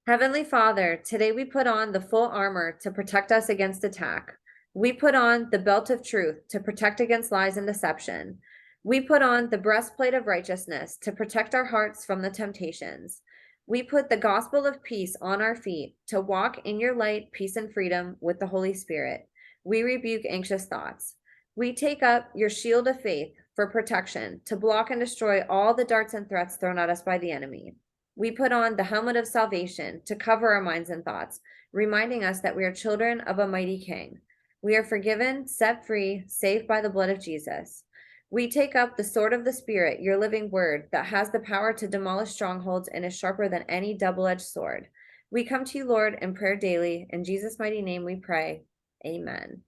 Heavenly Father, today we put on the full armor to protect us against attack. We put on the belt of truth to protect against lies and deception. We put on the breastplate of righteousness to protect our hearts from the temptations. We put the gospel of peace on our feet to walk in your light, peace, and freedom with the Holy Spirit. We rebuke anxious thoughts. We take up your shield of faith for protection to block and destroy all the darts and threats thrown at us by the enemy. We put on the helmet of salvation to cover our minds and thoughts, reminding us that we are children of a mighty King. We are forgiven, set free, saved by the blood of Jesus. We take up the sword of the Spirit, your living word, that has the power to demolish strongholds and is sharper than any double-edged sword. We come to you, Lord, in prayer daily. In Jesus' mighty name we pray. Amen.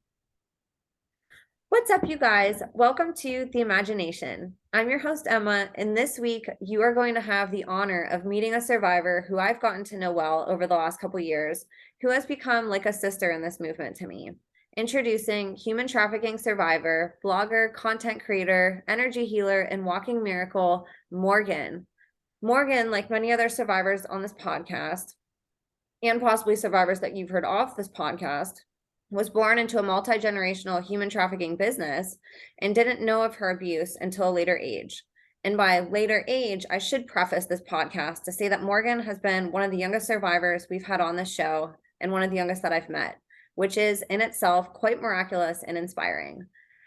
What's up, you guys? Welcome to The Imagination. I'm your host, Emma, and this week you are going to have the honor of meeting a survivor who I've gotten to know well over the last couple years, who has become like a sister in this movement to me. Introducing human trafficking survivor, blogger, content creator, energy healer, and walking miracle, Morgan. Morgan, like many other survivors on this podcast, and possibly survivors that you've heard off this podcast, was born into a multi-generational human trafficking business and didn't know of her abuse until a later age. And by later age, I should preface this podcast to say that Morgan has been one of the youngest survivors we've had on this show and one of the youngest that I've met, which is in itself quite miraculous and inspiring.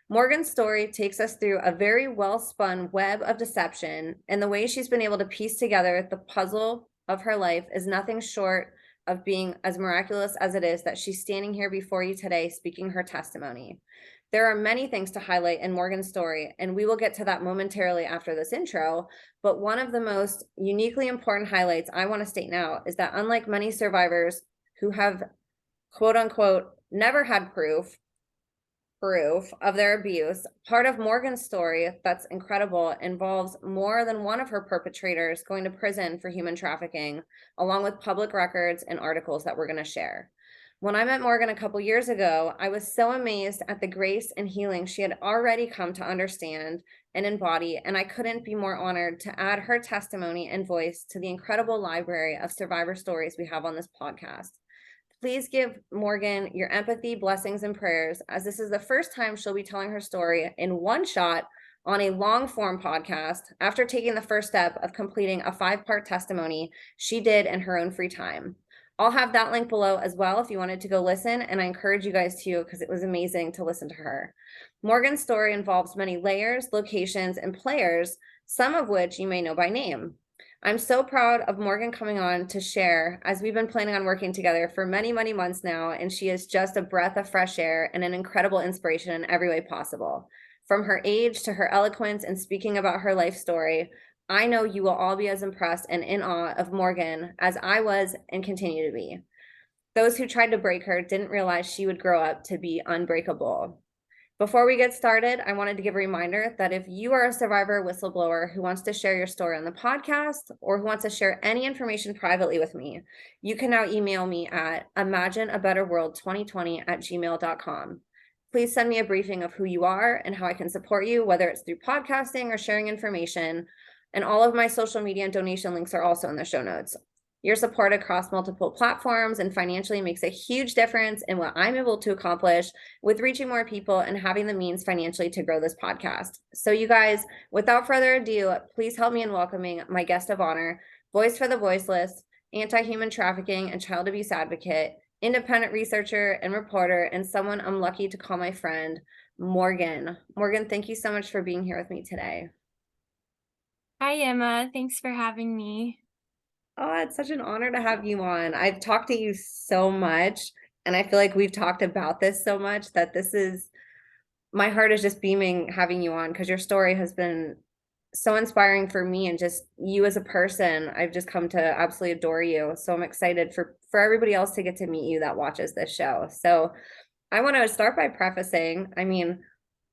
Morgan's story takes us through a very well-spun web of deception, and the way she's been able to piece together the puzzle of her life is nothing short of being as miraculous as it is that she's standing here before you today speaking her testimony. There are many things to highlight in Morgan's story, and we will get to that momentarily after this intro, but one of the most uniquely important highlights I want to state now is that unlike many survivors who have, quote unquote, never had proof of their abuse, part of Morgan's story that's incredible involves more than one of her perpetrators going to prison for human trafficking, along with public records and articles that we're going to share. When I met Morgan a couple years ago, I was so amazed at the grace and healing she had already come to understand and embody, and I couldn't be more honored to add her testimony and voice to the incredible library of survivor stories we have on this podcast. Please give Morgan your empathy, blessings, and prayers, as this is the first time she'll be telling her story in one shot on a long-form podcast after taking the first step of completing a 5-part testimony she did in her own free time. I'll have that link below as well if you wanted to go listen, and I encourage you guys to because it was amazing to listen to her. Morgan's story involves many layers, locations, and players, some of which you may know by name. I'm so proud of Morgan coming on to share, as we've been planning on working together for many, many months now, and she is just a breath of fresh air and an incredible inspiration in every way possible. From her age to her eloquence and speaking about her life story, I know you will all be as impressed and in awe of Morgan as I was and continue to be. Those who tried to break her didn't realize she would grow up to be unbreakable. Before we get started, I wanted to give a reminder that if you are a survivor whistleblower who wants to share your story on the podcast or who wants to share any information privately with me, you can now email me at imagineabetterworld2020@gmail.com. Please send me a briefing of who you are and how I can support you, whether it's through podcasting or sharing information. And all of my social media and donation links are also in the show notes. Your support across multiple platforms and financially makes a huge difference in what I'm able to accomplish with reaching more people and having the means financially to grow this podcast. So you guys, without further ado, please help me in welcoming my guest of honor, voice for the voiceless, anti-human trafficking and child abuse advocate, independent researcher and reporter, and someone I'm lucky to call my friend, Morgan. Morgan, thank you so much for being here with me today. Hi, Emma. Thanks for having me. Oh, it's such an honor to have you on. I've talked to you so much, and I feel like we've talked about this so much that my heart is just beaming having you on because your story has been so inspiring for me, and just you as a person. I've just come to absolutely adore you. So I'm excited for everybody else to get to meet you that watches this show. So I want to start by prefacing,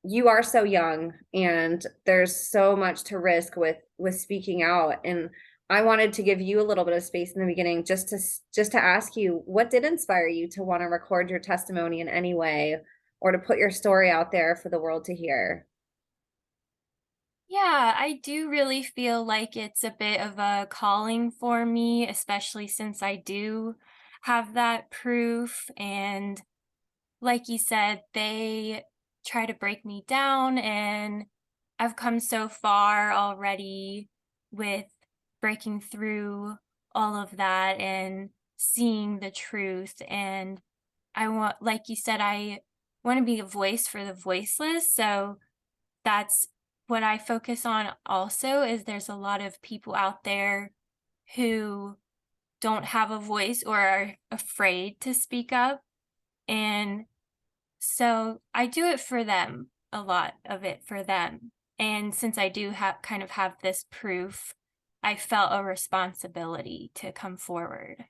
you are so young and there's so much to risk with speaking out, and I wanted to give you a little bit of space in the beginning just to ask you, what did inspire you to want to record your testimony in any way or to put your story out there for the world to hear? Yeah, I do really feel like it's a bit of a calling for me, especially since I do have that proof. And like you said, they try to break me down, and I've come so far already with breaking through all of that and seeing the truth. And I want, like you said, I want to be a voice for the voiceless. So that's what I focus on also is there's a lot of people out there who don't have a voice or are afraid to speak up. And so I do it for them, a lot of it for them. And since I do have kind of have this proof, I felt a responsibility to come forward.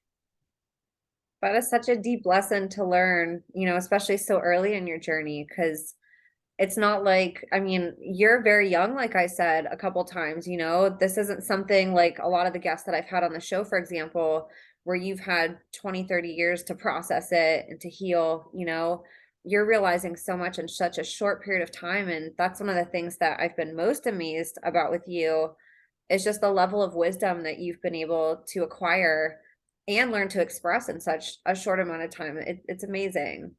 That is such a deep lesson to learn, especially so early in your journey, because it's not like, I mean, you're very young, like I said a couple times, this isn't something like a lot of the guests that I've had on the show, for example, where you've had 20, 30 years to process it and to heal. You're realizing so much in such a short period of time. And that's one of the things that I've been most amazed about with you is just the level of wisdom that you've been able to acquire and learn to express in such a short amount of time. It's amazing.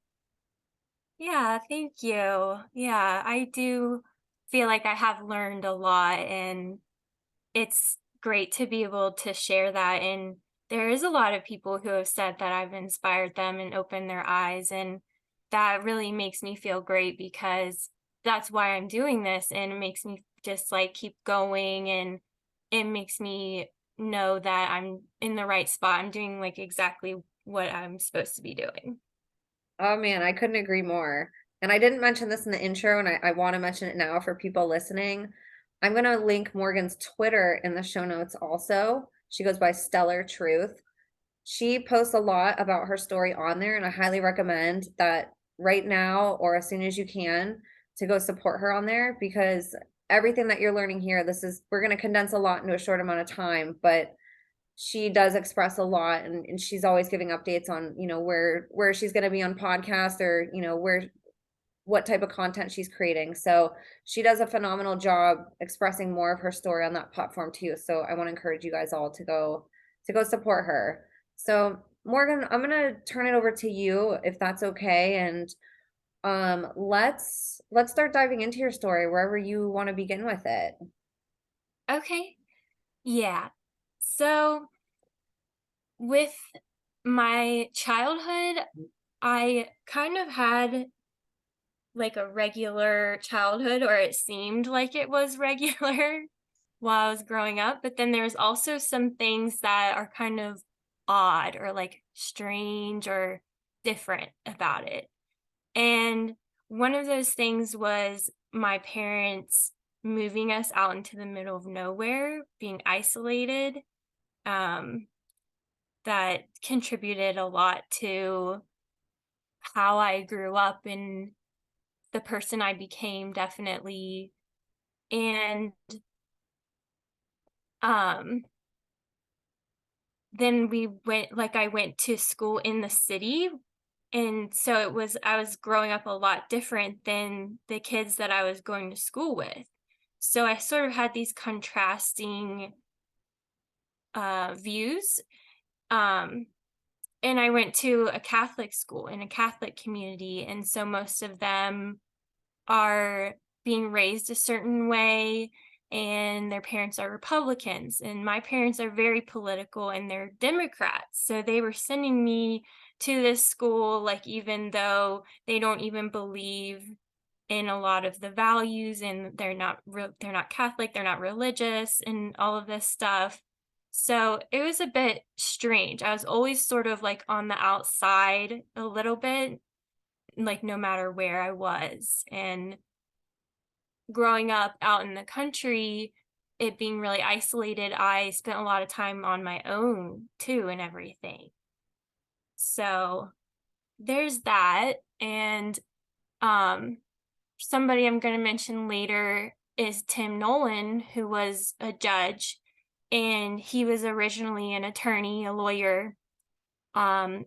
Yeah, thank you. Yeah, I do feel like I have learned a lot, and it's great to be able to share that. And there is a lot of people who have said that I've inspired them and opened their eyes. And that really makes me feel great because that's why I'm doing this. And it makes me just like keep going. And it makes me know that I'm in the right spot. I'm doing like exactly what I'm supposed to be doing. Oh man, I couldn't agree more. And I didn't mention this in the intro, and I want to mention it now for people listening. I'm going to link Morgan's Twitter in the show notes also. She goes by Stellar Truth. She posts a lot about her story on there, and I highly recommend that right now or as soon as you can to go support her on there because everything that you're learning here, we're going to condense a lot into a short amount of time, but she does express a lot and she's always giving updates on where she's going to be on podcast or where what type of content she's creating. So she does a phenomenal job expressing more of her story on that platform too. So I want to encourage you guys all to go support her. So Morgan, I'm going to turn it over to you if that's okay, and let's start diving into your story wherever you want to begin with it. Okay. Yeah. So with my childhood, I kind of had like a regular childhood, or it seemed like it was regular while I was growing up. But then there's also some things that are kind of odd or like strange or different about it. And one of those things was my parents moving us out into the middle of nowhere, being isolated. Um, that contributed a lot to how I grew up and the person I became, definitely. And um then I went to school in the city, and so I was growing up a lot different than the kids that I was going to school with. So I sort of had these contrasting views. Um and I went to a Catholic school in a Catholic community, and so most of them are being raised a certain way, and their parents are Republicans, and my parents are very political and they're Democrats. So they were sending me to this school, like, even though they don't even believe in a lot of the values, and they're not Catholic, they're not religious, and all of this stuff. So it was a bit strange. I was always sort of like on the outside a little bit, like no matter where I was. And growing up out in the country, it being really isolated, I spent a lot of time on my own too and everything. So there's that. And um somebody I'm going to mention later is Tim Nolan, who was a judge, and he was originally an attorney, a lawyer. Um,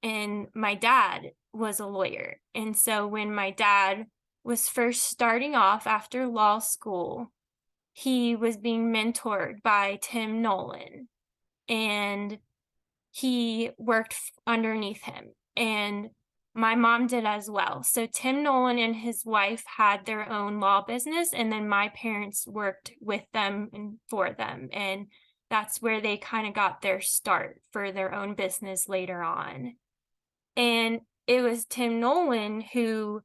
and my dad was a lawyer. And so when my dad was first starting off after law school, he was being mentored by Tim Nolan, and he worked underneath him, and my mom did as well. So Tim Nolan and his wife had their own law business, and then my parents worked with them and for them, and that's where they kind of got their start for their own business later on. And it was Tim Nolan who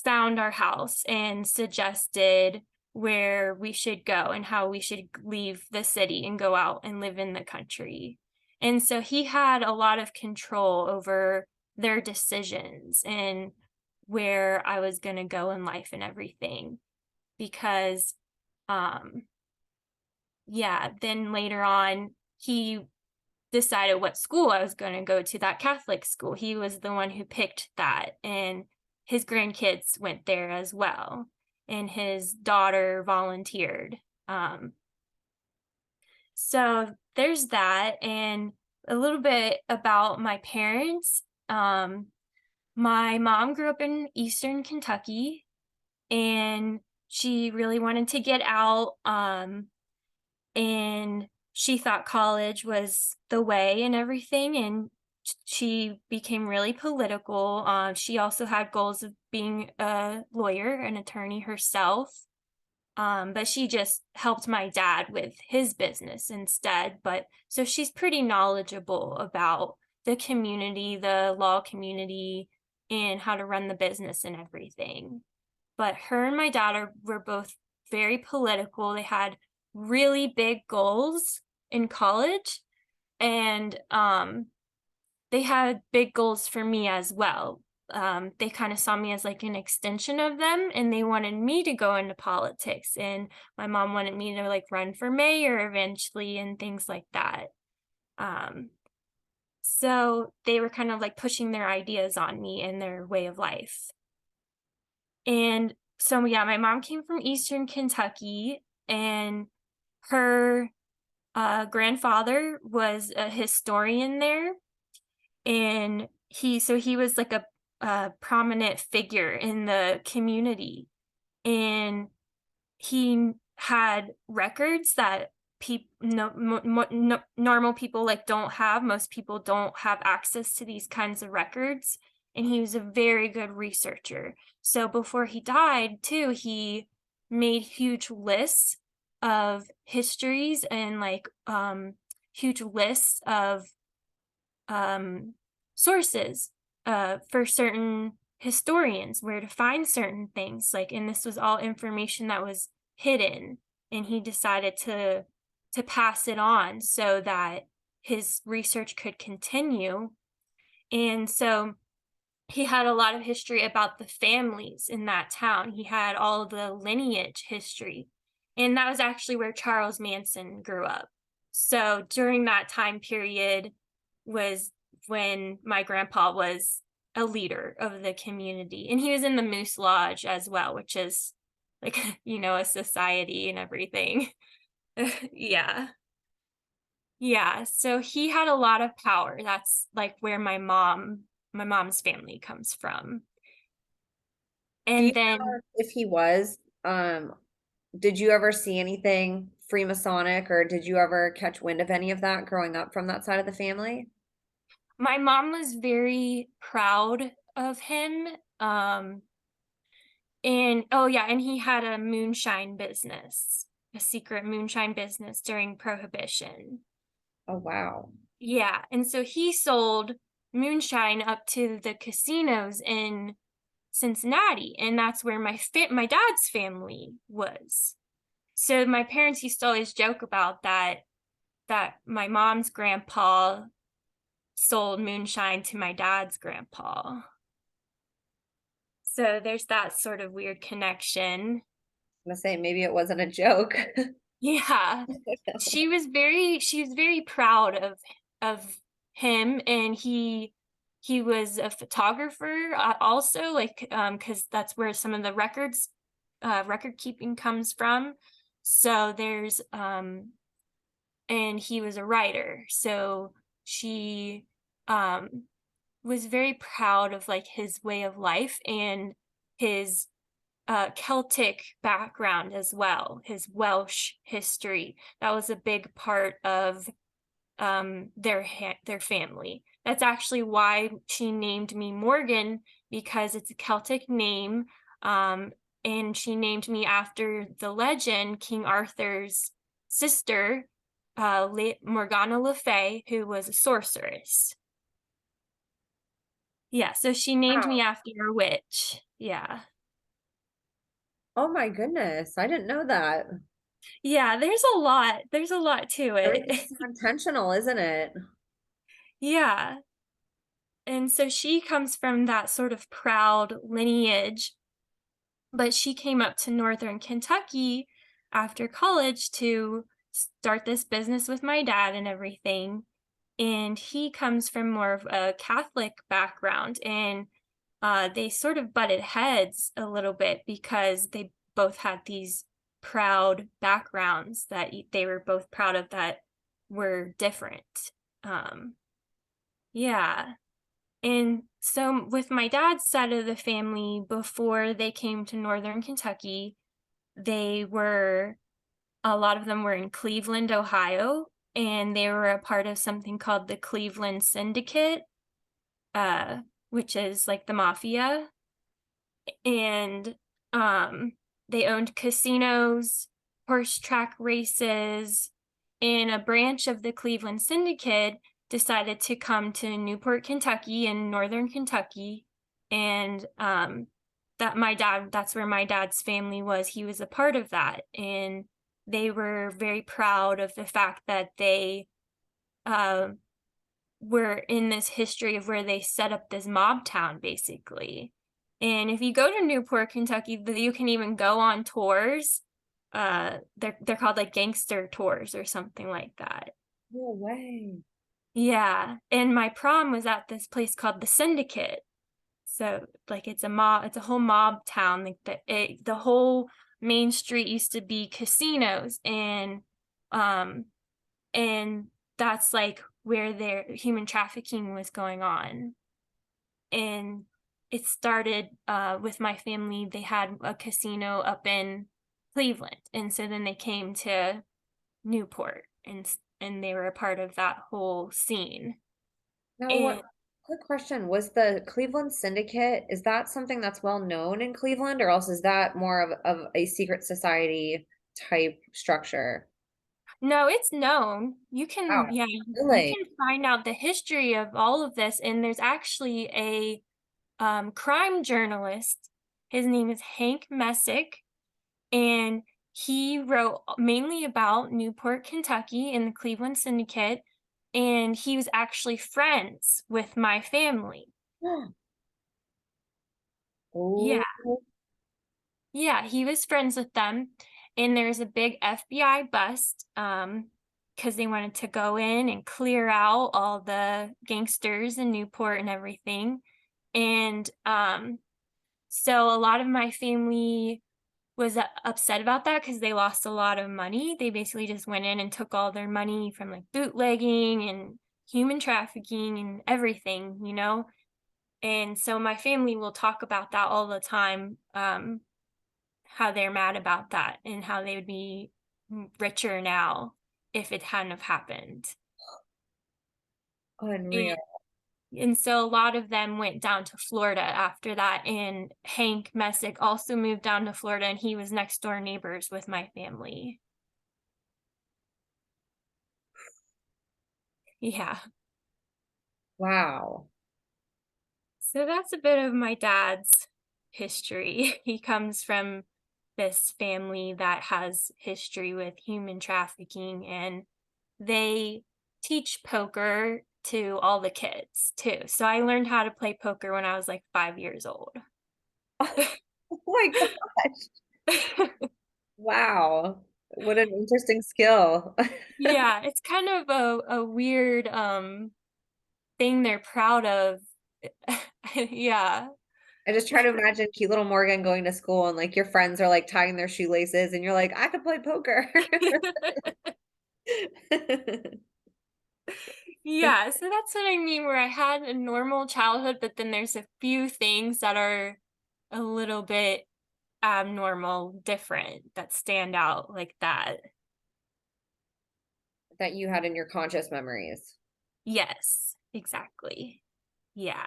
found our house and suggested where we should go and how we should leave the city and go out and live in the country. And so he had a lot of control over their decisions and where I was going to go in life and everything. Because, yeah, then later on, he decided what school I was going to go to, that Catholic school. He was the one who picked that, and his grandkids went there as well, and his daughter volunteered. So there's that, and a little bit about my parents. My mom grew up in Eastern Kentucky, and she really wanted to get out. And she thought college was the way and everything, and she became really political. She also had goals of being a lawyer, an attorney herself. But she just helped my dad with his business instead. But so she's pretty knowledgeable about the community, the law community, and how to run the business and everything. But her and my dad were both very political. They had really big goals in college, and they had big goals for me as well. They kind of saw me as like an extension of them, and they wanted me to go into politics, and my mom wanted me to like run for mayor eventually and things like that. So they were kind of like pushing their ideas on me and their way of life. And so yeah, my mom came from Eastern Kentucky, and her grandfather was a historian there, and he was like a prominent figure in the community, and he had records that people normal people like don't have. Most people don't have access to these kinds of records, and he was a very good researcher. So before he died too, he made huge lists of histories and like huge lists of sources for certain historians, where to find certain things, like, and this was all information that was hidden, and he decided to pass it on so that his research could continue. And so he had a lot of history about the families in that town. He had all the lineage history, and that was actually where Charles Manson grew up. So during that time period was when my grandpa was a leader of the community, and he was in the Moose Lodge as well, which is like, a society and everything. Yeah. Yeah, so he had a lot of power. That's like where my mom's family comes from. Do you And then know if he was, did you ever see anything Freemasonic, or did you ever catch wind of any of that growing up from that side of the family? my mom was very proud of him. And oh yeah, and he had a moonshine business, a secret moonshine business during Prohibition. Oh, wow. Yeah, and so he sold moonshine up to the casinos in Cincinnati, and that's where my dad's family was. So my parents used to always joke about that my mom's grandpa sold moonshine to my dad's grandpa. So there's that sort of weird connection. I'm gonna say maybe it wasn't a joke. Yeah. She was very proud of him, and he was a photographer also, like cuz that's where some of the record keeping comes from. So there's and he was a writer. So she was very proud of like his way of life and his Celtic background as well, his Welsh history. That was a big part of their family. That's actually why she named me Morgan, because it's a Celtic name. And she named me after the legend, King Arthur's sister, Morgana Le Fay, who was a sorceress. Yeah, so she named me Wow. after a witch. Yeah. Oh my goodness. I didn't know that. Yeah, there's a lot. There's a lot to it. Everything's so intentional, isn't it? Yeah. And so she comes from that sort of proud lineage, but she came up to Northern Kentucky after college to start this business with my dad and everything. And he comes from more of a Catholic background, and they sort of butted heads a little bit because they both had these proud backgrounds that they were both proud of that were different. Um, yeah. And so with my dad's side of the family, before they came to Northern Kentucky, they were, a lot of them were in Cleveland, Ohio, and they were a part of something called the Cleveland Syndicate, uh, which is like the mafia. And they owned casinos, horse track races, and a branch of the Cleveland Syndicate decided to come to Newport, Kentucky in northern Kentucky. And that's where my dad's family was. He was a part of that. And they were very proud of the fact that they uh, were in this history of where they set up this mob town, basically. And if you go to Newport, Kentucky, you can even go on tours. They're called like gangster tours or something like that. No way. Yeah, and my prom was at this place called the Syndicate. So like it's a whole mob town. Like the whole main street used to be casinos, um and that's like where their human trafficking was going on. And it started with my family. They had a casino up in Cleveland, and so then they came to Newport, and they were a part of that whole scene. Now, And what quick question, was the Cleveland Syndicate, is that something that's well known in Cleveland, or else is that more of a secret society type structure? no, it's known. Wow, Yeah, you really? can find out the history of all of this. And there's actually a crime journalist. His name is Hank Messick, and he wrote mainly about Newport, Kentucky and the Cleveland Syndicate, and he was actually friends with my family. Yeah. Oh, Yeah, he was friends with them, and there's a big FBI bust, because they wanted to go in and clear out all the gangsters in Newport and everything. And so a lot of my family was upset about that because they lost a lot of money. They basically just went in and took all their money from like bootlegging and human trafficking and everything, you know? And so my family will talk about that all the time, how they're mad about that and how they would be richer now if it hadn't have happened. And, unreal. and so a lot of them went down to Florida after that. And Hank Messick also moved down to Florida, and he was next door neighbors with my family. Yeah. Wow. So that's a bit of my dad's history. He comes from this family that has history with human trafficking, and they teach poker to all the kids too. So I learned how to play poker when I was like 5 years old. Oh my gosh. Wow. What an interesting skill. Yeah, it's kind of a weird thing they're proud of. Yeah. I just try to imagine cute little Morgan going to school and like your friends are like tying their shoelaces and you're like, I could play poker. Yeah, so that's what I mean, where I had a normal childhood, but then there's a few things that are a little bit abnormal, different, that stand out like that. That you had in your conscious memories. Yes, exactly. Yeah.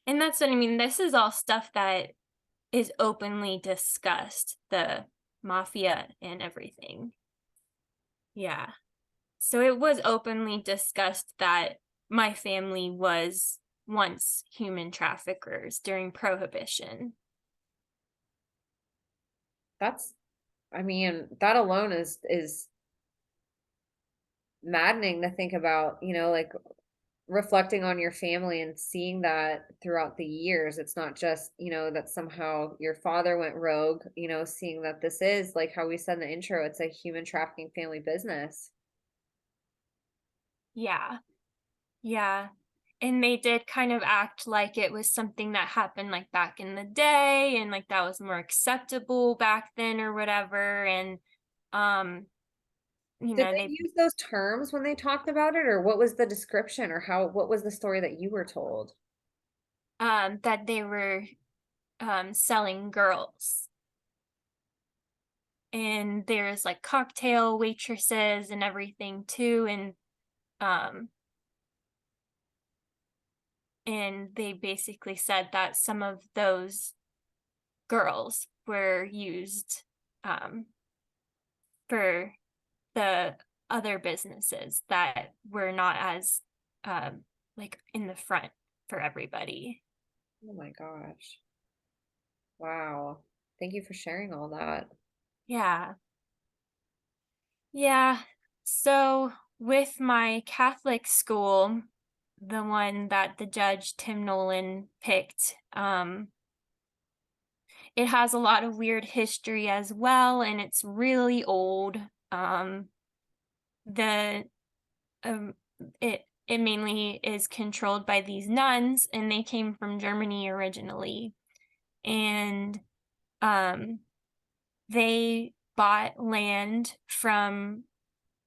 And that's what I mean. This is all stuff that is openly discussed, the mafia and everything. Yeah. So it was openly discussed that my family was once human traffickers during Prohibition. That's I mean, that alone is maddening to think about, like reflecting on your family and seeing that throughout the years. It's not just, that somehow your father went rogue, seeing that this is like how we said in the intro, it's a human trafficking family business. Yeah. Yeah. And they did kind of act like it was something that happened like back in the day and like that was more acceptable back then or whatever. And um, Did they they use those terms when they talked about it, or what was the description, or what was the story that you were told? that they were selling girls. And there's like cocktail waitresses and everything too. Um and they basically said that some of those girls were used um for the other businesses that were not as like in the front for everybody. Oh my gosh. Wow. Thank you for sharing all that. Yeah. Yeah. So with my Catholic school, the one that the judge Tim Nolan picked, it has a lot of weird history as well, and it's really old. The um, it mainly is controlled by these nuns, and they came from Germany originally, and um, they bought land from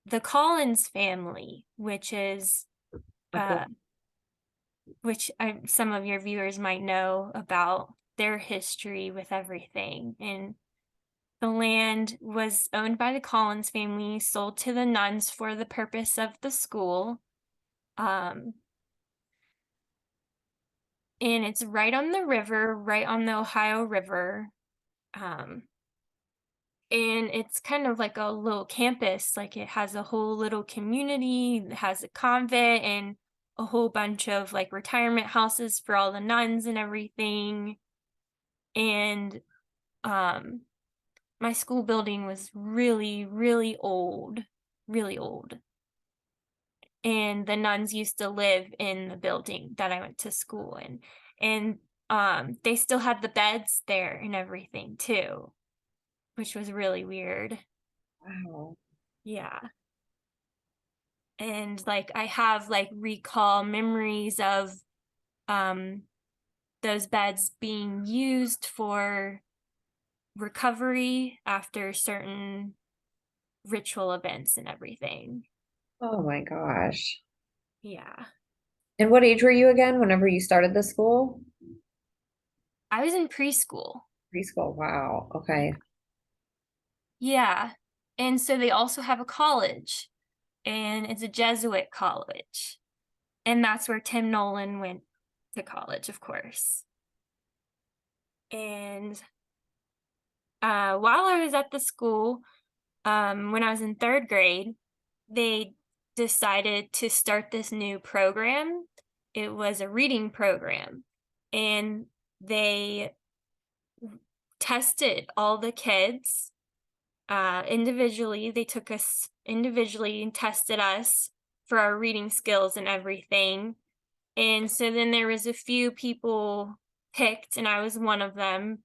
the Collins family, which is Okay. uh, some of your viewers might know about their history with everything. And the land was owned by the Collins family, sold to the nuns for the purpose of the school. Um, and it's right on the river, right on the Ohio River. Um, and it's kind of like a little campus, like it has a whole little community, it has a convent and a whole bunch of like retirement houses for all the nuns and everything. And um my school building was really, really old, really old. And the nuns used to live in the building that I went to school in. And they still had the beds there and everything too, which was really weird. Wow. Yeah. And like I have like recall memories of um those beds being used for recovery after certain ritual events and everything. Oh my gosh. Yeah. And what age were you again whenever you started the school? I was in preschool. Preschool. Wow. Yeah. Okay. Yeah. And so they also have a college, and it's a Jesuit college. And that's where Tim Nolan went to college, of course. And while I was at the school, when I was in third grade, they decided to start this new program. It was a reading program, and they tested all the kids individually. They took us individually and tested us for our reading skills and everything. And so then there was a few people picked, and I was one of them,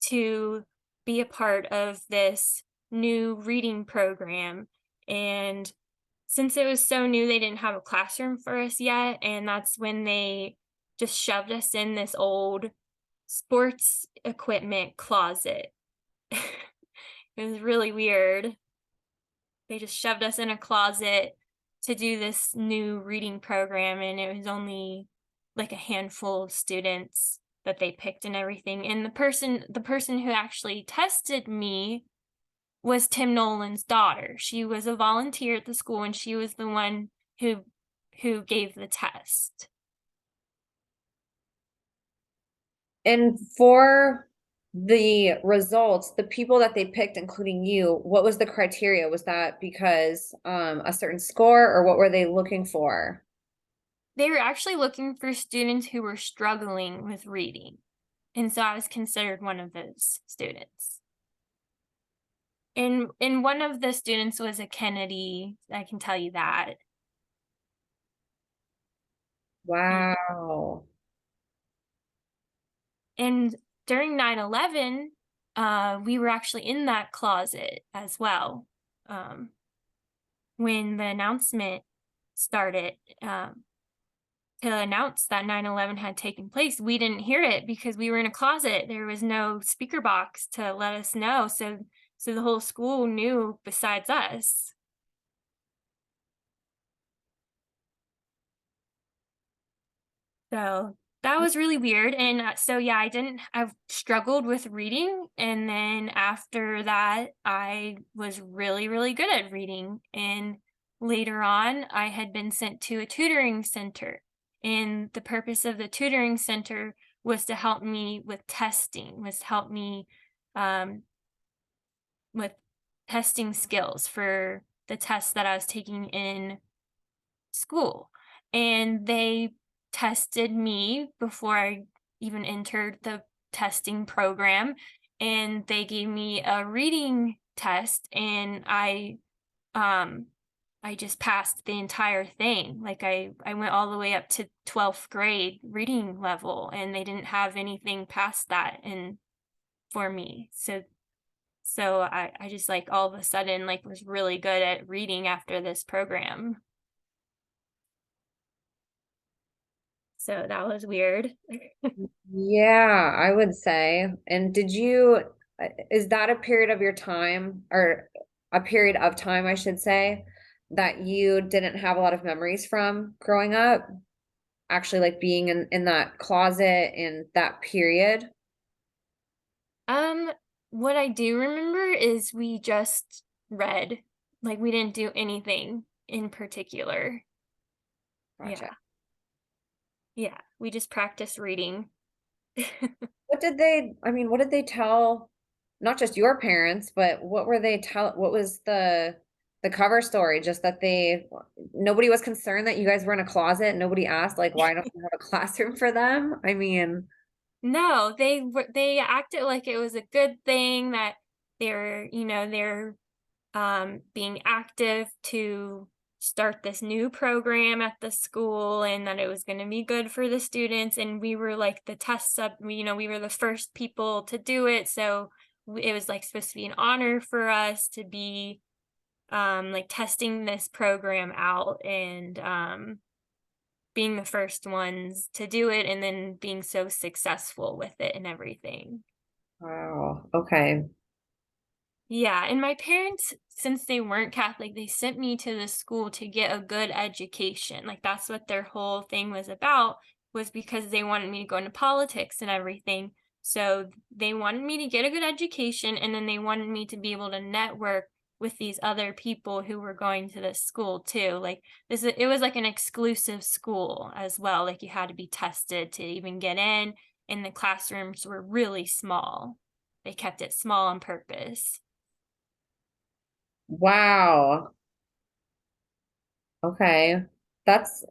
to be a part of this new reading program. And since it was so new, they didn't have a classroom for us yet. And that's when they just shoved us in this old sports equipment closet. It was really weird. They just shoved us in a closet to do this new reading program, and it was only like a handful of students. that they picked and everything. And the person who actually tested me was Tim Nolan's daughter. She was a volunteer at the school, and she was the one who gave the test. And for the results, the people that they picked, including you, what was the criteria? Was that because a certain score, or what were they looking for? They were actually looking for students who were struggling with reading. And so I was considered one of those students. And one of the students was a Kennedy, I can tell you that. Yeah. Wow. And during 9/11, we were actually in that closet as well. When the announcement started, to announce that 9/11 had taken place, we didn't hear it because we were in a closet. There was no speaker box to let us know. So the whole school knew besides us. So that was really weird. And so, yeah, I've struggled with reading. And then after that, I was really, really good at reading. And later on, I had been sent to a tutoring center. And the purpose of the tutoring center was to help me with testing, was to help me um, with testing skills for the tests that I was taking in school. And they tested me before I even entered the testing program. And they gave me a reading test, and um I just passed the entire thing. Like I went all the way up to 12th grade reading level, and they didn't have anything past that and for me. So I just like all of a sudden like was really good at reading after this program. So that was weird. Yeah, I would say. And is that a period of your time, or a period of time, I should say, that you didn't have a lot of memories from growing up? Actually, like being in that closet in that period? Um, what I do remember is we just read. Like we didn't do anything in particular. Gotcha. Yeah. Yeah. We just practiced reading. What did they tell, not just your parents, but what was the cover story? Just that nobody was concerned that you guys were in a closet. Nobody asked, like, why don't you have a classroom for them? I mean, No, they acted like it was a good thing that they're being active to start this new program at the school, and that it was going to be good for the students. And we were like the we were the first people to do it. So it was like supposed to be an honor for us to be like testing this program out and being the first ones to do it, and then being so successful with it and everything. wow. Okay. Yeah, and my parents, since they weren't Catholic, they sent me to the school to get a good education. Like that's what their whole thing was about, was because they wanted me to go into politics and everything. So they wanted me to get a good education, and then they wanted me to be able to network with these other people who were going to this school too. Like it was like an exclusive school as well. Like you had to be tested to even get in, and the classrooms were really small. They kept it small on purpose. Wow. Okay. That's,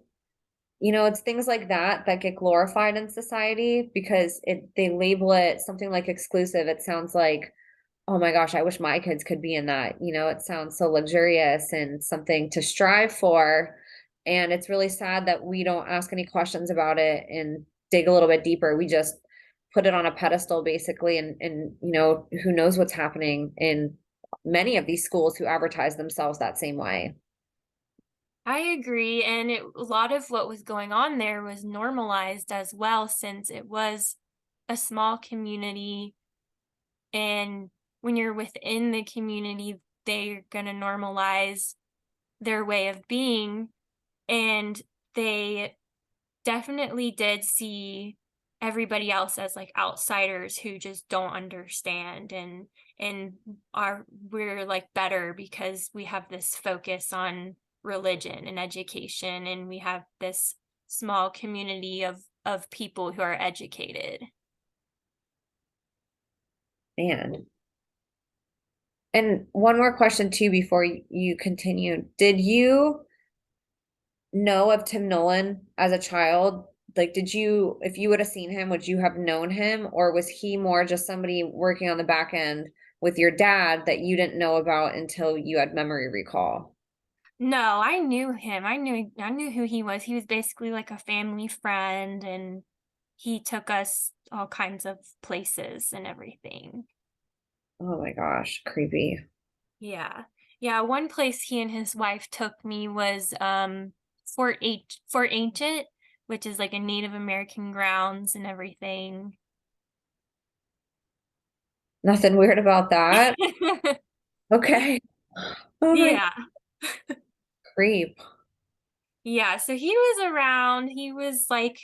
it's things like that that get glorified in society because they label it something like exclusive. It sounds like, oh my gosh, I wish my kids could be in that. It sounds so luxurious and something to strive for. And it's really sad that we don't ask any questions about it and dig a little bit deeper. We just put it on a pedestal basically, and who knows what's happening in many of these schools who advertise themselves that same way. I agree. And a lot of what was going on there was normalized as well, since it was a small community. And when you're within the community, they're going to normalize their way of being. And they definitely did see everybody else as like outsiders who just don't understand, and we're like better because we have this focus on religion and education, and we have this small community of people who are educated. Man. And one more question too before you continue. Did you know of Tim Nolan as a child? Like, if you would have seen him, would you have known him, or was he more just somebody working on the back end with your dad that you didn't know about until you had memory recall? No, I knew him. I knew who he was. He was basically like a family friend, and he took us all kinds of places and everything. Oh my gosh, creepy. Yeah. Yeah, one place he and his wife took me was Fort Ancient, which is like a Native American grounds and everything. Nothing weird about that. Okay. Oh my Yeah. creep. Yeah, so he was around. He was like,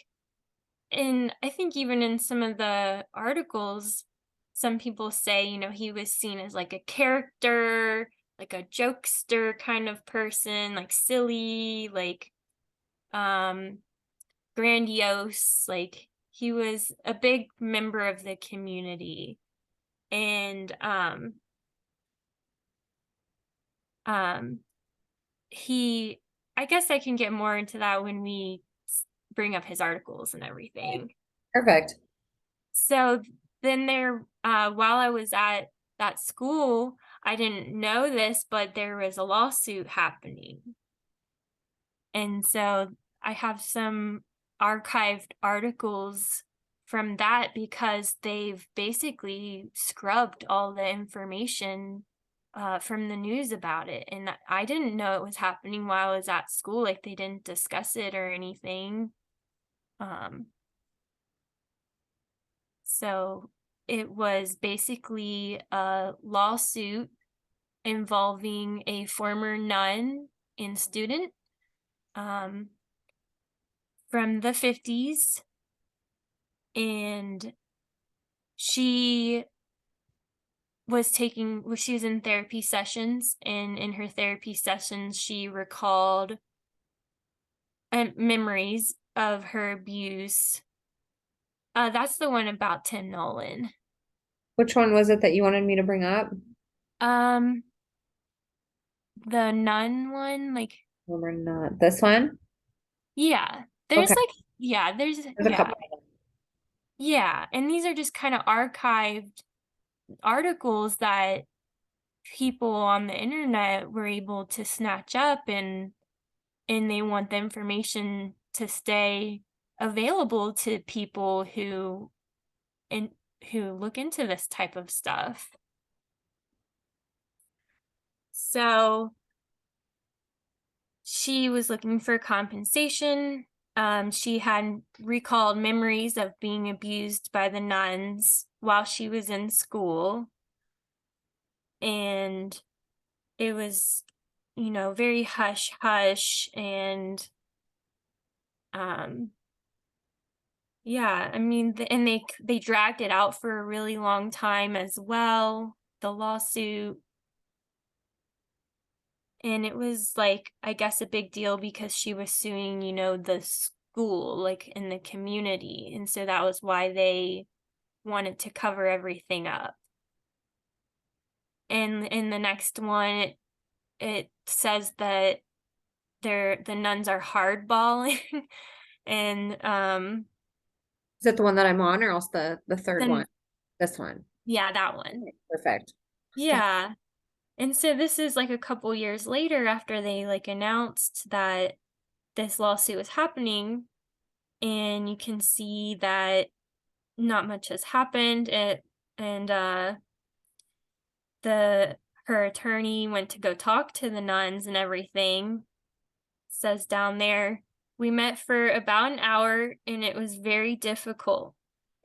and I think even in some of the articles, some people say, he was seen as like a character, like a jokester kind of person, like silly, like um grandiose, like he was a big member of the community. And um he I guess I can get more into that when we bring up his articles and everything. Perfect. So then while I was at that school, I didn't know this, but there was a lawsuit happening. And so I have some archived articles from that because they've basically scrubbed all the information from the news about it. And I didn't know it was happening while I was at school. Like, they didn't discuss it or anything. Um, so it was basically a lawsuit involving a former nun and student. From the 50s, and she she was in therapy sessions, and in her therapy sessions she recalled memories of her abuse. That's the one about Tim Nolan. Which one was it that you wanted me to bring up? um the nun one, like, Well, we're not. This one? yeah, Okay. There's a couple. yeah, and these are just kind of archived articles that people on the internet were able to snatch up, and they want the information to stay available to people and who look into this type of stuff. So she was looking for compensation. She had recalled memories of being abused by the nuns while she was in school, and it was, very hush hush. And um yeah, I mean, and they dragged it out for a really long time as well, the lawsuit. And it was like, I guess, a big deal because she was suing, the school, like in the community. And so that was why they wanted to cover everything up. And in the next one, it says that the nuns are hardballing. And Is it the one that I'm on, or else the third one? then, This one. yeah, that one. Okay, perfect. Yeah. And so this is like a couple years later after they like announced that this lawsuit was happening, and you can see that not much has happened. And the her attorney went to go talk to the nuns and everything. Says down there, we met for about an hour and it was very difficult.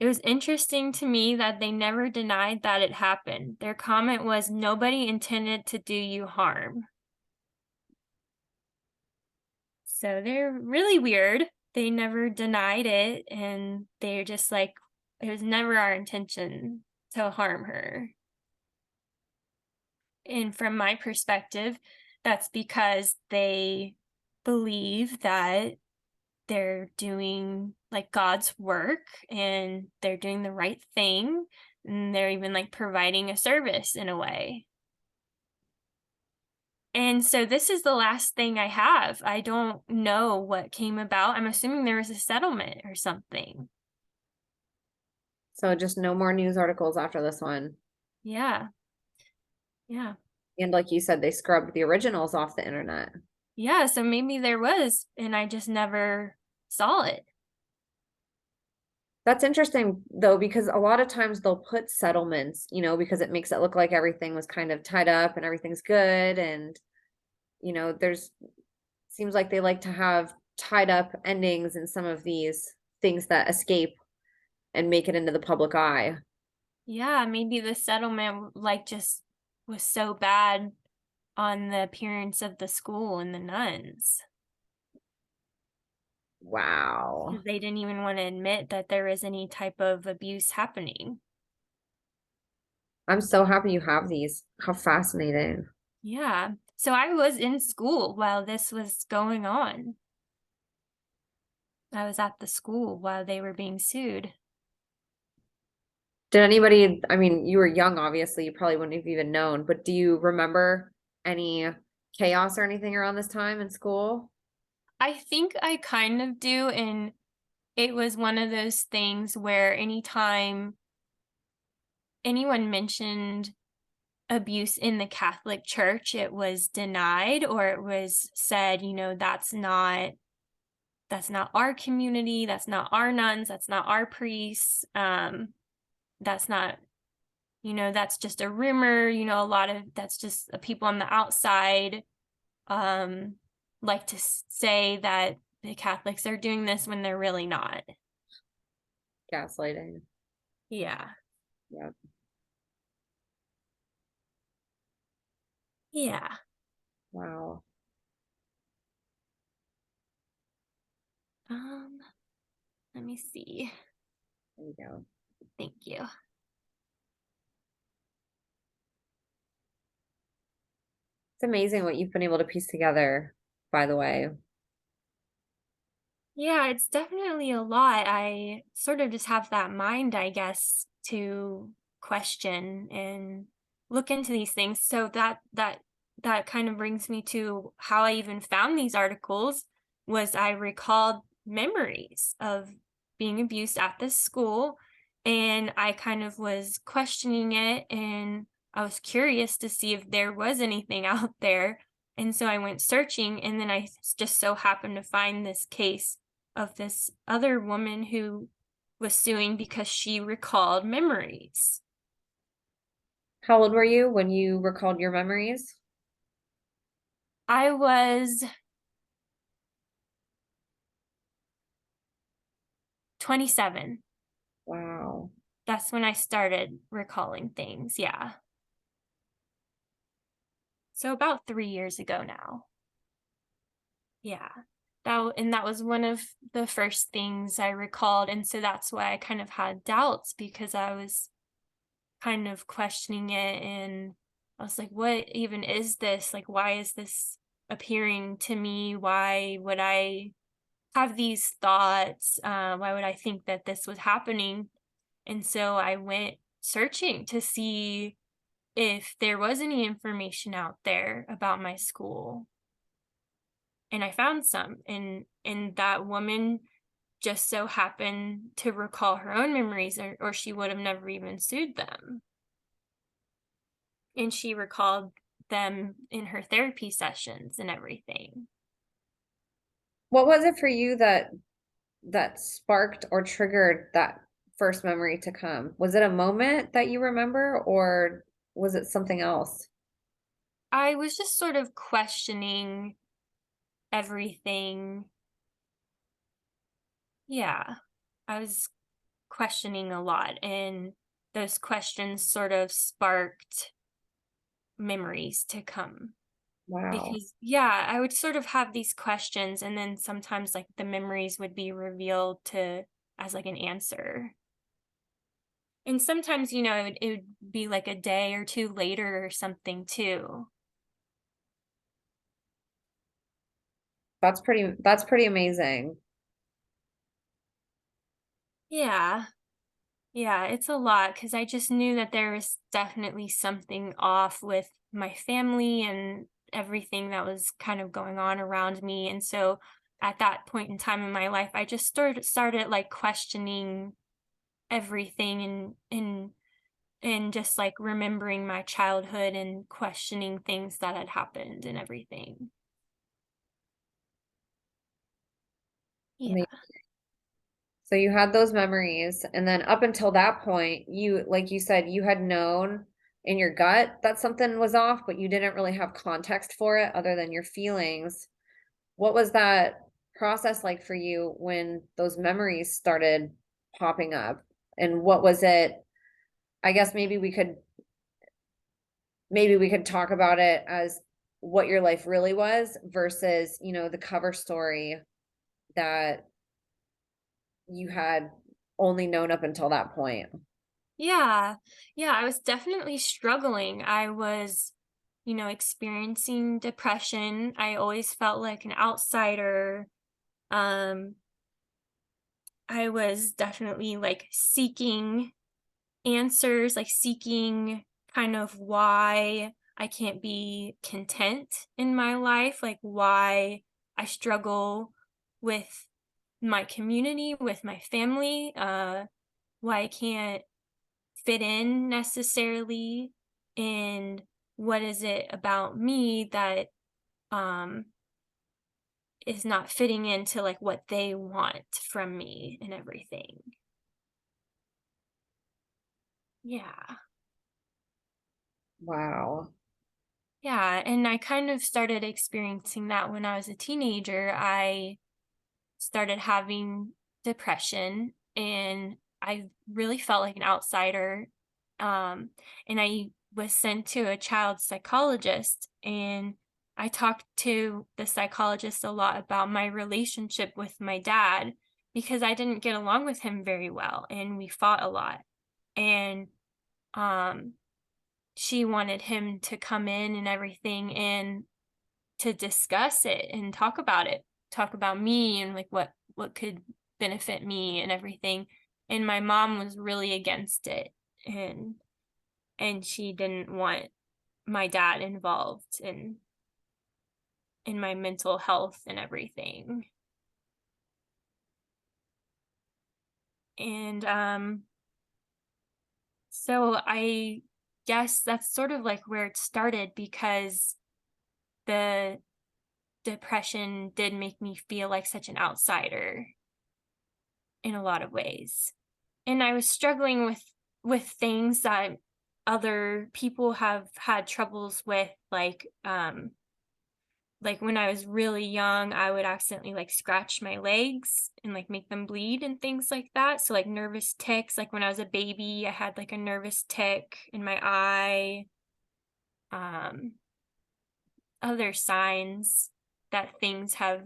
It was interesting to me that they never denied that it happened. Their comment was, nobody intended to do you harm. So they're really weird. they never denied it, and they're just like, it was never our intention to harm her. And from my perspective, that's because they believe that they're doing like God's work and they're doing the right thing. And they're even like providing a service in a way. And so this is the last thing I have. I don't know what came about. I'm assuming there was a settlement or something. So just no more news articles after this one. Yeah. Yeah. And like you said, they scrubbed the originals off the internet. Yeah. So maybe there was, and I just never saw it. That's interesting though, because a lot of times they'll put settlements, because it makes it look like everything was kind of tied up and everything's good. And, there's seems like they like to have tied up endings in some of these things that escape and make it into the public eye. Yeah. Maybe the settlement like just was so bad on the appearance of the school and the nuns. Wow. 'Cause they didn't even want to admit that there was any type of abuse happening. I'm so happy you have these. How fascinating. Yeah. So I was in school while this was going on. I was at the school while they were being sued. Did anybody, I mean, you were young, obviously, you probably wouldn't have even known, but do you remember any chaos or anything around this time in school? I think I kind of do. And it was one of those things where anytime anyone mentioned abuse in the Catholic Church, it was denied or it was said, that's not our community, that's not our nuns, that's not our priests. That's not, that's just a rumor, a lot of that's just people on the outside um like to say that the Catholics are doing this when they're really not. Gaslighting. Yeah. Yeah. Yeah. Wow. Um, Let me see. There you go. Thank you. It's amazing what you've been able to piece together, by the way. Yeah, it's definitely a lot. I sort of just have that mind, I guess, to question and look into these things. So that kind of brings me to how I even found these articles was I recalled memories of being abused at this school, and I kind of was questioning it, and I was curious to see if there was anything out there. And so I went searching, and then just so happened to find this case of this other woman who was suing because she recalled memories. How old were you when you recalled your memories? I was 27. Wow. That's when I started recalling things. Yeah. So about 3 years ago now. Yeah. And that was one of the first things I recalled. And so that's why I kind of had doubts, because I was kind of questioning it, and I was like, what even is this? Like, why is this appearing to me? Why would I have these thoughts? Why would I think that this was happening? And so I went searching to see if there was any information out there about my school. And I found some. And that woman just so happened to recall her own memories, or she would have never even sued them. And she recalled them in her therapy sessions and everything. What was it for you that sparked or triggered that first memory to come? Was it a moment that you remember, or was it something else? I was just sort of questioning everything. Yeah, I was questioning a lot, and those questions sort of sparked memories to come. Wow. because yeah, I would sort of have these questions, and then sometimes like the memories would be revealed to as like an answer. And sometimes, it would be like a day or two later or something too. That's pretty amazing. Yeah. Yeah, it's a lot because I just knew that there was definitely something off with my family and everything that was kind of going on around me. And so at that point in time in my life, I just started like questioning everything and just like remembering my childhood and questioning things that had happened and everything. Yeah. So you had those memories, and then up until that point, you, like you said, you had known in your gut that something was off, but you didn't really have context for it other than your feelings. What was that process like for you when those memories started popping up? And what was it? I guess maybe we could talk about it as what your life really was versus, the cover story that you had only known up until that point. Yeah. Yeah, I was definitely struggling. I was, experiencing depression. I always felt like an outsider. Um, I was definitely like seeking answers, like seeking kind of why I can't be content in my life, like why I struggle with my community, with my family, why I can't fit in necessarily, and what is it about me that um is not fitting into like what they want from me and everything. Yeah. Wow. Yeah, and I kind of started experiencing that when I was a teenager. I started having depression, and I really felt like an outsider. And I was sent to a child psychologist, and I talked to the psychologist a lot about my relationship with my dad because I didn't get along with him very well and we fought a lot. And um she wanted him to come in and everything and to discuss it and talk about it, talk about me and like what could benefit me and everything. And my mom was really against it, and she didn't want my dad involved in my mental health and everything. And so I guess that's sort of like where it started because the depression did make me feel like such an outsider in a lot of ways. And I was struggling with things that other people have had troubles with, like when I was really young, I would accidentally like scratch my legs and like make them bleed and things like that. So like nervous ticks, like when I was a baby, I had like a nervous tick in my eye. Um Other signs that things have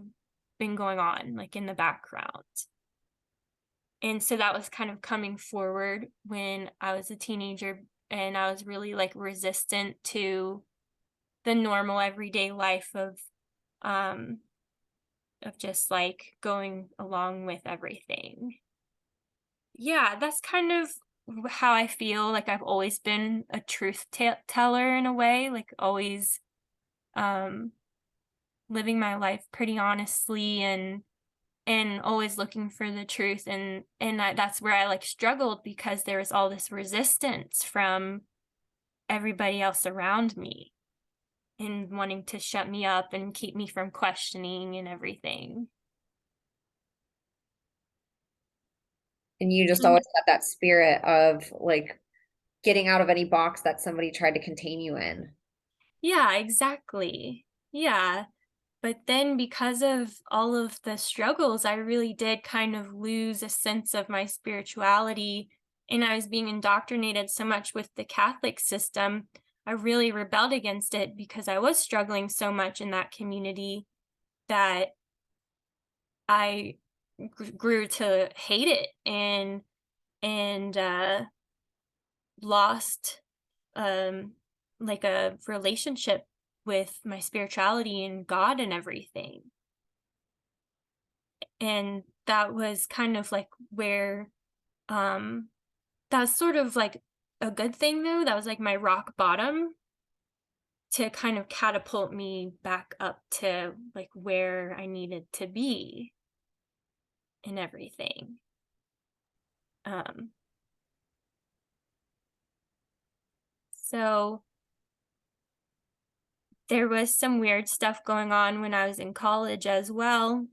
been going on like in the background. And so that was kind of coming forward when I was a teenager, and I was really like resistant to the normal everyday life um of just like going along with everything. Yeah, that's kind of how I feel. Like I've always been a teller in a way, like always um living my life pretty honestly and always looking for the truth, that's where I like struggled because there was all this resistance from everybody else around me and wanting to shut me up and keep me from questioning and everything. And you just Mm. always had that spirit of like getting out of any box that somebody tried to contain you in. Yeah, exactly. Yeah. But then because of all of the struggles, I really did kind of lose a sense of my spirituality. And I was being indoctrinated so much with the Catholic system. I really rebelled against it because I was struggling so much in that community that I grew to hate it and lost um like a relationship with my spirituality and God and everything. And that was kind of like where um that's sort of like a good thing though. That was like my rock bottom to kind of catapult me back up to like where I needed to be and everything. Um so there was some weird stuff going on when I was in college as well.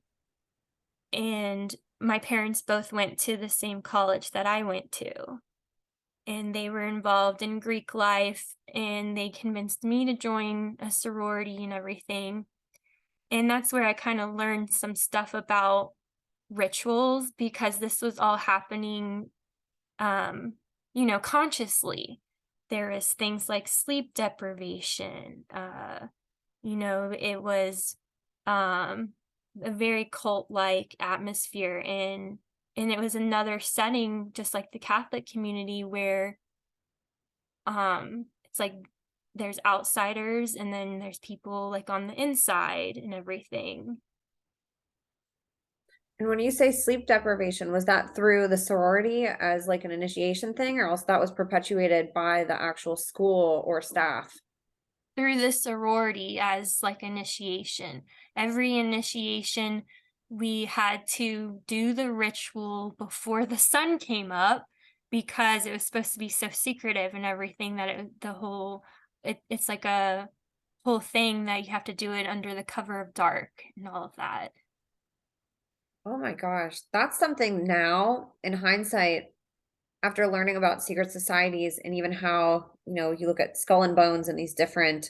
And my parents both went to the same college that I went to. And they were involved in Greek life, and they convinced me to join a sorority and everything. And that's where I kind of learned some stuff about rituals because this was all happening, um, consciously. There is things like sleep deprivation. It was um, a very cult-like atmosphere, and it was another setting, just like the Catholic community, where it's like there's outsiders and then there's people like on the inside and everything. And when you say sleep deprivation, was that through the sorority as like an initiation thing, or else that was perpetuated by the actual school or staff? Through the sorority as like initiation. Every initiation, we had to do the ritual before the sun came up because it was supposed to be so secretive and everything that it's like a whole thing that you have to do it under the cover of dark and all of that. Oh my gosh, that's something now in hindsight, after learning about secret societies and even how, you look at Skull and Bones and these different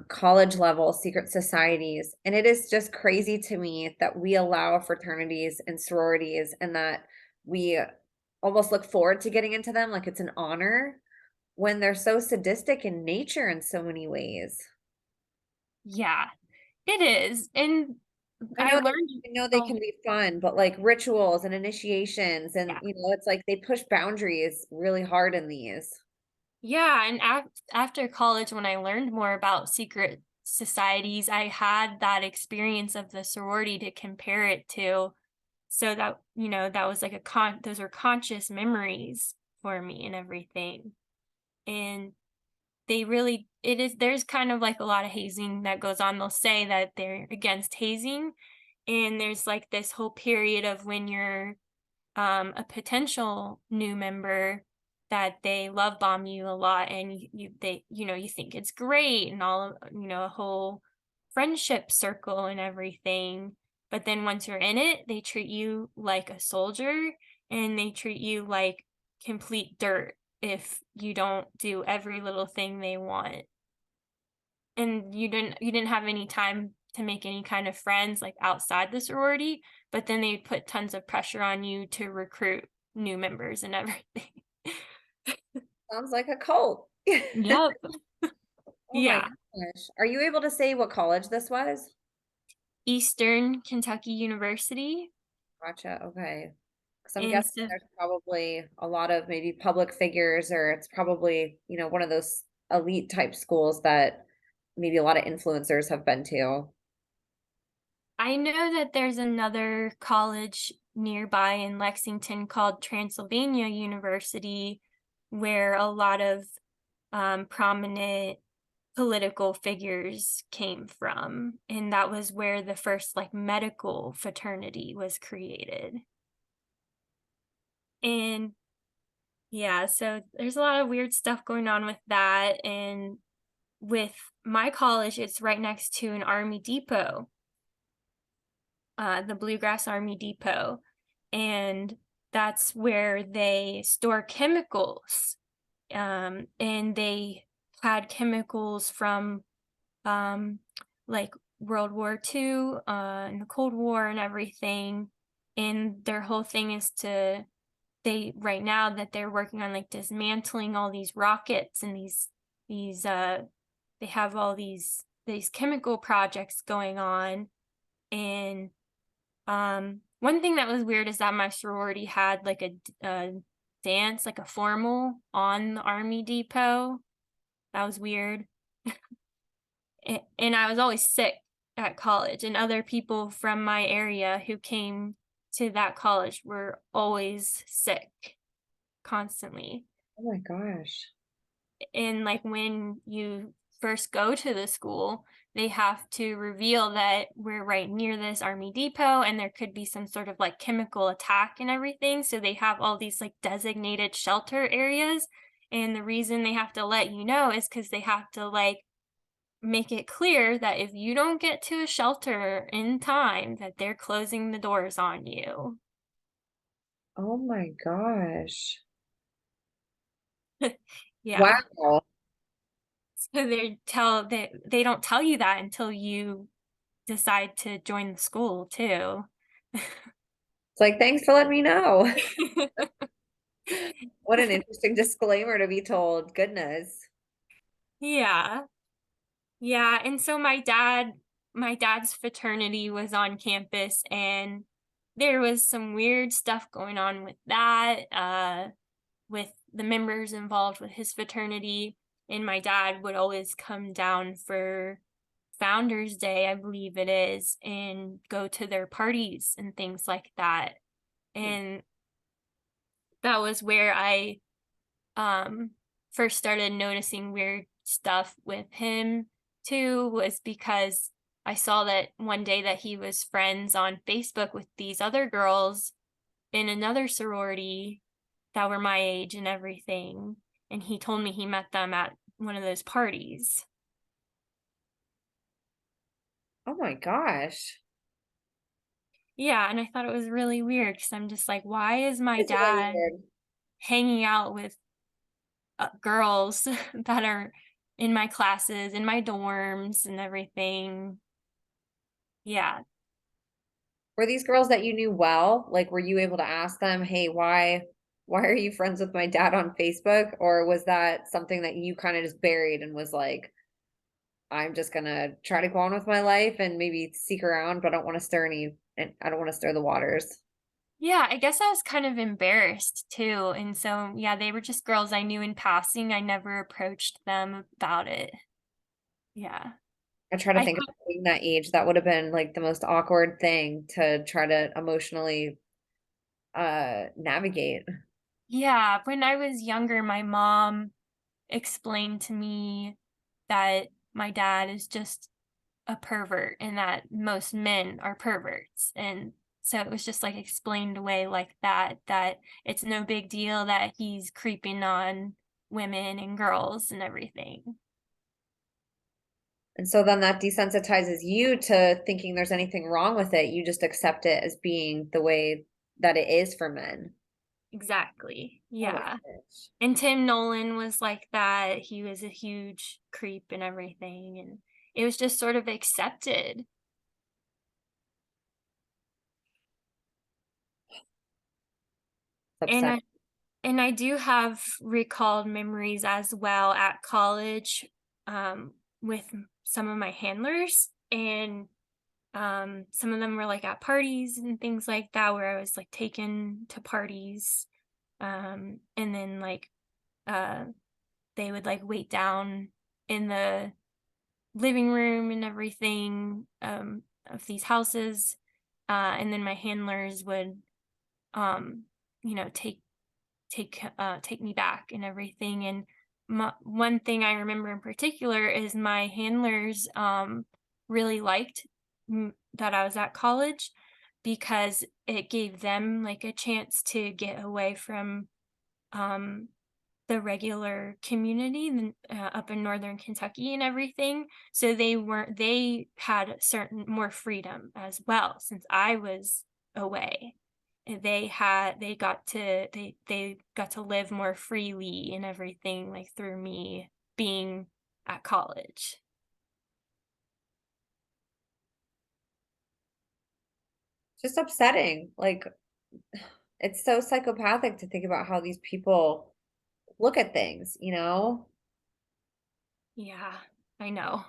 college level secret societies. And it is just crazy to me that we allow fraternities and sororities and that we almost look forward to getting into them like it's an honor when they're so sadistic in nature in so many ways. Yeah, it is. And I I know learned, I know they oh, can be fun, but like rituals and initiations and yeah. it's like they push boundaries really hard in these. Yeah, and after college, when I learned more about secret societies, I had that experience of the sorority to compare it to. So that, that was like those are conscious memories for me and everything. And there's kind of like a lot of hazing that goes on. They'll say that they're against hazing. And there's like this whole period of when you're a potential new member that they love bomb you a lot and you think it's great and a whole friendship circle and everything, but then once you're in it they treat you like a soldier and they treat you like complete dirt if you don't do every little thing they want, and you didn't have any time to make any kind of friends like outside the sorority, but then they put tons of pressure on you to recruit new members and everything. Sounds like a cult. Yep. Oh my Yeah. gosh. Are you able to say what college this was? Eastern Kentucky University. Gotcha. Okay. Because I'm And guessing so there's probably a lot of maybe public figures, or it's probably, one of those elite type schools that maybe a lot of influencers have been to. I know that there's another college nearby in Lexington called Transylvania University where a lot of prominent political figures came from, and that was where the first like medical fraternity was created. And yeah, so there's a lot of weird stuff going on with that. And with my college, it's right next to an army depot, the Bluegrass Army Depot, and that's where they store chemicals. And they had chemicals from um, like World War II, and the Cold War and everything. And their whole thing is right now that they're working on like dismantling all these rockets and these they have all these chemical projects going on. And one thing that was weird is that my sorority had like a dance, like a formal on the Army Depot. That was weird. And I was always sick at college, and other people from my area who came to that college were always sick constantly. Oh my gosh. And like when you first go to the school, they have to reveal that we're right near this Army Depot and there could be some sort of like chemical attack and everything. So they have all these like designated shelter areas. And the reason they have to let you know is because they have to like make it clear that if you don't get to a shelter in time, that they're closing the doors on you. Oh my gosh. Yeah. Wow. So they don't tell you that until you decide to join the school too. It's like, thanks for letting me know. What an interesting disclaimer to be told. Goodness. Yeah. Yeah, and so my dad's fraternity was on campus, and there was some weird stuff going on with that, with the members involved with his fraternity, and my dad would always come down for Founders Day, I believe it is, and go to their parties and things like that. And that was where I um first started noticing weird stuff with him too, was because I saw that one day that he was friends on Facebook with these other girls in another sorority that were my age and everything, and he told me he met them at one of those parties. Oh my gosh. Yeah, and I thought it was really weird because I'm just like, why is my It's really dad weird. hanging out with girls that are in my classes, in my dorms and everything? Yeah. Were these girls that you knew well? Like, were you able to ask them, hey, why are you friends with my dad on Facebook? Or was that something that you kind of just buried and was like, I'm just gonna try to go on with my life and maybe seek around, but I don't want to stir any, and I don't want to stir the waters. Yeah, I guess I was kind of embarrassed too. And so, yeah, they were just girls I knew in passing. I never approached them about it. Yeah. I try to I think of thought, being that age, that would have been like the most awkward thing to try to emotionally navigate. yeah, when I was younger, my mom explained to me that my dad is just a pervert and that most men are perverts. And so it was just like explained away like that, that it's no big deal that he's creeping on women and girls and everything. And so then that desensitizes you to thinking there's anything wrong with it. You just accept it as being the way that it is for men. Exactly. Oh my Yeah. gosh. And Tim Nolan was like that. He was a huge creep and everything. And it was just sort of accepted. It's And upsetting. I do have recalled memories as well at college, with some of my handlers, and some of them were like at parties and things like that, where I was like taken to parties, and then like uh, they would like wait down in the living room and everything, of these houses, and then my handlers would, um, take me back and everything. And one thing I remember in particular is my handlers really liked that I was at college, because it gave them like a chance to get away from um the regular community up in northern Kentucky and everything. So they had certain more freedom as well, since I was away. And they got to live more freely and everything, like through me being at college. Just upsetting. Like, it's so psychopathic to think about how these people look at things, you know? Yeah, I know.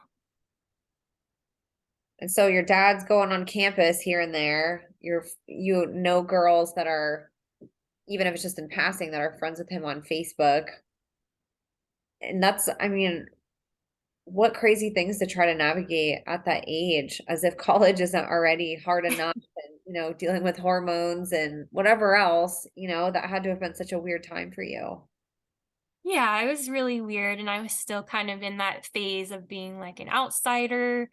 And so your dad's going on campus here and there. You know girls that are, even if it's just in passing, that are friends with him on Facebook. And that's, I mean, what crazy things to try to navigate at that age, as if college isn't already hard enough and, dealing with hormones and whatever else, that had to have been such a weird time for you. Yeah, it was really weird, and I was still kind of in that phase of being like an outsider,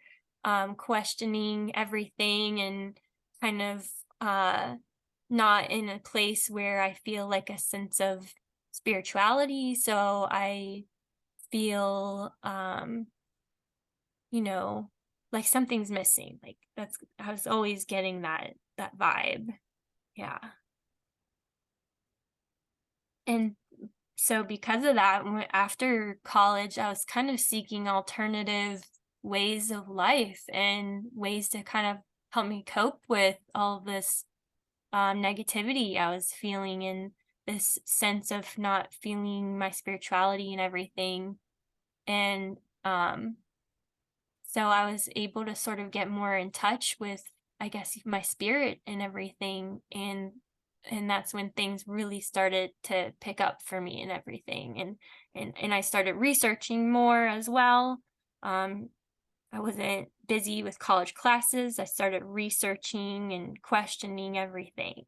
questioning everything and kind of not in a place where I feel like a sense of spirituality. So I feel you know, like something's missing. Like that's I was always getting that vibe. Yeah. And so because of that, after college, I was kind of seeking alternative ways of life and ways to kind of help me cope with all of this negativity I was feeling and this sense of not feeling my spirituality and everything. And so I was able to sort of get more in touch with, I guess, my spirit and everything. And that's when things really started to pick up for me and everything. And I started researching more as well. Um, I wasn't busy with college classes. I started researching and questioning everything.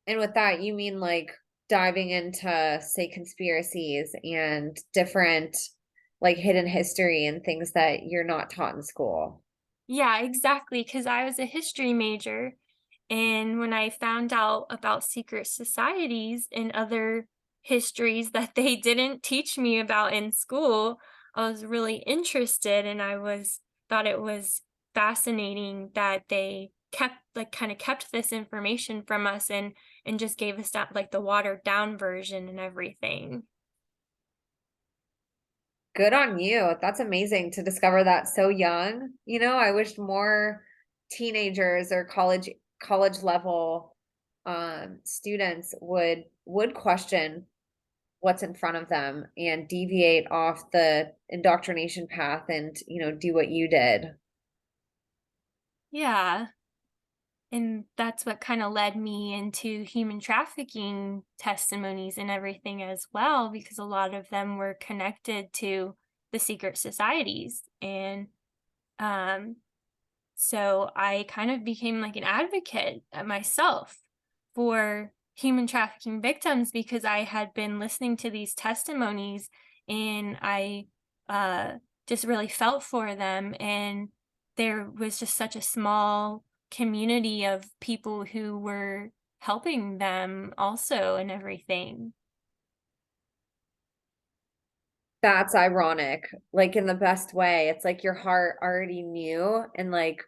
And with that, you mean like diving into, say, conspiracies and different, like, hidden history and things that you're not taught in school. Yeah, exactly. Because I was a history major. And when I found out about secret societies and other histories that they didn't teach me about in school, I was really interested and thought it was fascinating that they kept like kind of kept this information from us and just gave us that like the watered down version and everything. Good on you. That's amazing to discover that so young. I wish more teenagers or college level students would question what's in front of them and deviate off the indoctrination path and, do what you did. Yeah. And that's what kind of led me into human trafficking testimonies and everything as well, because a lot of them were connected to the secret societies. And um, so I kind of became like an advocate myself for human trafficking victims because I had been listening to these testimonies and I uh, just really felt for them. And there was just such a small community of people who were helping them also and everything. That's ironic, like in the best way. It's like your heart already knew, and like,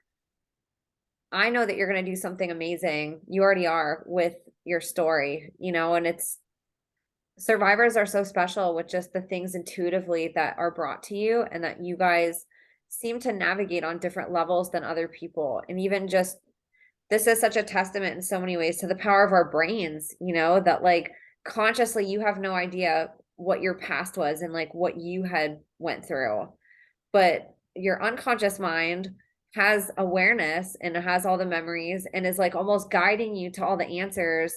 I know that you're going to do something amazing. You already are with your story, and survivors are so special with just the things intuitively that are brought to you, and that you guys seem to navigate on different levels than other people. And even just, this is such a testament in so many ways to the power of our brains, that like consciously you have no idea what your past was and like what you had went through, but your unconscious mind has awareness and it has all the memories and is like almost guiding you to all the answers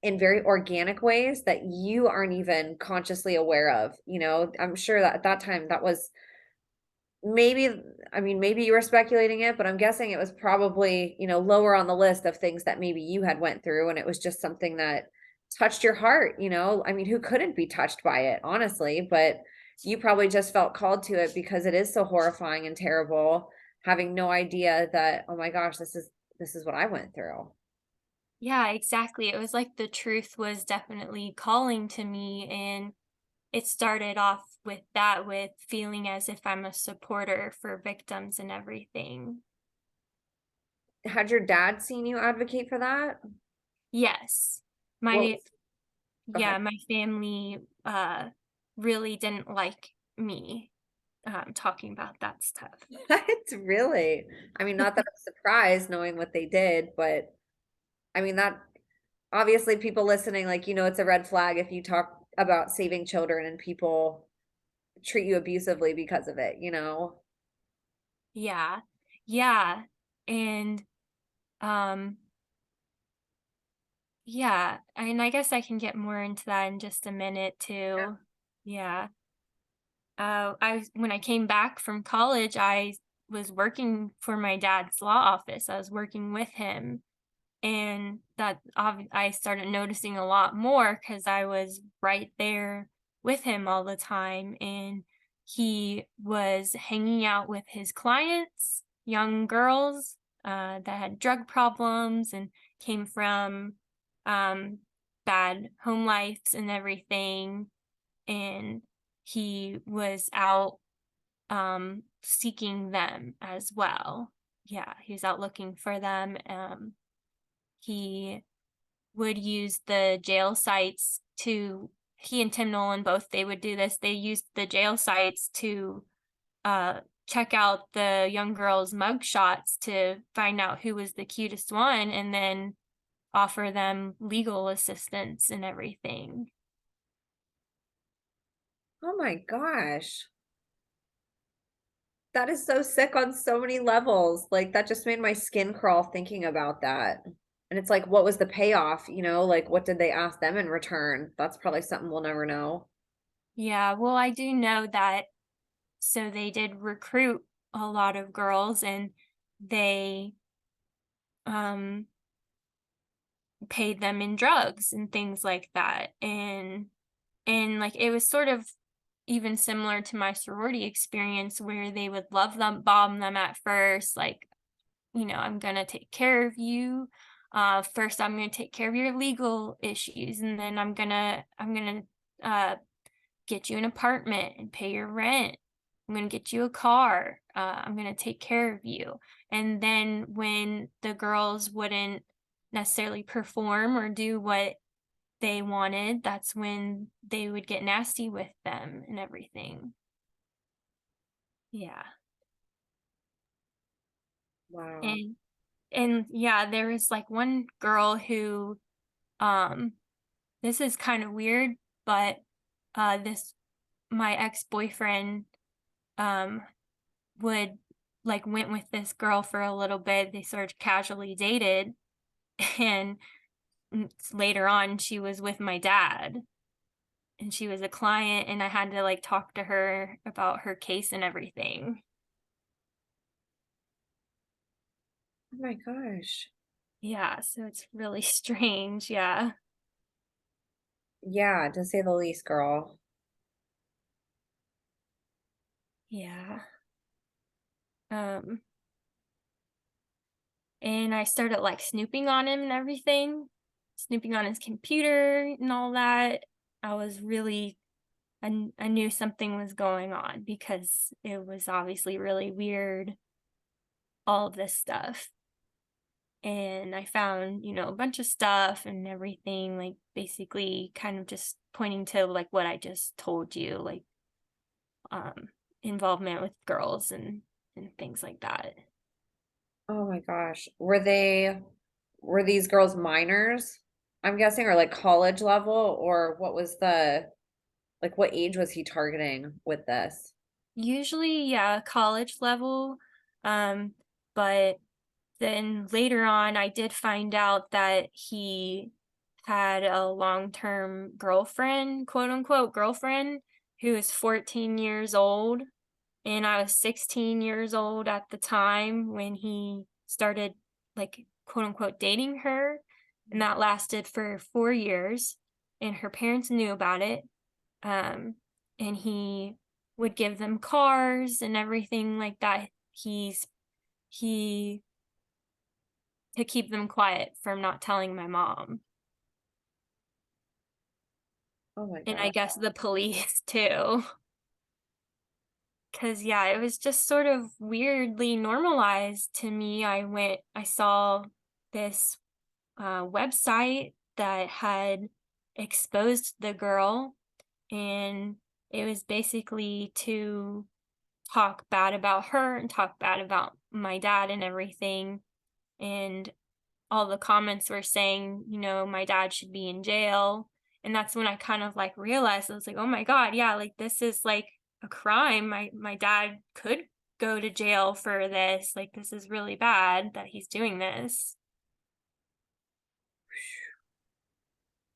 in very organic ways that you aren't even consciously aware of. I'm sure that at that time that was, maybe, I mean, maybe you were speculating it, but I'm guessing it was probably, lower on the list of things that maybe you had went through, and it was just something that touched your heart. I mean, who couldn't be touched by it, honestly, but you probably just felt called to it because it is so horrifying and terrible, having no idea that, oh my gosh, this is what I went through. Yeah, exactly. It was like the truth was definitely calling to me. And it started off with that, with feeling as if I'm a supporter for victims and everything. Had your dad seen you advocate for that? Yes. What My was, go ahead. yeah, my family really didn't like me talking about that stuff. What? Really? I mean, not that I'm surprised knowing what they did, but I mean, that obviously people listening, like, it's a red flag if you talk about saving children and people treat you abusively because of it, you know? Yeah. Yeah. And um yeah, and I guess I can get more into that in just a minute too. Yeah. When I came back from college, I was working for my dad's law office. I was working with him, and I started noticing a lot more because I was right there with him all the time, and he was hanging out with his clients, young girls that had drug problems and came from um, bad home lives and everything, and he was out seeking them as well. Yeah, he was out looking for them. He would use the jail sites to he and Tim Nolan both, they would do this. They used the jail sites to uh check out the young girls' mug shots to find out who was the cutest one and then offer them legal assistance and everything. Oh my gosh. That is so sick on so many levels. Like, that just made my skin crawl thinking about that. And it's like, what was the payoff? You know, like, what did they ask them in return? That's probably something we'll never know. Yeah, well, I do know that so they did recruit a lot of girls and they um paid them in drugs and things like that. And like it was sort of even similar to my sorority experience where they would love them bomb them at first, like, I'm gonna take care of you. First I'm gonna take care of your legal issues, and then I'm gonna uh get you an apartment and pay your rent. I'm going to get you a car. I'm going to take care of you. And then when the girls wouldn't necessarily perform or do what they wanted, that's when they would get nasty with them and everything. Yeah. Wow. And yeah, there was like one girl who um this is kind of weird, but this my ex-boyfriend um would like went with this girl for a little bit. They sort of casually dated, and later on she was with my dad and she was a client, and I had to like talk to her about her case and everything. Oh my gosh. Yeah, so it's really strange. Yeah. Yeah, to say the least, girl. Yeah. Um and I started like snooping on him and everything, snooping on his computer and all that. I was really I knew something was going on because it was obviously really weird, all of this stuff. And I found, a bunch of stuff and everything, like basically kind of just pointing to like what I just told you, like um involvement with girls and things like that. Oh my gosh. Were these girls minors? I'm guessing, or like college level, or what was like what age was he targeting with this? Usually, yeah, college level. Um, but then later on, I did find out that he had a long-term girlfriend, quote unquote girlfriend, who is 14 years old. And I was 16 years old at the time when he started, like, quote unquote dating her. And that lasted for 4 years. And her parents knew about it. Um, and he would give them cars and everything like that. He to keep them quiet from not telling my mom, Oh my and I God. guess the police too. Cause yeah, it was just sort of weirdly normalized to me. I saw this website that had exposed the girl, and it was basically to talk bad about her and talk bad about my dad and everything. And all the comments were saying, my dad should be in jail. And that's when I kind of like realized, I was like, oh my God, yeah, like this is like a crime. My dad could go to jail for this. Like this is really bad that he's doing this.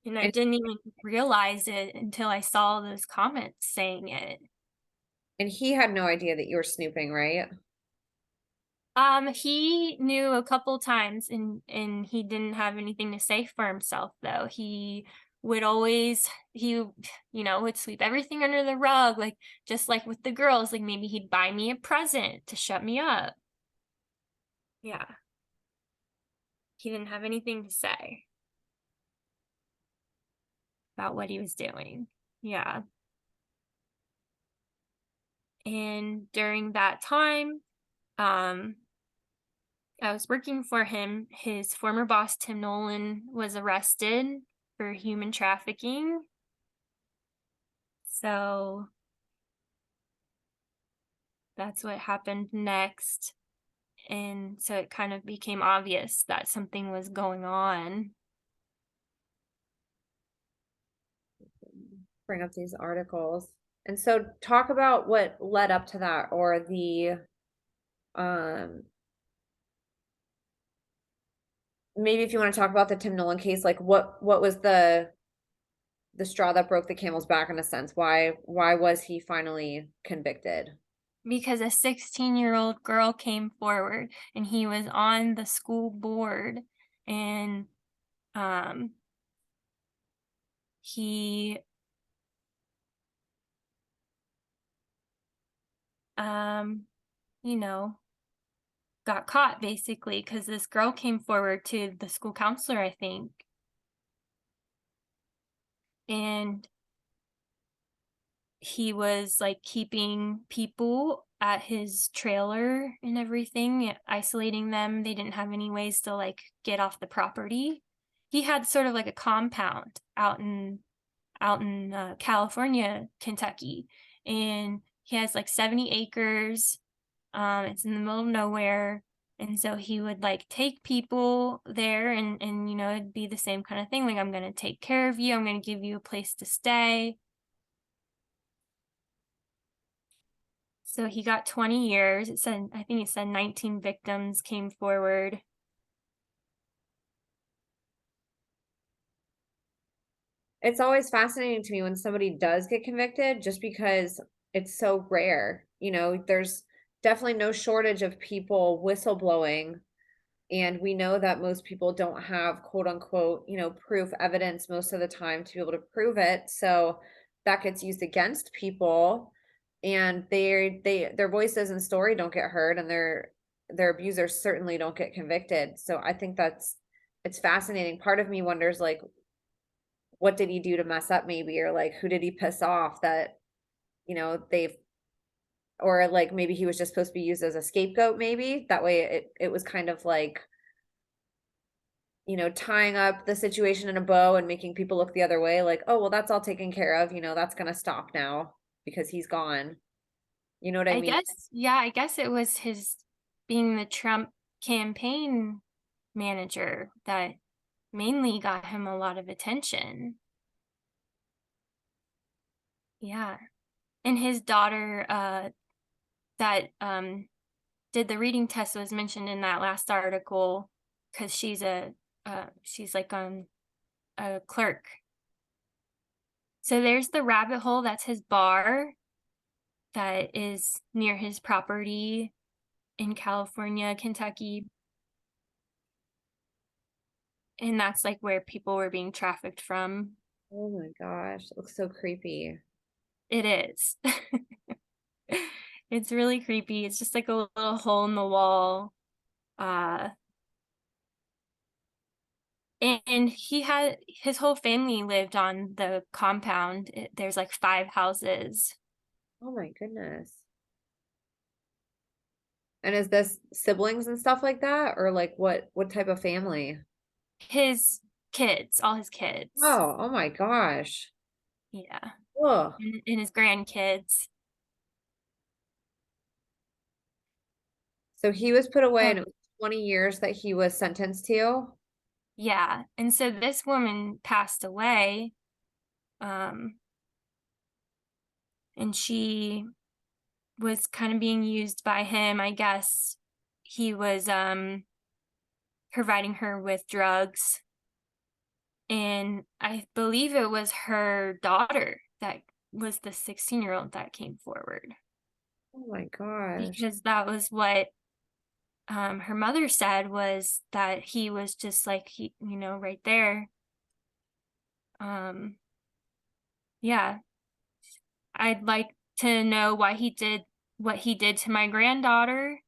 And I And didn't even realize it until I saw those comments saying it. and he had no idea that you were snooping, right? He knew a couple times and he didn't have anything to say for himself though. He would always would sweep everything under the rug, like just like with the girls, like maybe he'd buy me a present to shut me up. Yeah. He didn't have anything to say about what he was doing. Yeah. And during that time, um I was working for him. His former boss, Tim Nolan, was arrested for human trafficking. So that's what happened next. And so it kind of became obvious that something was going on. Bring up these articles. And so talk about what led up to that, or the um maybe if you want to talk about the Tim Nolan case, like what was the straw that broke the camel's back in a sense? Why was he finally convicted? Because a 16-year-old girl came forward and he was on the school board and um he um you know got caught basically because this girl came forward to the school counselor, I think, and he was like keeping people at his trailer and everything, isolating them. They didn't have any ways to like get off the property. He had sort of like a compound out in California, Kentucky, and he has like 70 acres. It's in the middle of nowhere. And so he would like take people there and it'd be the same kind of thing. Like, I'm going to take care of you. I'm going to give you a place to stay. So he got 20 years. I think it said 19 victims came forward. It's always fascinating to me when somebody does get convicted, just because it's so rare. There's definitely no shortage of people whistleblowing, and we know that most people don't have quote unquote, proof evidence most of the time to be able to prove it. So that gets used against people, and their voices and story don't get heard, and their abusers certainly don't get convicted. So I think it's fascinating. Part of me wonders, like, what did he do to mess up, maybe, or like who did he piss off that they've, or like maybe he was just supposed to be used as a scapegoat, maybe that way it was kind of like tying up the situation in a bow and making people look the other way, like, oh well, that's all taken care of, that's gonna stop now because he's gone. You know what I I mean? guess, yeah, I guess it was his being the Trump campaign manager that mainly got him a lot of attention. Yeah. And his daughter, that did the reading test was mentioned in that last article because she's like a clerk. So there's the rabbit hole. That's his bar that is near his property in California, Kentucky. And that's like where people were being trafficked from. Oh my gosh, it looks so creepy. It is. It's really creepy. It's just like a little hole in the wall. Uh, and he had his whole family lived on the compound. There's like 5 houses. Oh my goodness. And is this siblings and stuff like that, or like what type of family? His kids, all his kids. Oh my gosh. Yeah. Ugh. And his grandkids. So he was put away, and Oh, it was 20 years that he was sentenced to. yeah. And so this woman passed away And she was kind of being used by him. I guess he was providing her with drugs, and I believe it was her daughter that was the 16-year-old that came forward, Oh my gosh. because that was what her mother said, was that he was just like, he, right there. um yeah, I'd like to know why he did what he did to my granddaughter.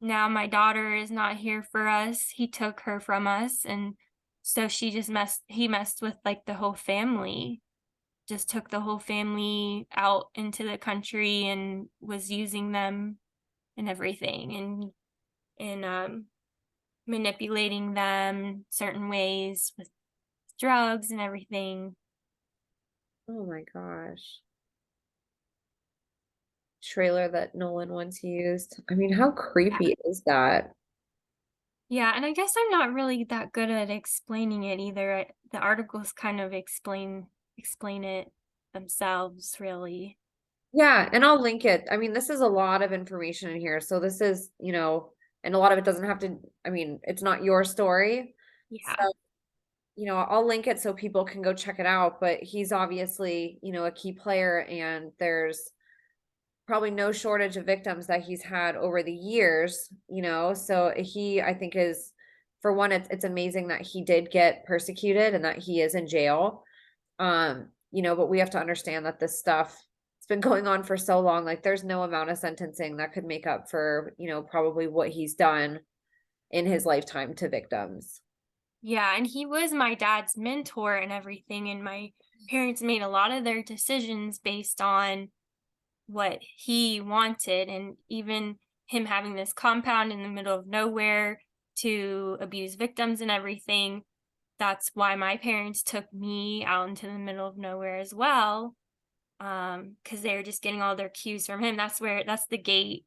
Now my daughter is not here for us. He took her from us, and so he messed with like the whole family. Just took the whole family out into the country and was using them and everything, and manipulating them certain ways with drugs and everything. Oh my gosh. Trailer that Nolan once used. I mean, how Yeah. creepy is that? Yeah, and I guess I'm not really that good at explaining it either. The articles kind of explain it themselves, really. Yeah, and I'll link it. I mean, this is a lot of information in here. So this is, and a lot of it doesn't have to, I mean, it's not your story. Yeah. So, I'll link it so people can go check it out, but he's obviously, a key player, and there's probably no shortage of victims that he's had over the years, so I think for one, it's amazing that he did get persecuted and that he is in jail. But we have to understand that this stuff, it's been going on for so long. Like, there's no amount of sentencing that could make up for, probably what he's done in his lifetime to victims. Yeah, and he was my dad's mentor and everything, and my parents made a lot of their decisions based on what he wanted, and even him having this compound in the middle of nowhere to abuse victims and everything. That's why my parents took me out into the middle of nowhere as well, because they were just getting all their cues from him. That's the gate,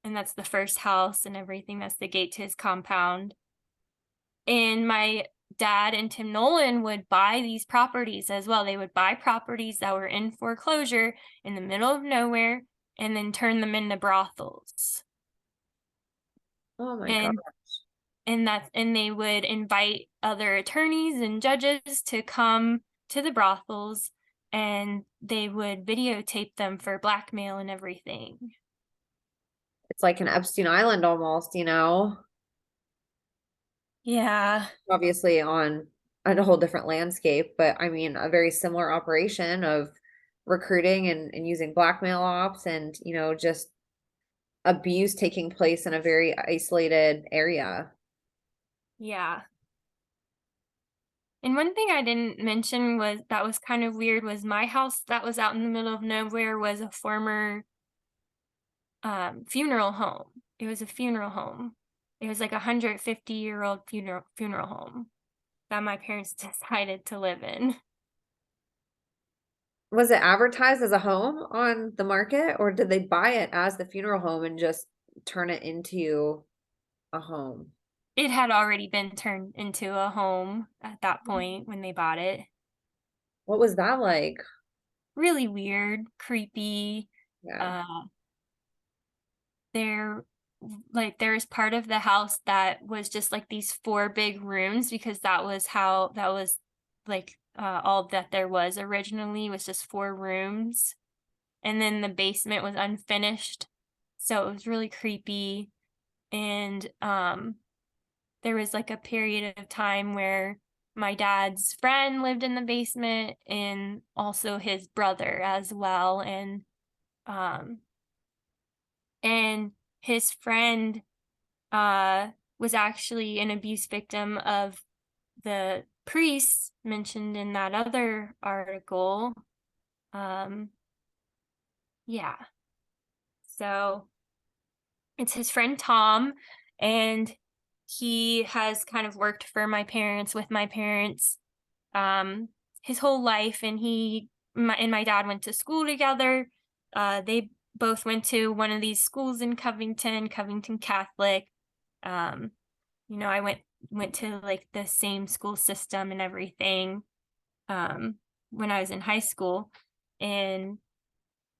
and that's the first house and everything. That's the gate to his compound. And my dad and Tim Nolan would buy these properties as well. They would buy properties that were in foreclosure in the middle of nowhere and then turn them into brothels. Oh my God. And and they would invite other attorneys and judges to come to the brothels, and they would videotape them for blackmail and everything. It's like an Epstein Island almost. Yeah. Obviously on a whole different landscape, but I mean, a very similar operation of recruiting and using blackmail ops and, just abuse taking place in a very isolated area. Yeah. And one thing I didn't mention was that was kind of weird, was my house that was out in the middle of nowhere was a former funeral home. It was a funeral home. It was like a 150-year-old funeral home that my parents decided to live in. Was it advertised as a home on the market, or did they buy it as the funeral home and just turn it into a home? It had already been turned into a home at that point when they bought it. What was that like? Really weird, creepy. Yeah. Uh, there, there's part of the house that was just like these four big rooms, because that was like all that there was originally, was just four rooms. And then the basement was unfinished. So it was really creepy. And there was like a period of time where my dad's friend lived in the basement, and also his brother as well. Um and his friend was actually an abuse victim of the priests mentioned in that other article. Um yeah. So it's his friend Tom, and he has kind of worked for my parents, with my parents, um, his whole life, and my dad went to school together. They both went to one of these schools in Covington Catholic. Um, I went to like the same school system and everything. Um, when I was in high school, and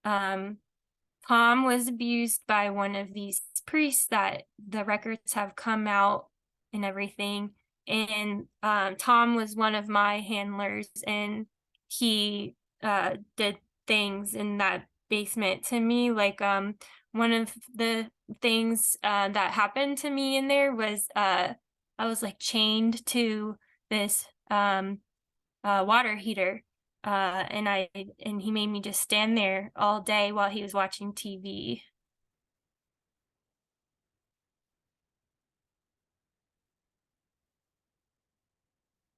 Tom was abused by one of these priests that the records have come out and everything. And Tom was one of my handlers, and he did things in that basement to me. Like one of the things that happened to me in there was I was like chained to this water heater. And he made me just stand there all day while he was watching TV.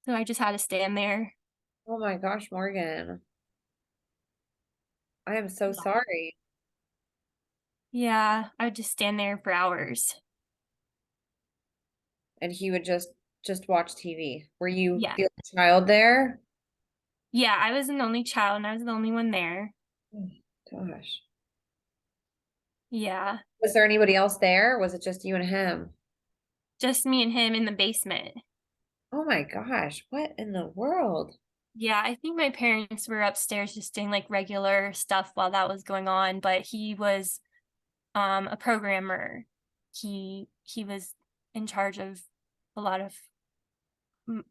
So I just had to stand there. Oh my gosh, Morgan. I am so Yeah. sorry. Yeah, I would just stand there for hours. And he would just watch TV. Were you Yeah. the only child there? Yeah, I was an only child and I was the only one there. Oh, gosh. Yeah. Was there anybody else there? Or was it just you and him? Just me and him in the basement. Oh my gosh, what in the world? Yeah, I think my parents were upstairs just doing like regular stuff while that was going on, but he was a programmer. He was in charge of a lot of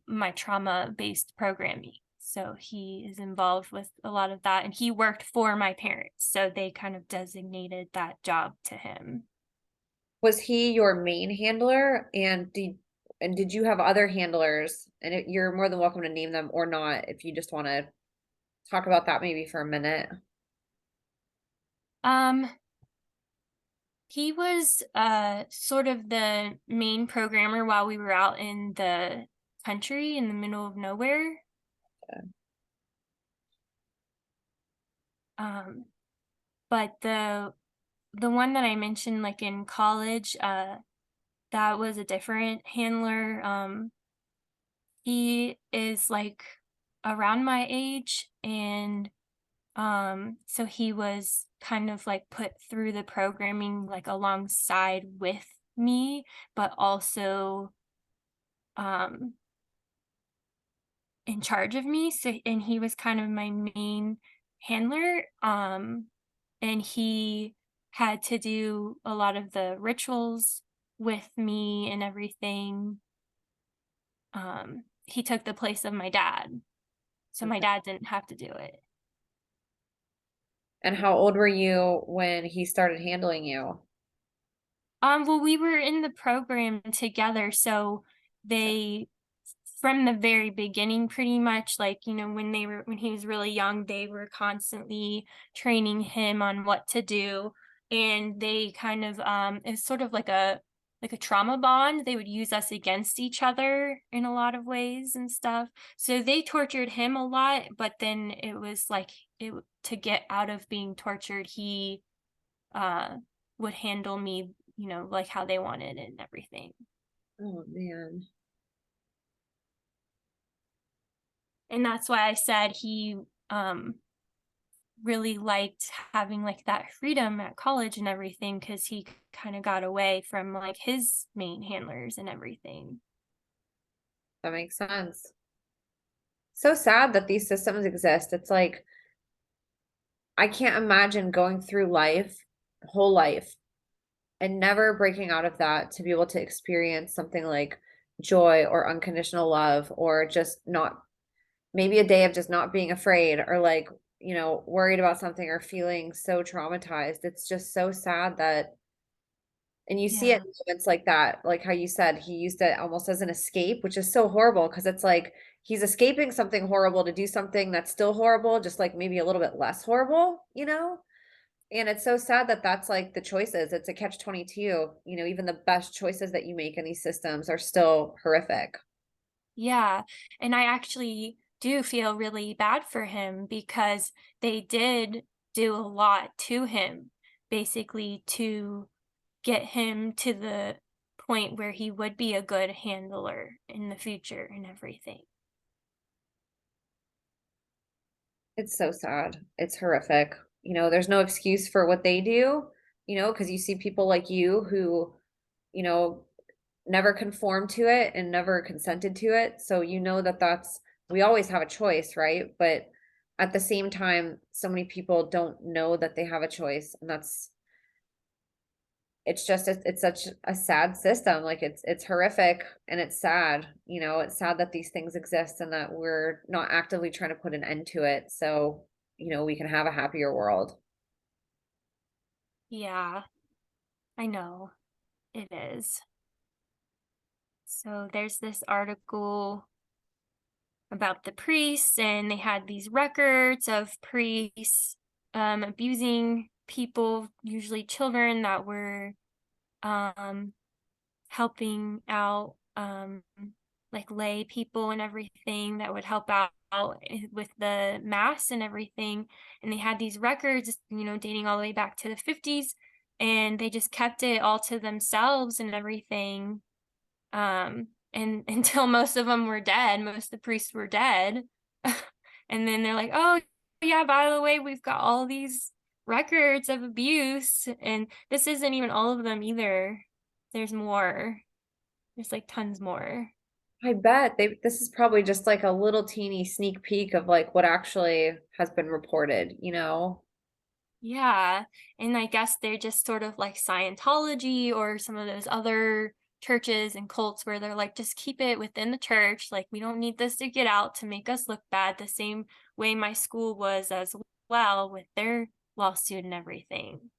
my trauma-based programming. So he is involved with a lot of that, and he worked for my parents, so they kind of designated that job to him. Was he your main handler? And did you have other handlers? And you're more than welcome to name them or not if you just want to talk about that maybe for a minute. Um, he was sort of the main programmer while we were out in the country in the middle of nowhere. Um, but the one that I mentioned, like in college, that was a different handler. He is like around my age, and so he was kind of like put through the programming like alongside with me, but also um in charge of me. So and he was kind of my main handler. And he had to do a lot of the rituals with me and everything. He took the place of my dad. So my Okay. dad didn't have to do it. And how old were you when he started handling you? Well, we were in the program together, so they from the very beginning pretty much like, when he was really young, they were constantly training him on what to do, and they kind of it's sort of like a trauma bond. They would use us against each other in a lot of ways and stuff. So they tortured him a lot, but then it was like to get out of being tortured, he uh would handle me, like how they wanted and everything. Oh man. And that's why I said he um really liked having like that freedom at college and everything, because he kind of got away from like his main handlers and everything. That makes sense. So sad that these systems exist. It's like I can't imagine going through life, whole life, and never breaking out of that to be able to experience something like joy or unconditional love or just not maybe a day of just not being afraid or like, worried about something or feeling so traumatized. It's just so sad that, and you see it Yeah. in moments like that, like how you said he used it almost as an escape, which is so horrible because it's like he's escaping something horrible to do something that's still horrible, just like maybe a little bit less horrible, you know? And it's so sad that that's like the choices. It's a catch 22. Even the best choices that you make in these systems are still horrific. Yeah. And I actually do feel really bad for him because they did do a lot to him, basically to get him to the point where he would be a good handler in the future and everything. It's so sad. It's horrific. There's no excuse for what they do, because you see people like you who, you know, never conformed to it and never consented to it. So that we always have a choice, right? But at the same time, so many people don't know that they have a choice, and it's just it's such a sad system, like, it's horrific and it's sad, it's sad that these things exist and that we're not actively trying to put an end to it so, we can have a happier world. Yeah, I know. It is. So there's this article about the priests, and they had these records of priests abusing people, usually children that were um, helping out like lay people and everything that would help out with the mass and everything. And they had these records, dating all the way back to the 50s, and they just kept it all to themselves and everything. And until most of them were dead, most of the priests were dead. And then they're like, oh, yeah, by the way, we've got all these records of abuse. And this isn't even all of them either. There's more. There's like tons more. I bet this is probably just like a little teeny sneak peek of like what actually has been reported. Yeah. And I guess they're just sort of like Scientology or some of those other churches and cults where they're like, just keep it within the church. Like, we don't need this to get out to make us look bad, the same way my school was as well with their lawsuit and everything.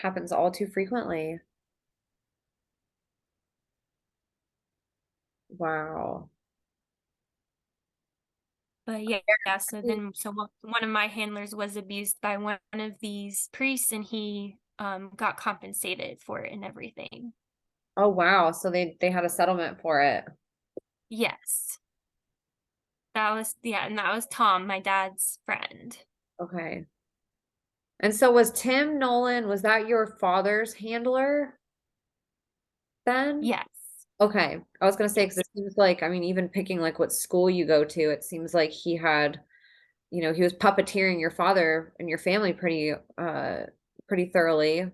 Happens all too frequently. Wow. But yeah, so then, one of my handlers was abused by one of these priests, and he got compensated for it and everything. Oh, wow. So they had a settlement for it. Yes. And that was Tom, my dad's friend. Okay. And so was Tim Nolan, was that your father's handler then? Yes. Okay. I was gonna say, because Yes. it seems like, I mean, even picking like what school you go to, it seems like he was puppeteering your father and your family pretty thoroughly.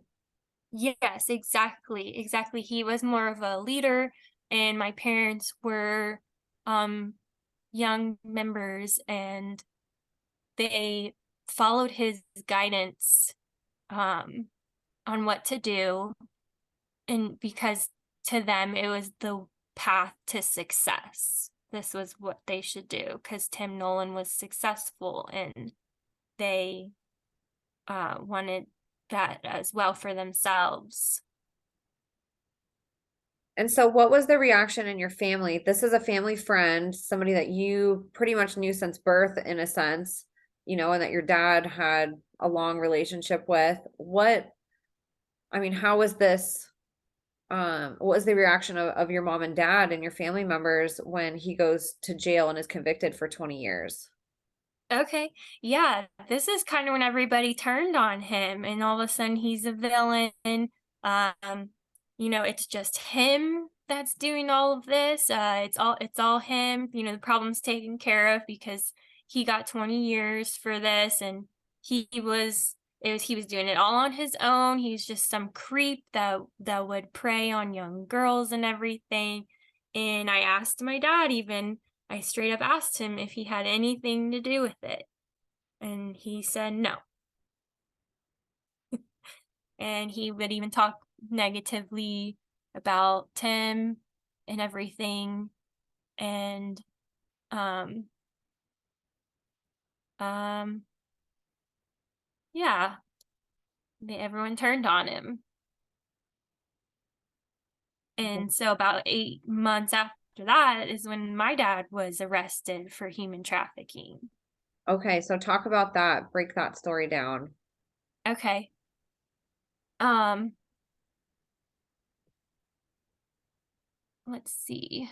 Yes, exactly. Exactly. He was more of a leader, and my parents were um young members, and they followed his guidance um on what to do, and because to them it was the path to success. This was what they should do because Tim Nolan was successful, and they wanted that as well for themselves. And so what was the reaction in your family? This is a family friend, somebody that you pretty much knew since birth in a sense, and that your dad had a long relationship with. I mean, how was this what was the reaction of your mom and dad and your family members when he goes to jail and is convicted for 20 years? Okay. Yeah, this is kind of when everybody turned on him, and all of a sudden he's a villain. Um, it's just him that's doing all of this. It's all him. The problem's taken care of because he got 20 years for this, and he was doing it all on his own. He's just some creep that would prey on young girls and everything. And I straight up asked him if he had anything to do with it, and he said no. And he would even talk negatively about Tim and everything. And um um yeah, everyone turned on him. And so about 8 months after that is when my dad was arrested for human trafficking. Okay, so talk about that. Break that story down. Okay. Um, let's see.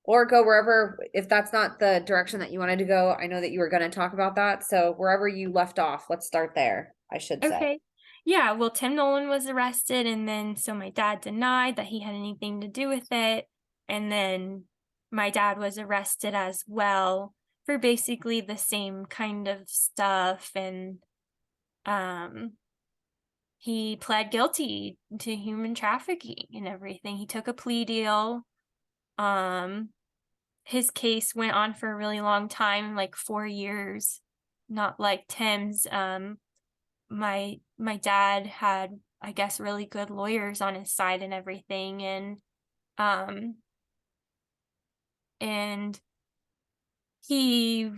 Or go wherever, if that's not the direction that you wanted to go. I know that you were going to talk about that. So wherever you left off, let's start there, I should say. Okay. Yeah, well, Tim Nolan was arrested, and then so my dad denied that he had anything to do with it. And then my dad was arrested as well for basically the same kind of stuff. And um he pled guilty to human trafficking and everything. He took a plea deal. Um his case went on for a really long time, like 4 years, not like Tim's. My dad had, I guess, really good lawyers on his side and everything, um and he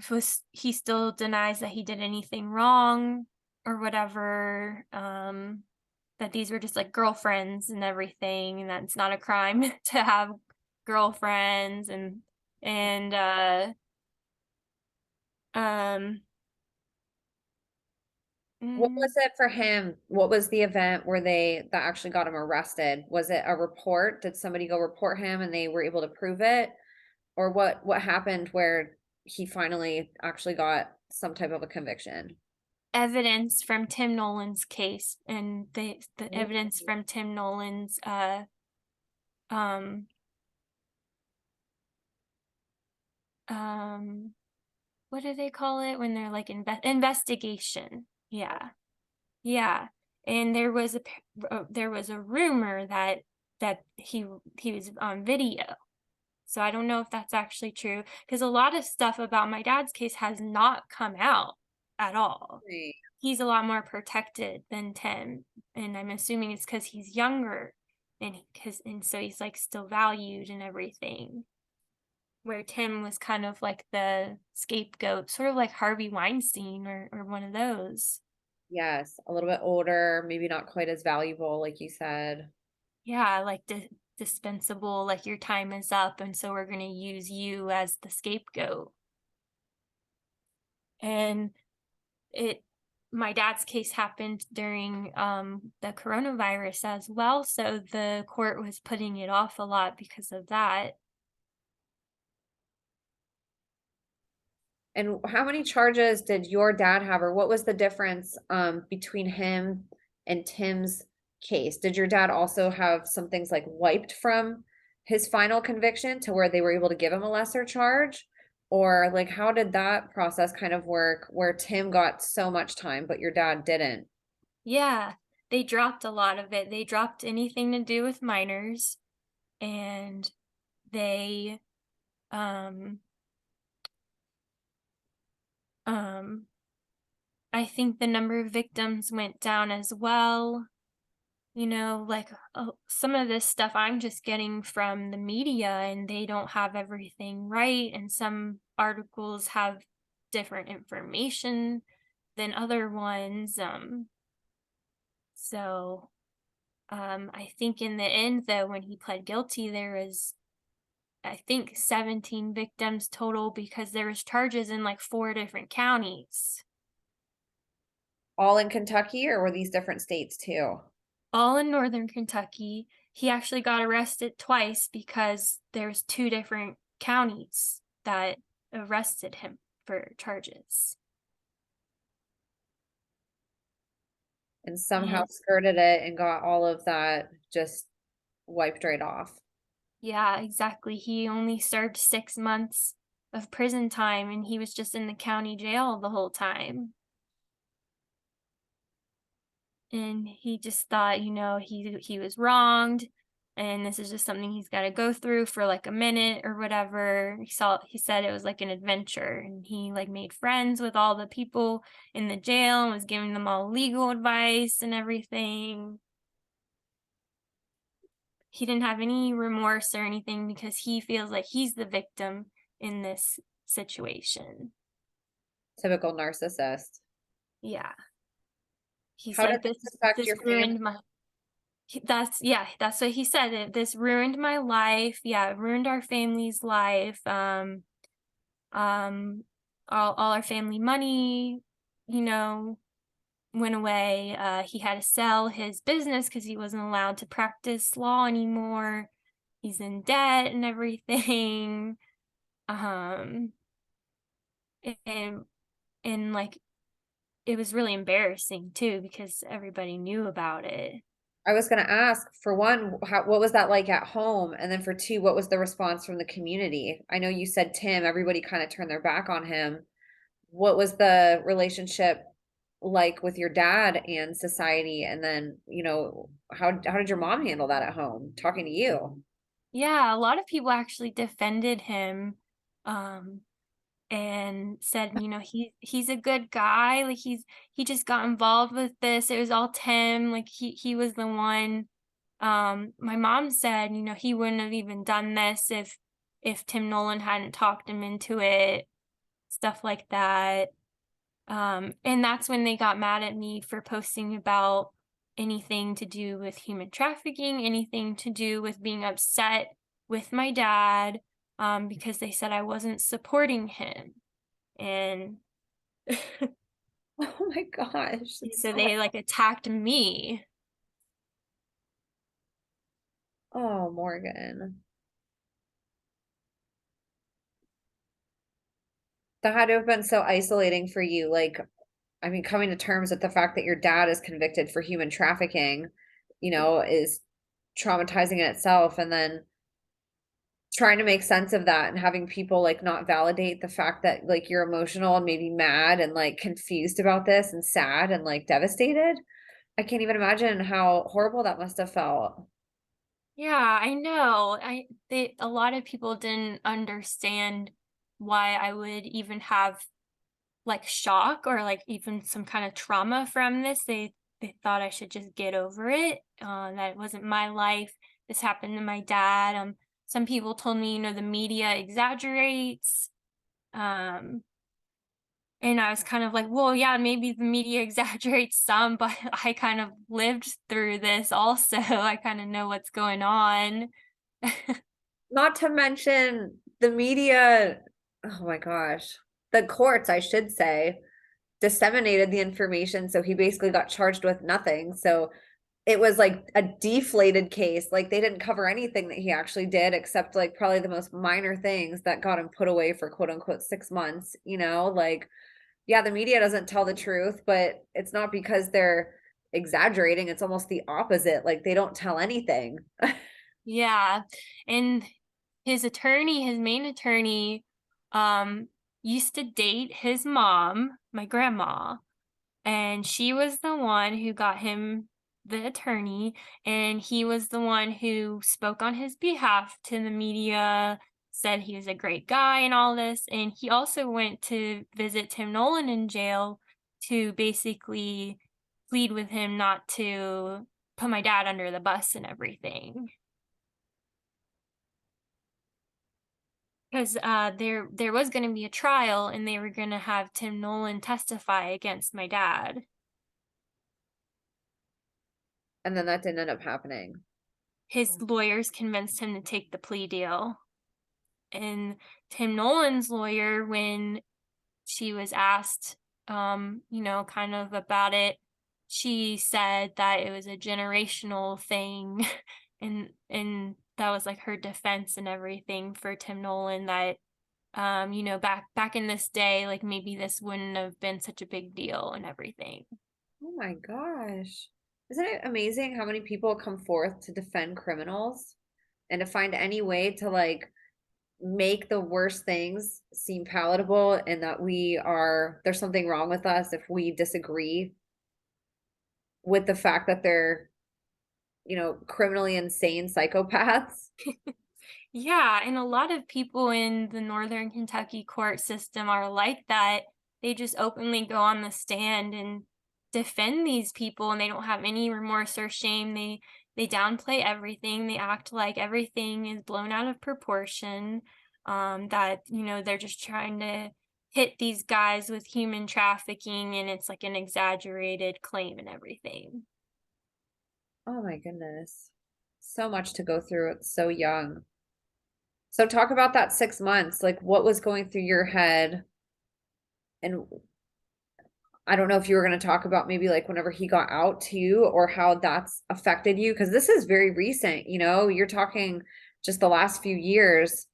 still denies that he did anything wrong or whatever, that these were just like girlfriends and everything, and that's not a crime to have girlfriends, and um What mm, was it for him? What was the event where that actually got him arrested? Was it a report? Did somebody go report him and they were able to prove it? Or what happened where he finally actually got some type of a conviction? evidence from Tim Nolan's case, and the Mm. evidence from Tim Nolan's um um what do they call it when they're like investigation? Yeah. Yeah, and there was a rumor that he was on video. So I don't know if that's actually true, because a lot of stuff about my dad's case has not come out at all. Right. He's a lot more protected than Tim, and I'm assuming it's because he's younger, and so he's like still valued and everything. Where Tim was kind of like the scapegoat, sort of like Harvey Weinstein or one of those. Yes, a little bit older, maybe not quite as valuable, like you said. Yeah, like dispensable, like your time is up, and so we're gonna use you as the scapegoat. And it my dad's case happened during the coronavirus as well, so the court was putting it off a lot because of that. And how many charges did your dad have, or what was the difference between him and Tim's case? Did your dad also have some things like wiped from his final conviction to where they were able to give him a lesser charge? Or like how did that process kind of work where Tim got so much time, but your dad didn't? Yeah, they dropped a lot of it. They dropped anything to do with minors, and they um um I think the number of victims went down as well. Like, some of this stuff I'm just getting from the media, and they don't have everything right, and some articles have different information than other ones. I think in the end, though, when he pled guilty, there was, I think, 17 victims total, because there was charges in like 4 different counties. All in Kentucky, or were these different states too? All in northern Kentucky. He actually got arrested twice because there's 2 different counties that arrested him for charges. And somehow And skirted it and got all of that just wiped right off. yeah, exactly. He only served 6 months of prison time, and he was just in the county jail the whole time. And he just thought, he was wronged, and this is just something he's got to go through for like a minute or whatever. He said it was like an adventure, and he like made friends with all the people in the jail and was giving them all legal advice and everything. He didn't have any remorse or anything because he feels like he's the victim in this situation. Typical narcissist. Yeah. He's How did like, this affect this your family? ruined my yeah, that's what he said. This ruined my life. Yeah, it ruined our family's life. Um, all our family money, you know, went away. He had to sell his business because he wasn't allowed to practice law anymore. He's in debt and everything. Um, and like it was really embarrassing too because everybody knew about it. I was going to ask, for one, what was that like at home? And then for two, what was the response from the community? I know you said Tim, everybody kind of turned their back on him. What was the relationship like with your dad and society? And then, how did your mom handle that at home, talking to you? Yeah, a lot of people actually defended him. And said, he's a good guy. Like he just got involved with this. It was all Tim. Like he was the one. My mom said, he wouldn't have even done this if Tim Nolan hadn't talked him into it, stuff like that. And that's when they got mad at me for posting about anything to do with human trafficking, anything to do with being upset with my dad, because they said I wasn't supporting him. And Oh my gosh. It's so so they like attacked me. Oh, Morgan. That had to have been so isolating for you. Like, I mean, coming to terms with the fact that your dad is convicted for human trafficking, is traumatizing in itself. And then trying to make sense of that and having people like not validate the fact that like you're emotional and maybe mad and like confused about this and sad and like devastated. I can't even imagine how horrible that must have felt. Yeah, I know. A lot of people didn't understand why I would even have like shock or like even some kind of trauma from this. They thought I should just get over it. That it wasn't my life. This happened to my dad. Some people told me, the media exaggerates. Um, and I was kind of like, well, yeah, maybe the media exaggerates some, but I kind of lived through this also. I kind of know what's going on. Not to mention the media, oh my gosh, the courts, I should say, disseminated the information. So he basically got charged with nothing. So it was like a deflated case. Like they didn't cover anything that he actually did, except like probably the most minor things that got him put away for quote unquote 6 months, like, yeah, the media doesn't tell the truth, but it's not because they're exaggerating. It's almost the opposite. Like they don't tell anything. Yeah. And his main attorney, used to date his mom, my grandma, and she was the one who got him the attorney, and he was the one who spoke on his behalf to the media, said he was a great guy and all this. And he also went to visit Tim Nolan in jail to basically plead with him not to put my dad under the bus and everything. Because there was going to be a trial, and they were going to have Tim Nolan testify against my dad. And then that didn't end up happening. His lawyers convinced him to take the plea deal. And Tim Nolan's lawyer, when she was asked, kind of about it, she said that it was a generational thing, and that was like her defense and everything for Tim Nolan, that back in this day, like maybe this wouldn't have been such a big deal and everything. Oh my gosh. Isn't it amazing how many people come forth to defend criminals and to find any way to like make the worst things seem palatable and that there's something wrong with us if we disagree with the fact that they're, criminally insane psychopaths. Yeah, and a lot of people in the Northern Kentucky court system are like that. They just openly go on the stand and defend these people, and they don't have any remorse or shame. They downplay everything. They act like everything is blown out of proportion. That, they're just trying to hit these guys with human trafficking, and it's like an exaggerated claim and everything. Oh my goodness. So much to go through. It's so young. So talk about that 6 months. Like what was going through your head? And I don't know if you were going to talk about maybe like whenever he got out too, or how that's affected you. Cause this is very recent, you're talking just the last few years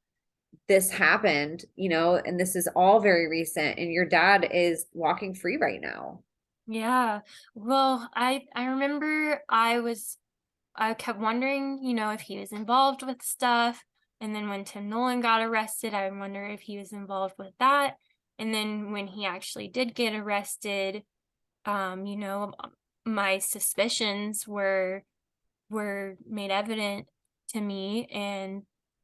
this happened, and this is all very recent. And your dad is walking free right now. Yeah. Well, I remember I kept wondering, if he was involved with stuff. And then when Tim Nolan got arrested, I wonder if he was involved with that. And then when he actually did get arrested, my suspicions were made evident to me. And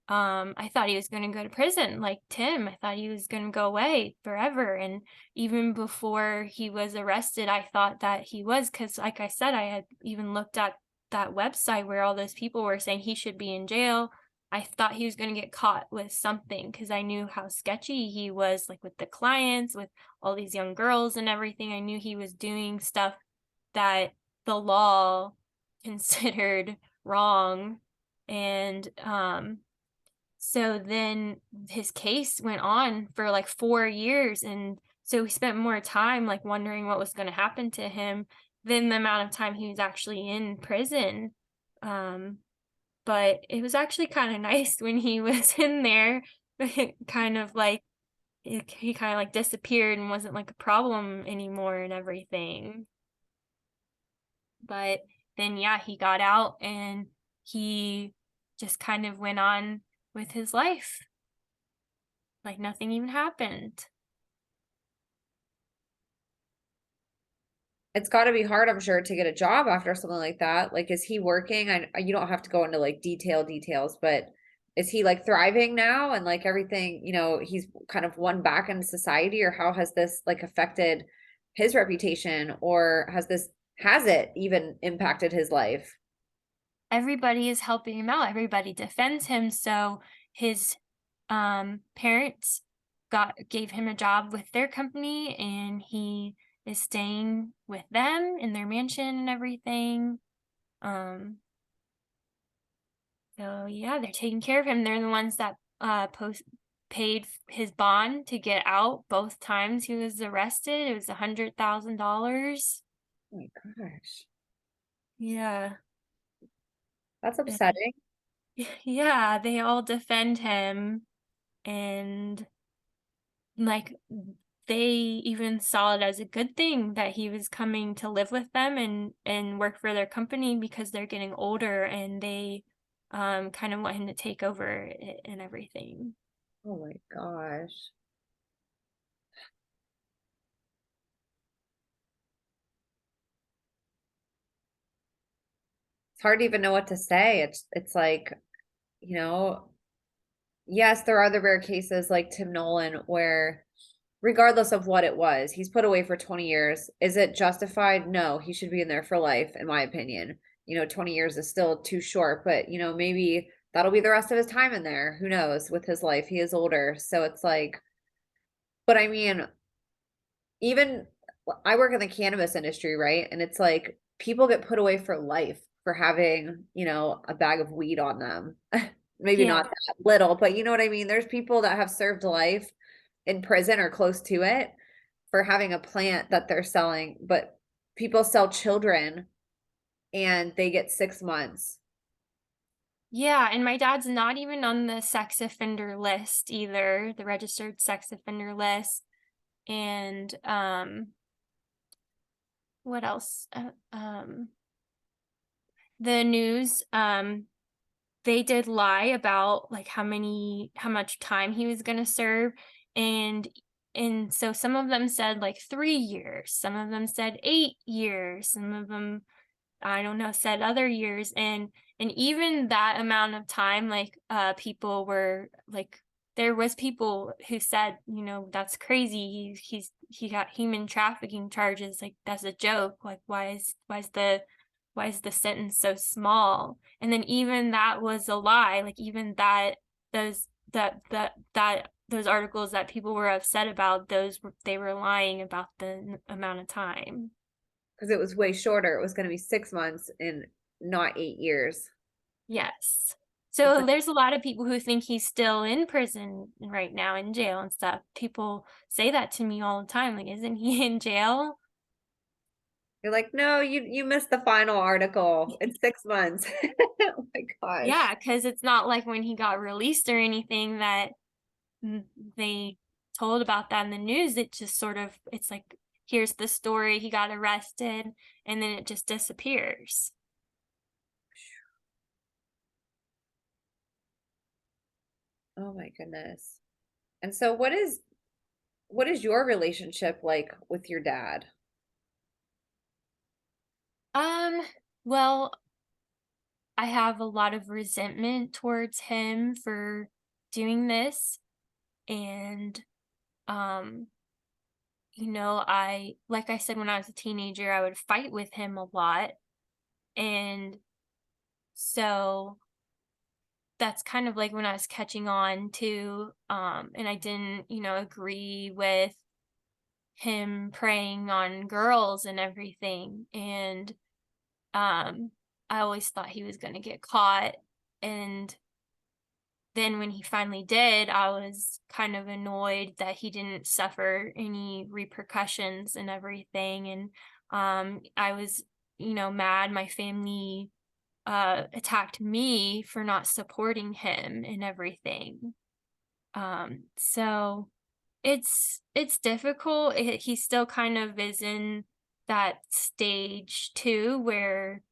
I thought he was going to go to prison like Tim. I thought he was going to go away forever. And even before he was arrested, I thought that he was, because, like I said, I had even looked at that website where all those people were saying he should be in jail. I thought he was going to get caught with something because I knew how sketchy he was, like with the clients, with all these young girls and everything. I knew he was doing stuff that the law considered wrong. And so then his case went on for like 4 years, and so we spent more time, like, wondering what was gonna happen to him than the amount of time he was actually in prison. Um, but it was actually kinda nice when he was in there, kind of like he kinda, like, disappeared and wasn't, like, a problem anymore and everything. But then, yeah, he got out and he just kind of went on with his life. Like nothing even happened. It's got to be hard, I'm sure, to get a job after something like that. Like, is he working? You don't have to go into like details, but is he like thriving now and like everything, he's kind of won back in society, or how has this like affected his reputation, or has it even impacted his life? Everybody is helping him out. Everybody defends him. So his parents gave him a job with their company, and he is staying with them in their mansion and everything. Um so yeah, they're taking care of him. They're the ones that post paid his bond to get out both times he was arrested. It was $100,000. Oh my gosh. Yeah. That's upsetting. Yeah, they all defend him, and like they even saw it as a good thing that he was coming to live with them and work for their company because they're getting older, and they kind of want him to take over it and everything. Oh my gosh. It's hard to even know what to say. It's like, you know, yes, there are the rare cases like Tim Nolan where regardless of what it was, he's put away for 20 years. Is it justified? No, he should be in there for life, in my opinion. 20 years is still too short, but maybe that'll be the rest of his time in there. Who knows with his life? He is older. So it's like, but I mean, even I work in the cannabis industry, right? And it's like people get put away for life for having, a bag of weed on them. Maybe Yeah. not that little, but you know what I mean? There's people that have served life in prison or close to it for having a plant that they're selling, but people sell children and they get 6 months. Yeah, and my dad's not even on the sex offender list either, the registered sex offender list. And what else? The news, they did lie about like how much time he was going to serve, and so some of them said like 3 years, some of them said 8 years, some of them, I don't know, said other years. And even that amount of time, like people were like, there was people who said, that's crazy, he got human trafficking charges, like that's a joke, like why is the sentence so small? And then even that was a lie. Like even those those articles that people were upset about, they were lying about the amount of time. Because it was way shorter. It was going to be 6 months and not 8 years. Yes. It's So like, there's a lot of people who think he's still in prison right now, in jail and stuff. People say that to me all the time. Like, isn't he in jail? you're like, no, you missed the final article. It's 6 months. Oh my gosh. Yeah, because it's not like when he got released or anything that they told about that in the news. It just sort of, it's like, here's the story, he got arrested, and then it just disappears. Oh my goodness. And so what is your relationship like with your dad? Um, well, I have a lot of resentment towards him for doing this. And, um, like I said, when I was a teenager, I would fight with him a lot. And so that's kind of like when I was catching on to, and I didn't, agree with him preying on girls and everything. And, um, I always thought he was going to get caught. And then when he finally did, I was kind of annoyed that he didn't suffer any repercussions and everything. And I was, mad my family attacked me for not supporting him and everything. So it's difficult. He still kind of is in that stage too, where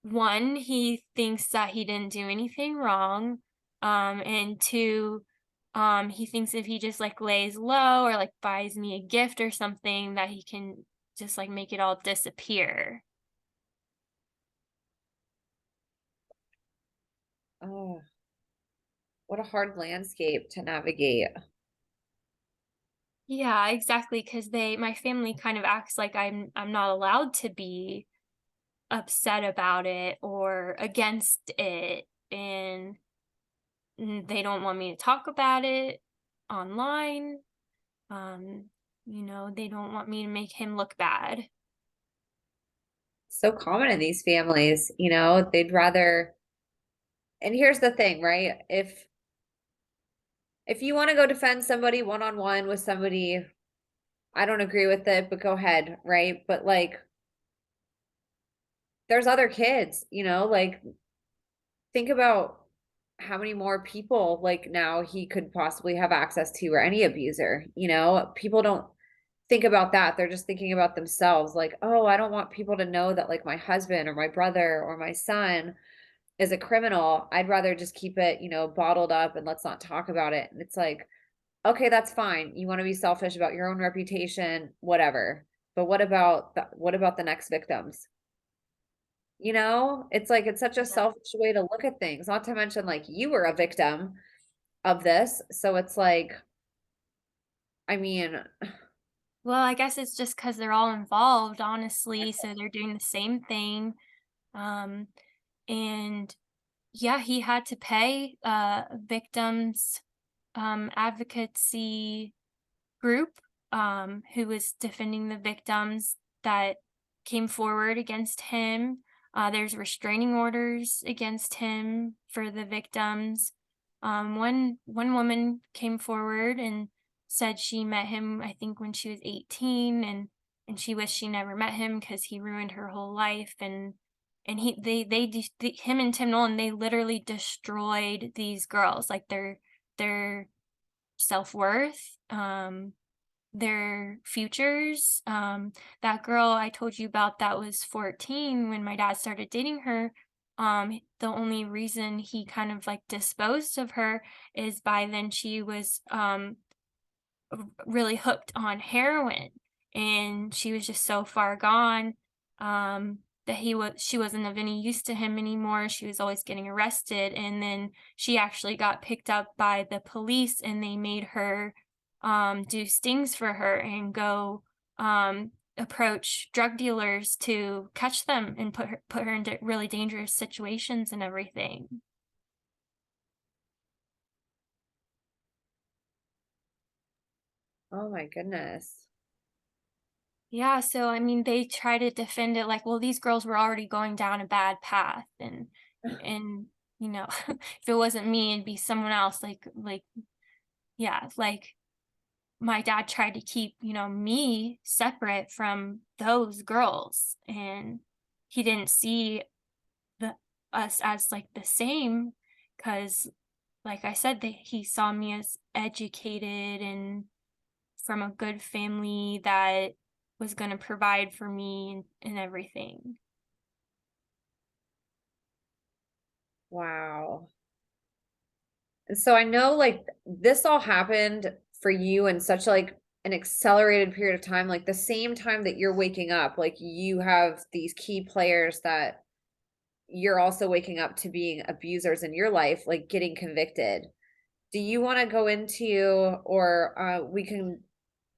one, he thinks that he didn't do anything wrong. And two, he thinks if he just like lays low or like buys me a gift or something that he can just like make it all disappear. Oh, what a hard landscape to navigate. Yeah, exactly. Cause my family kind of acts like I'm not allowed to be upset about it or against it. And they don't want me to talk about it online. Um, they don't want me to make him look bad. So common in these families, they'd rather, and here's the thing, right? If you want to go defend somebody one on one with somebody, I don't agree with it, but go ahead, right? But like there's other kids, like think about how many more people like now he could possibly have access to, or any abuser, people don't think about that. They're just thinking about themselves, like, oh, I don't want people to know that like my husband or my brother or my son is a criminal. I'd rather just keep it, bottled up and let's not talk about it. And it's like, okay, that's fine. You want to be selfish about your own reputation, whatever. But what about the next victims? It's like it's such a Yeah. selfish way to look at things, not to mention like you were a victim of this. So it's like, I mean, Well, I guess it's just because they're all involved, honestly. So they're doing the same thing. Um, and yeah, he had to pay victims advocacy group who was defending the victims that came forward against him. There's restraining orders against him for the victims. One woman came forward and said she met him, I think, when she was 18, and she wished she never met him because he ruined her whole life. And him and Tim Nolan, they literally destroyed these girls, like their self-worth, their futures. That girl I told you about that was 14 when my dad started dating her. The only reason he kind of like disposed of her is by then she was really hooked on heroin, and she was just so far gone that she wasn't of any use to him anymore. She was always getting arrested, and then she actually got picked up by the police, and they made her do stings for her and go approach drug dealers to catch them and put her into really dangerous situations and everything. oh my goodness. Yeah, so I mean, they try to defend it like, well, these girls were already going down a bad path, and if it wasn't me, it'd be someone else. Yeah, like my dad tried to keep me separate from those girls, and he didn't see the us as like the same, because like I said, he saw me as educated and from a good family that was going to provide for me and everything. Wow. And so I know like this all happened for you in such like an accelerated period of time, like the same time that you're waking up, like you have these key players that you're also waking up to being abusers in your life, like getting convicted. Do you want to go into, or we can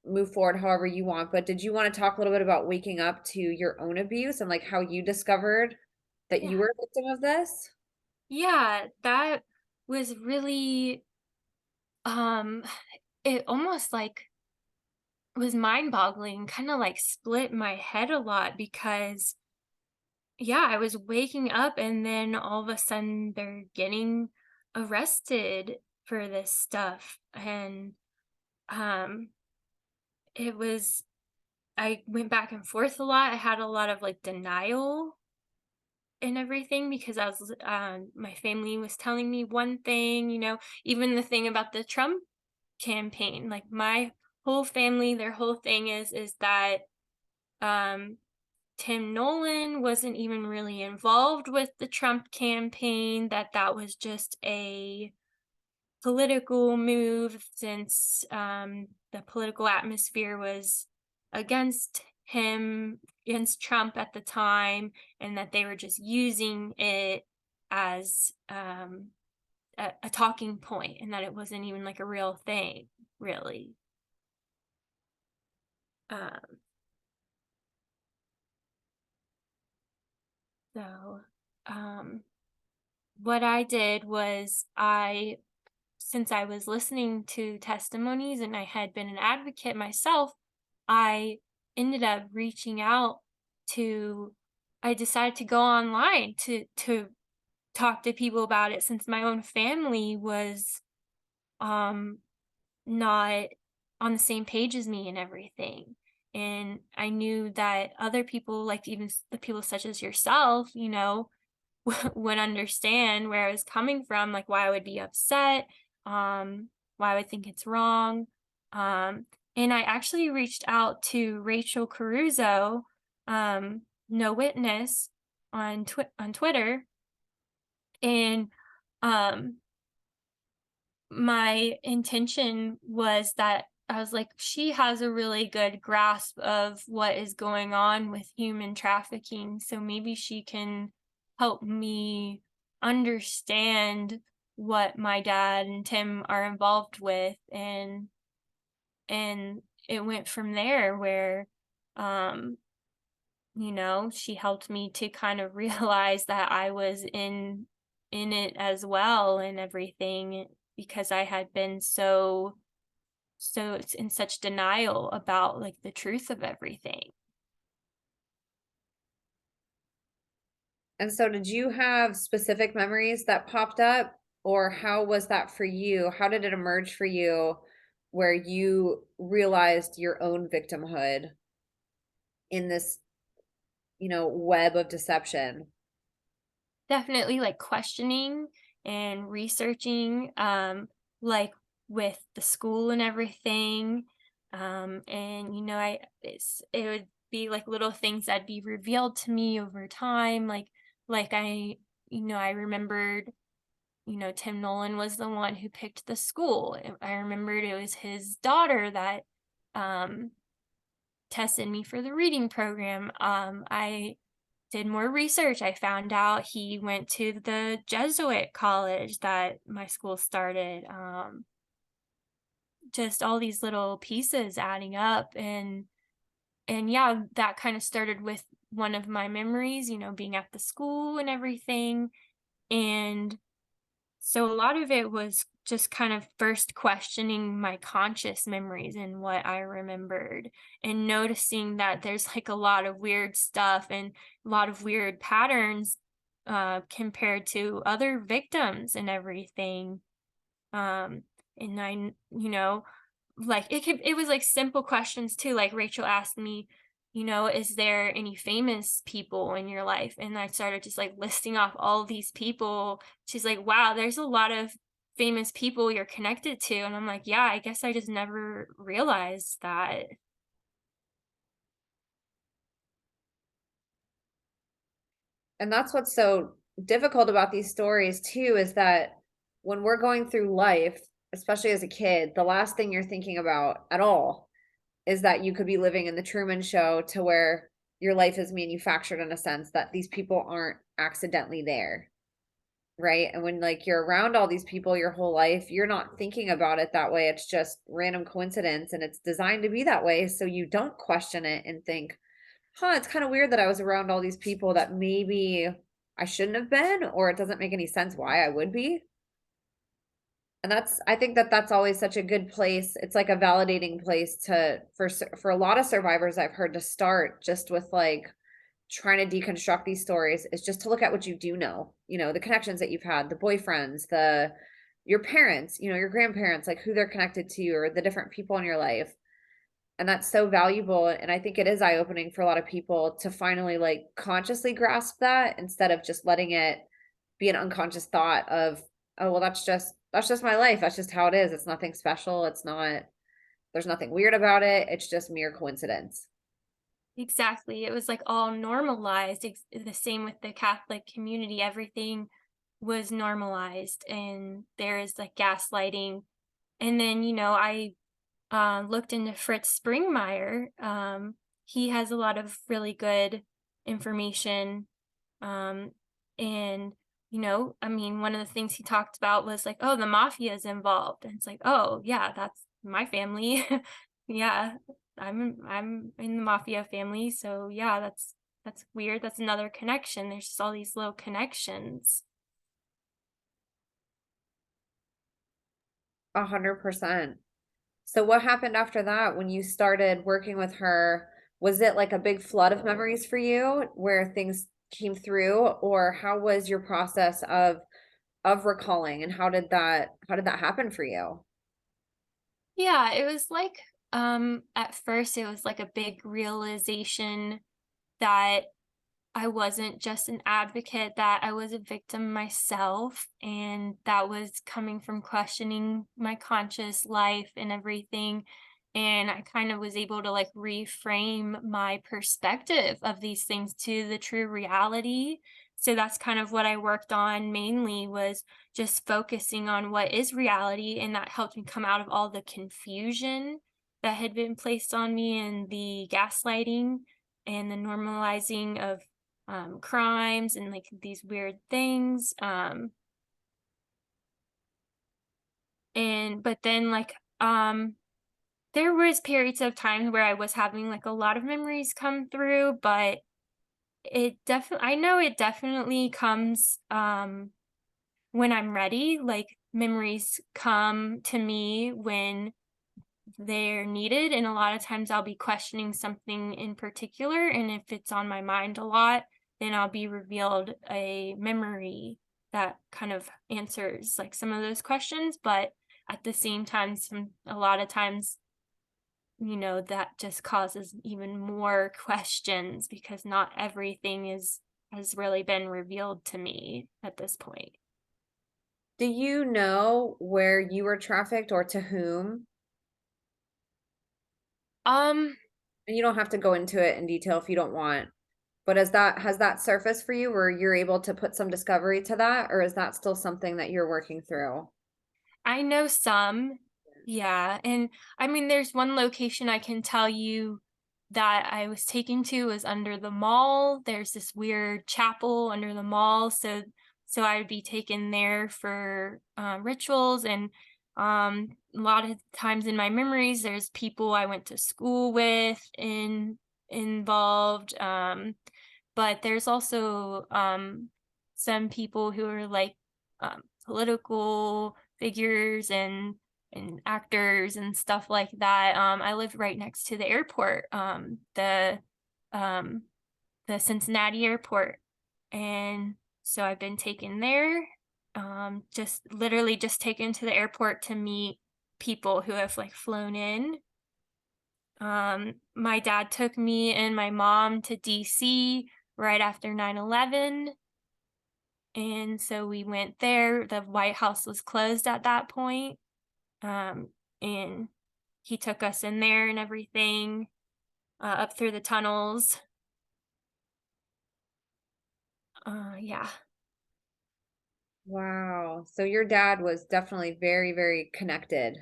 move forward however you want, but did you want to talk a little bit about waking up to your own abuse and like how you discovered that you Yeah. were a victim of this? Yeah, that was really um it almost like was mind-boggling, kind of like split my head a lot because yeah, I was waking up and then all of a sudden they're getting arrested for this stuff. And um it was I went back and forth a lot. I had a lot of like denial and everything because I was my family was telling me one thing, even the thing about the Trump campaign. Like my whole family, their whole thing is that um Tim Nolan wasn't even really involved with the Trump campaign, that that was just a political move since the political atmosphere was against him, against Trump at the time, and that they were just using it as a talking point and that it wasn't even like a real thing, really. Um, so, um, what I did was since I was listening to testimonies and I had been an advocate myself, I ended up reaching out to I decided to go online to talk to people about it since my own family was um not on the same page as me and everything. And I knew that other people, like even the people such as yourself, would understand where I was coming from, like why I would be upset, why I would think it's wrong. Um, and I actually reached out to Rachel Caruso, No Witness, on Twitter, and um, my intention was that I was like, she has a really good grasp of what is going on with human trafficking. So maybe she can help me understand what my dad and Tim are involved with. And it went from there where um she helped me to kind of realize that I was in it as well and everything because I had been so it's in such denial about like the truth of everything. And so did you have specific memories that popped up, or how was that for you? How did it emerge for you where you realized your own victimhood in this, web of deception? Definitely like questioning and researching, like with the school and everything. And it would be like little things that'd be revealed to me over time. Like I remembered, Tim Nolan was the one who picked the school. I remembered it was his daughter that um tested me for the reading program. I did more research. I found out he went to the Jesuit college that my school started. Just all these little pieces adding up, and yeah, that kind of started with one of my memories, being at the school and everything. And so a lot of it was just kind of first questioning my conscious memories and what I remembered, and noticing that there's like a lot of weird stuff and a lot of weird patterns compared to other victims and everything. Um, and like it was like simple questions too. Like Rachel asked me, is there any famous people in your life? And I started just like listing off all these people. She's like, wow, there's a lot of famous people you're connected to. And I'm like, yeah, I guess I just never realized that. And that's what's so difficult about these stories too, is that when we're going through life, especially as a kid, the last thing you're thinking about at all is that you could be living in the Truman Show, to where your life is manufactured in a sense that these people aren't accidentally there, right? And when like you're around all these people your whole life, you're not thinking about it that way. It's just random coincidence and it's designed to be that way so you don't question it and think, "Huh, it's kind of weird that I was around all these people that maybe I shouldn't have been or it doesn't make any sense why I would be." And I think that that's always such a good place. It's like a validating place to for a lot of survivors I've heard to start just with like trying to deconstruct these stories is just to look at what you do know, the connections that you've had, the boyfriends, your parents, your grandparents, like who they're connected to or the different people in your life. And that's so valuable. And I think it is eye-opening for a lot of people to finally like consciously grasp that instead of just letting it be an unconscious thought of, oh, well, that's just my life. That's just how it is. It's nothing special. There's nothing weird about it. It's just mere coincidence. Exactly. It was like all normalized. The same with the Catholic community. Everything was normalized, and there is like gaslighting. And then, I looked into Fritz Springmeier. He has a lot of really good information. Um, and, I mean, one of the things he talked about was like, oh, the mafia is involved. And it's like, oh, yeah, that's my family. Yeah, I'm in the mafia family. So yeah, that's weird. That's another connection. There's just all these little connections. 100%. So what happened after that when you started working with her? Was it like a big flood of memories for you where things came through, or how was your process of recalling and how did that happen for you? Yeah, it was like at first it was like a big realization that I wasn't just an advocate, that I was a victim myself. And that was coming from questioning my conscious life and everything. And I kind of was able to like reframe my perspective of these things to the true reality. So that's kind of what I worked on mainly, was just focusing on what is reality. And that helped me come out of all the confusion that had been placed on me and the gaslighting and the normalizing of crimes and like these weird things. And but then like there was periods of time where I was having like a lot of memories come through, but I know it definitely comes when I'm ready. Like memories come to me when they're needed, and a lot of times I'll be questioning something in particular, and if it's on my mind a lot, then I'll be revealed a memory that kind of answers like some of those questions. But at the same time, a lot of times, that just causes even more questions because not everything is has really been revealed to me at this point. Do you know where you were trafficked or to whom? um And you don't have to go into it in detail if you don't want. But has that surfaced for you where you're able to put some discovery to that, or is that still something that you're working through? I know some. Yeah, and I mean, there's one location I can tell you that I was taken to was under the mall. There's this weird chapel under the mall, so I would be taken there for rituals, and a lot of times in my memories, there's people I went to school with involved. But there's also some people who are like political figures and actors and stuff like that. I live right next to the airport, um, the Cincinnati airport, and so I've been taken there. Just literally just taken to the airport to meet people who have like flown in. My dad took me and my mom to DC right after 9/11. And so we went there. The White House was closed at that point. And he took us in there and everything, up through the tunnels. Yeah. Wow. So your dad was definitely very, very connected.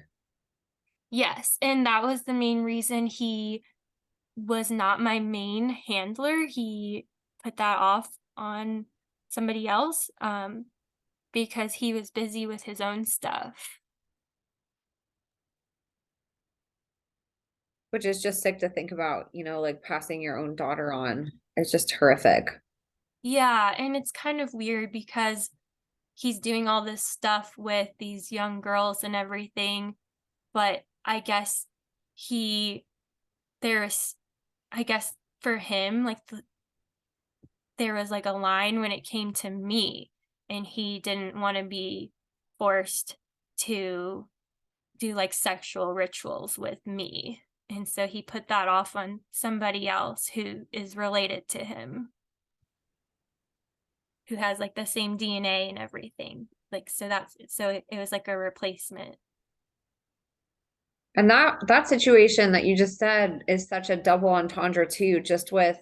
Yes. And that was the main reason he was not my main handler. He put that off on somebody else, because he was busy with his own stuff. Which is just sick to think about, like passing your own daughter on. It's just horrific. Yeah, and it's kind of weird because he's doing all this stuff with these young girls and everything, but I guess he there's I guess for him, like, there was, like, a line when it came to me, and he didn't wanna be forced to do, like, sexual rituals with me, and so he put that off on somebody else who is related to him, who has, like, the same DNA and everything. Like, so it was like a replacement. And that situation that you just said is such a double entendre too, just with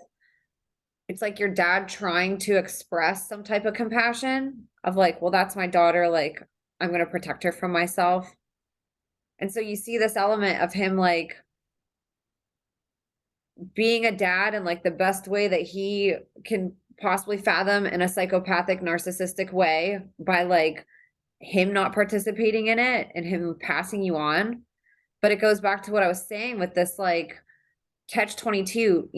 it's like your dad trying to express some type of compassion of like, well, that's my daughter, like I'm going to protect her from myself. And so you see this element of him like being a dad in like the best way that he can possibly fathom in a psychopathic narcissistic way by like him not participating in it and him passing you on. But it goes back to what I was saying with this like catch 22,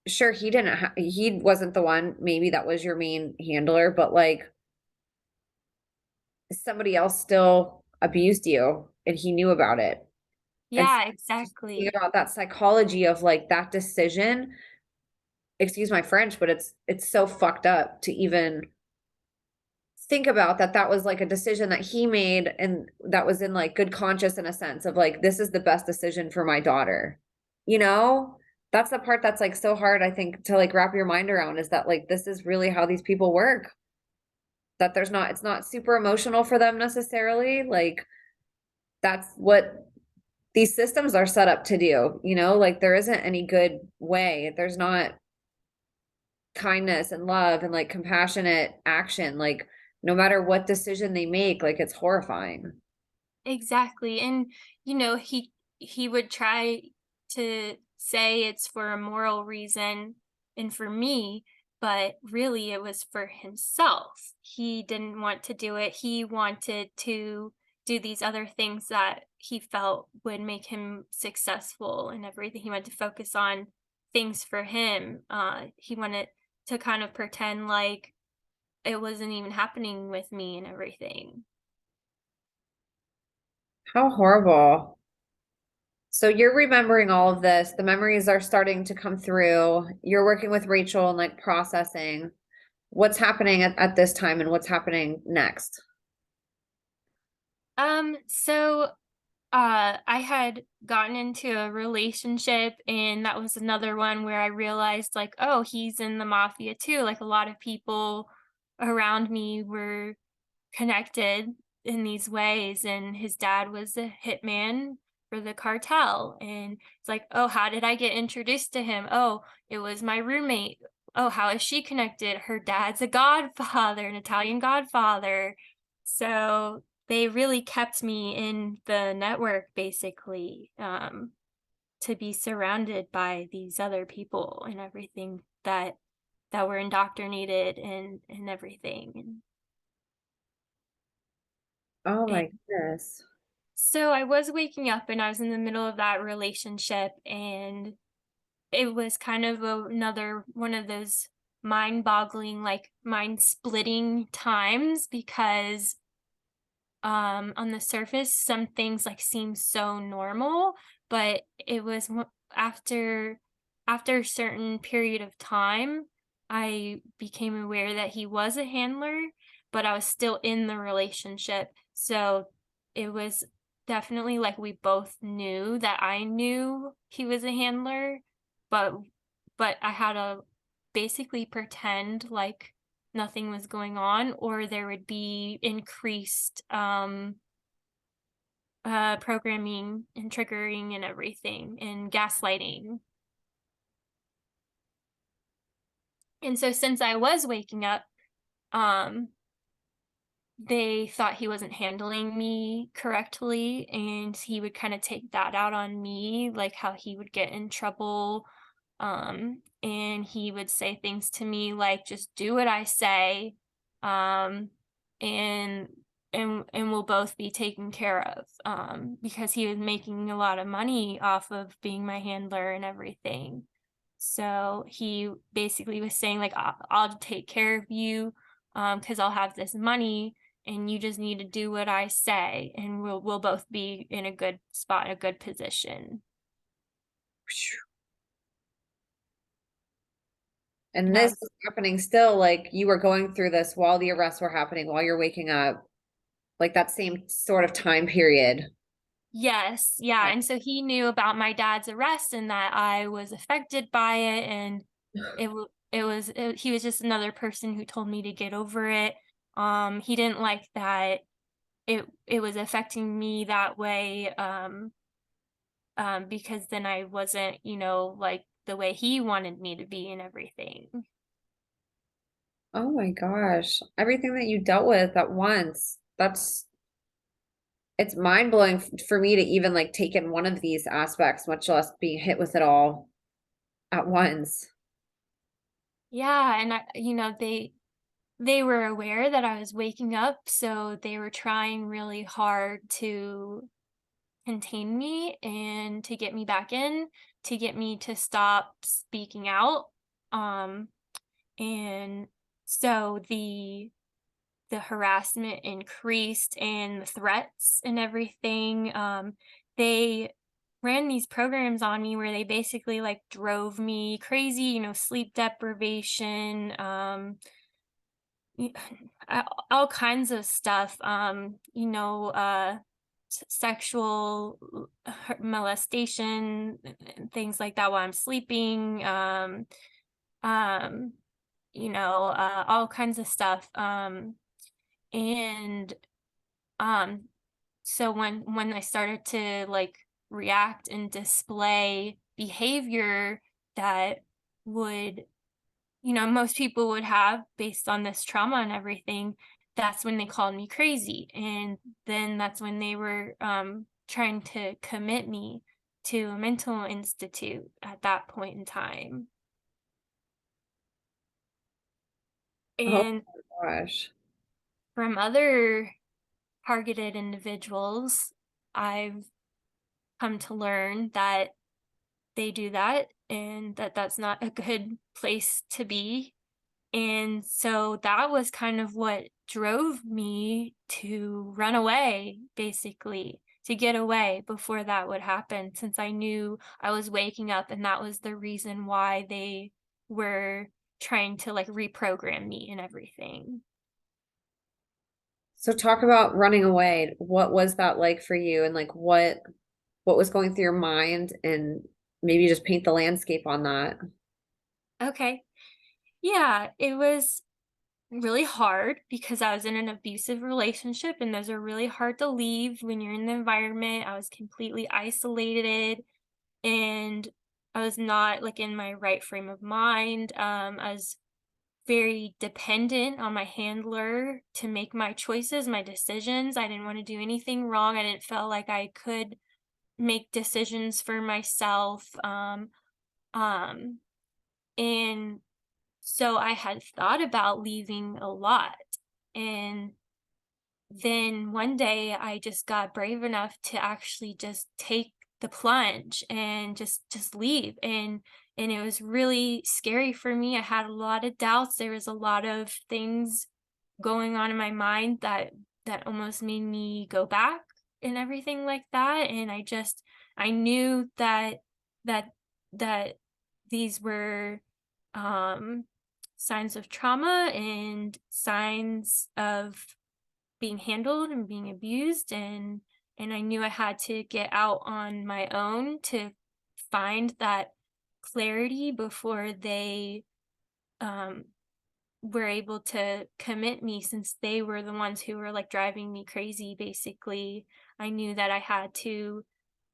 sure he wasn't the one maybe that was your main handler, but like somebody else still abused you and he knew about it. And so Yeah, just thinking exactly. about that psychology of like that decision, excuse my French, but it's so fucked up to even think about that that was like a decision that he made and that was in like good conscience in a sense of like this is the best decision for my daughter. You know? That's the part that's like so hard I think to like wrap your mind around is that like this is really how these people work. That it's not super emotional for them necessarily. Like that's what these systems are set up to do, like there isn't any good way. There's not kindness and love and like compassionate action. Like no matter what decision they make, like it's horrifying. Exactly. And he would try to say it's for a moral reason and for me, but really it was for himself. He didn't want to do it. He wanted to do these other things that he felt would make him successful and everything. He wanted to focus on things for him. He wanted to kind of pretend like it wasn't even happening with me and everything. How horrible. So you're remembering all of this. The memories are starting to come through. You're working with Rachel and like processing what's happening at this time and what's happening next. So I had gotten into a relationship, and that was another one where I realized, like, oh, he's in the mafia too. Like, a lot of people around me were connected in these ways, and his dad was a hitman for the cartel. And it's like, oh, how did I get introduced to him? Oh, it was my roommate. Oh, how is she connected? Her dad's a godfather, an Italian godfather. So they really kept me in the network, basically, to be surrounded by these other people and everything that were indoctrinated and everything. Oh And my goodness. so I was waking up and I was in the middle of that relationship, and it was kind of another one of those mind-boggling, like mind-splitting times because on the surface some things like seem so normal, but it was after a certain period of time I became aware that he was a handler, but I was still in the relationship. So it was definitely like we both knew that I knew he was a handler, but I had to basically pretend like nothing was going on, or there would be increased programming and triggering and everything and gaslighting. And so since I was waking up, um they thought he wasn't handling me correctly, and he would kind of take that out on me, like how he would get in trouble. And he would say things to me like, just do what I say, um, and and we'll both be taken care of. Because he was making a lot of money off of being my handler and everything. So he basically was saying like, I'll take care of you, because I'll have this money, and you just need to do what I say, and we'll both be in a good spot, a good position. And And I this was is happening still, like you were going through this while the arrests were happening, while you're waking up, like that same sort of time period. Yes, yeah, and so he knew about my dad's arrest and that I was affected by it, and he was just another person who told me to get over it. He didn't like that it was affecting me that way, because then I wasn't, like the way he wanted me to be and everything. Oh my gosh. Everything that you dealt with at once. It's mind blowing for me to even like take in one of these aspects, much less being hit with it all at once. Yeah, and they were aware that I was waking up, so they were trying really hard to contain me and to get me back in, to get me to stop speaking out. Um, and so the harassment increased and the threats and everything. They ran these programs on me where they basically like drove me crazy, sleep deprivation, y- all kinds of stuff, sexual molestation, and things like that while I'm sleeping, um, all kinds of stuff. And um, so when I started to like react and display behavior that would, most people would have based on this trauma and everything, that's when they called me crazy. And then that's when they were trying to commit me to a mental institute at that point in time. Oh And my gosh. from other targeted individuals, I've come to learn that they do that and that that's not a good place to be. And so that was kind of what drove me to run away, basically, to get away before that would happen, since I knew I was waking up and that was the reason why they were trying to like reprogram me and everything. So talk about running away. What was that like for you and like what was going through your mind and maybe just paint the landscape on that. Okay. Yeah, it was really hard because I was in an abusive relationship, and those are really hard to leave when you're in the environment. I was completely isolated, and I was not like in my right frame of mind. I was very dependent on my handler to make my choices, my decisions. I didn't want to do anything wrong. I didn't feel like I could make decisions for myself. Um, and so I had thought about leaving a lot. And then one day I just got brave enough to actually just take the plunge and just leave. And it was really scary for me. I had a lot of doubts. There was a lot of things going on in my mind that almost made me go back and everything like that. And I knew that that these were um signs of trauma and signs of being handled and being abused, and I knew I had to get out on my own to find that clarity before they um were able to commit me, since they were the ones who were like driving me crazy basically. I knew that I had to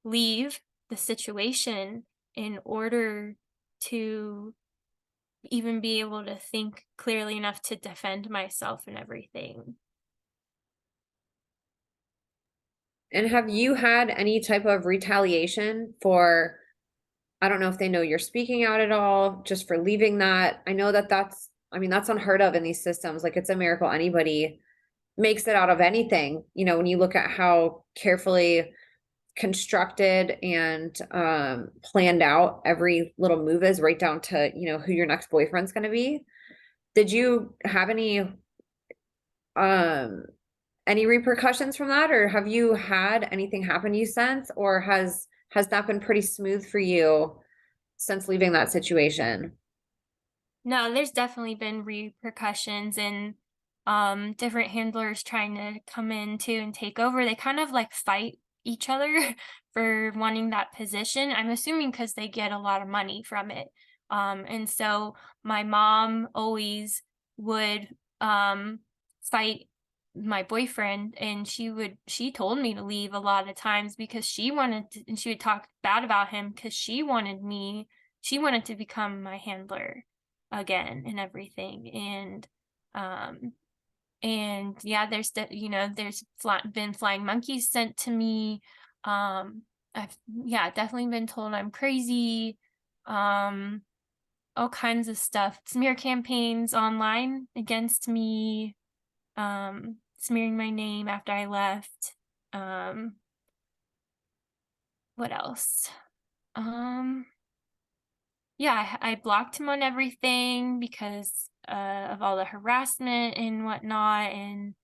leave the situation in order to even be able to think clearly enough to defend myself and everything. And have you had any type of retaliation for, I don't know if they know you're speaking out at all, just for leaving that? I know that that's, I mean, that's unheard of in these systems. Like, it's a miracle anybody makes it out of anything. You know, when you look at how carefully constructed and planned out every little move is, right down to, you know, who your next boyfriend's going to be. Did you have um any repercussions from that, or have you had anything happen to you since, or has that been pretty smooth for you since leaving that situation? No, there's definitely been repercussions and different handlers trying to come in too and take over. They kind of like fight each other for wanting that position. I'm assuming because they get a lot of money from it. And so my mom always would fight my boyfriend, and she told me to leave a lot of times because she wanted to, and she would talk bad about him because she wanted to become my handler again and everything. And yeah, there's been flying monkeys sent to me. I've yeah, definitely been told I'm crazy. um all kinds of stuff, smear campaigns online against me, smearing my name after I left. um what else? um Yeah, I blocked him on everything because of all the harassment and whatnot, and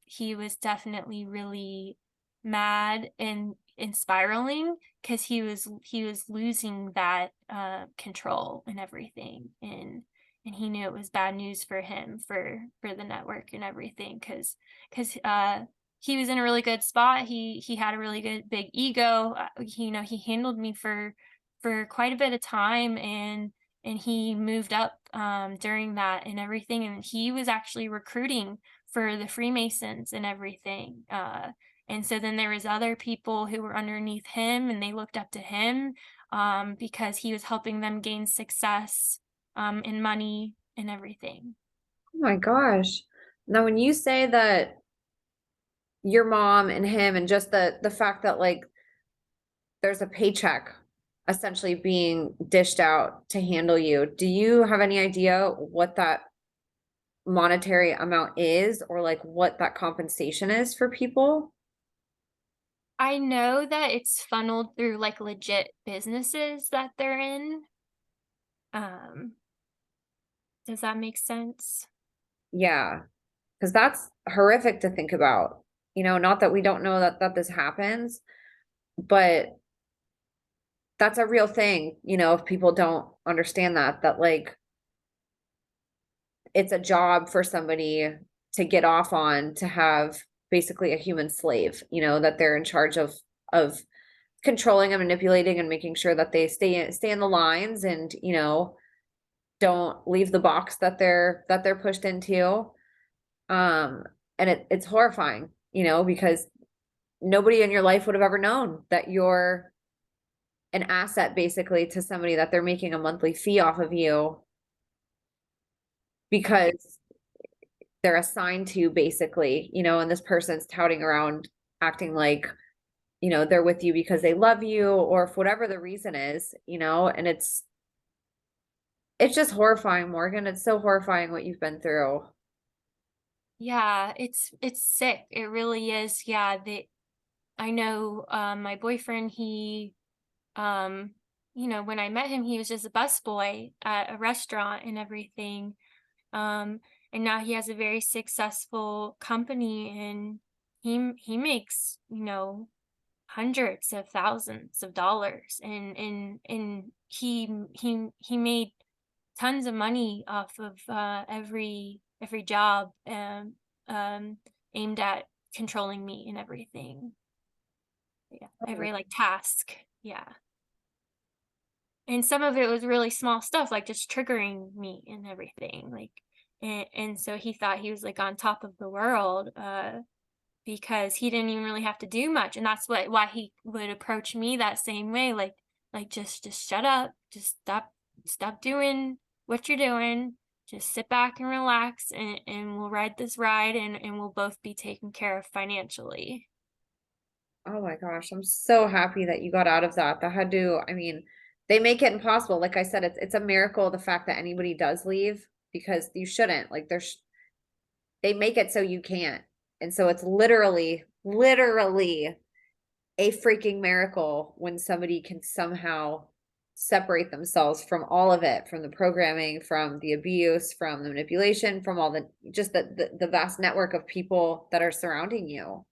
he was definitely really mad and spiraling because he was losing that control and everything, and he knew it was bad news for him, for the network and everything, because he was in a really good spot. He had a really good big ego. He handled me for quite a bit of time, and he moved up during that and everything, and he was actually recruiting for the Freemasons and everything. And so then there was other people who were underneath him, and they looked up to him because he was helping them gain success and money and everything. Oh my gosh. Now, when you say that your mom and him, and just the fact that, like, there's a paycheck essentially being dished out to handle you, do you have any idea what that monetary amount is, or like what that compensation is for people? I know that it's funneled through like legit businesses that they're in. Um, does that make sense? Yeah, because that's horrific to think about. You know, not that we don't know that this happens, but that's a real thing, you know, if people don't understand that like it's a job for somebody to get off on, to have basically a human slave, you know, that they're in charge of controlling and manipulating and making sure that they stay in the lines, and, you know, don't leave the box that they're pushed into. Um, and it's horrifying, you know, because nobody in your life would have ever known that you're an asset basically to somebody, that they're making a monthly fee off of you because they're assigned to, basically, you know, and this person's touting around acting like, you know, they're with you because they love you, or for whatever the reason is, you know, and it's just horrifying, Morgan. It's so horrifying what you've been through. Yeah, it's sick. It really is. Yeah, I know my boyfriend, he when I met him, he was just a busboy at a restaurant and everything. Um and now he has a very successful company, and he makes, hundreds of thousands of dollars, and he made tons of money off of every job um aimed at controlling me and everything. Yeah, every like task. Yeah. And some of it was really small stuff, like just triggering me and everything. Like, and so he thought he was like on top of the world, because he didn't even really have to do much. And that's why he would approach me that same way, like just shut up, just stop doing what you're doing. Just sit back and relax, and we'll ride this ride, and we'll both be taken care of financially. Oh my gosh, I'm so happy that you got out of that. That had to, I mean, they make it impossible. Like I said, it's a miracle the fact that anybody does leave because you shouldn't. Like they make it so you can't. And so it's literally a freaking miracle when somebody can somehow separate themselves from all of it, from the programming, from the abuse, from the manipulation, from all the just the vast network of people that are surrounding you.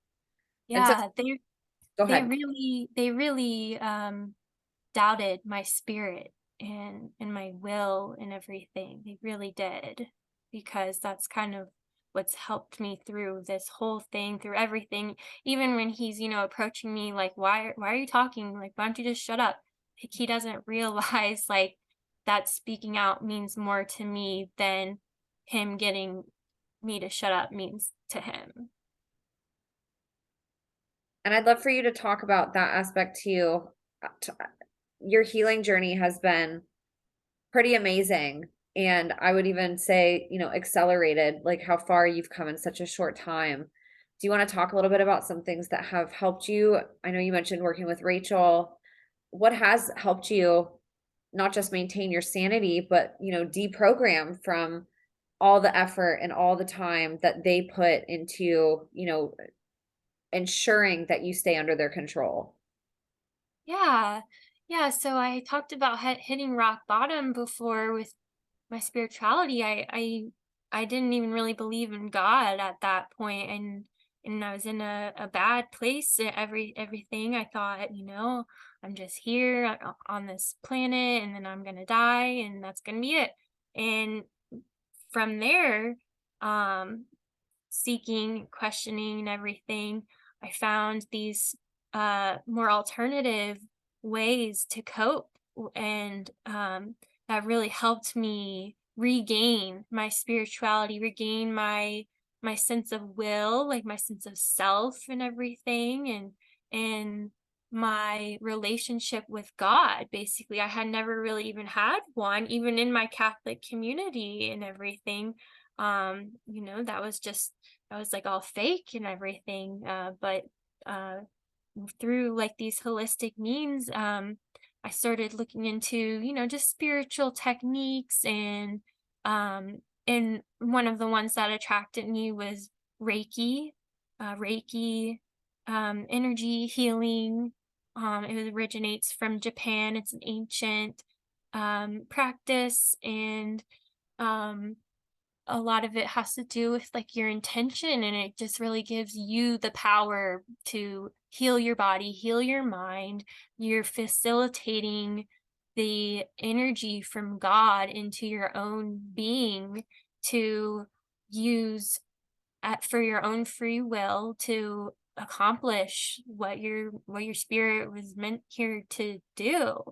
And so Yeah, go they ahead. really doubted my spirit and my will and everything. They really did, because that's kind of what's helped me through this whole thing, through everything. Even when he's, approaching me like, why are you talking? Like, why don't you just shut up? Like, he doesn't realize like that speaking out means more to me than him getting me to shut up means to him. And I'd love for you to talk about that aspect too. Your healing journey has been pretty amazing. And I would even say, accelerated, like how far you've come in such a short time. Do you want to talk a little bit about some things that have helped you? I know you mentioned working with Rachel. What has helped you not just maintain your sanity, but, deprogram from all the effort and all the time that they put into, ensuring that you stay under their control? Yeah. Yeah, so I talked about hitting rock bottom before with my spirituality. I didn't even really believe in God at that point, and I was in a bad place. Everything I thought, I'm just here on this planet, and then I'm gonna die, and that's gonna be it. And from there, um, seeking, questioning, and everything, I found these more alternative ways to cope, and that really helped me regain my spirituality, regain my sense of will, like my sense of self and everything, and my relationship with God. Basically, I had never really even had one, even in my Catholic community and everything. That was like all fake and everything. But uh, through like these holistic means, I started looking into, just spiritual techniques, and one of the ones that attracted me was Reiki, energy healing. It originates from Japan. It's an ancient practice, and um, a lot of it has to do with like your intention, and it just really gives you the power to heal your body, heal your mind. You're facilitating the energy from God into your own being to use for your own free will to accomplish what your spirit was meant here to do.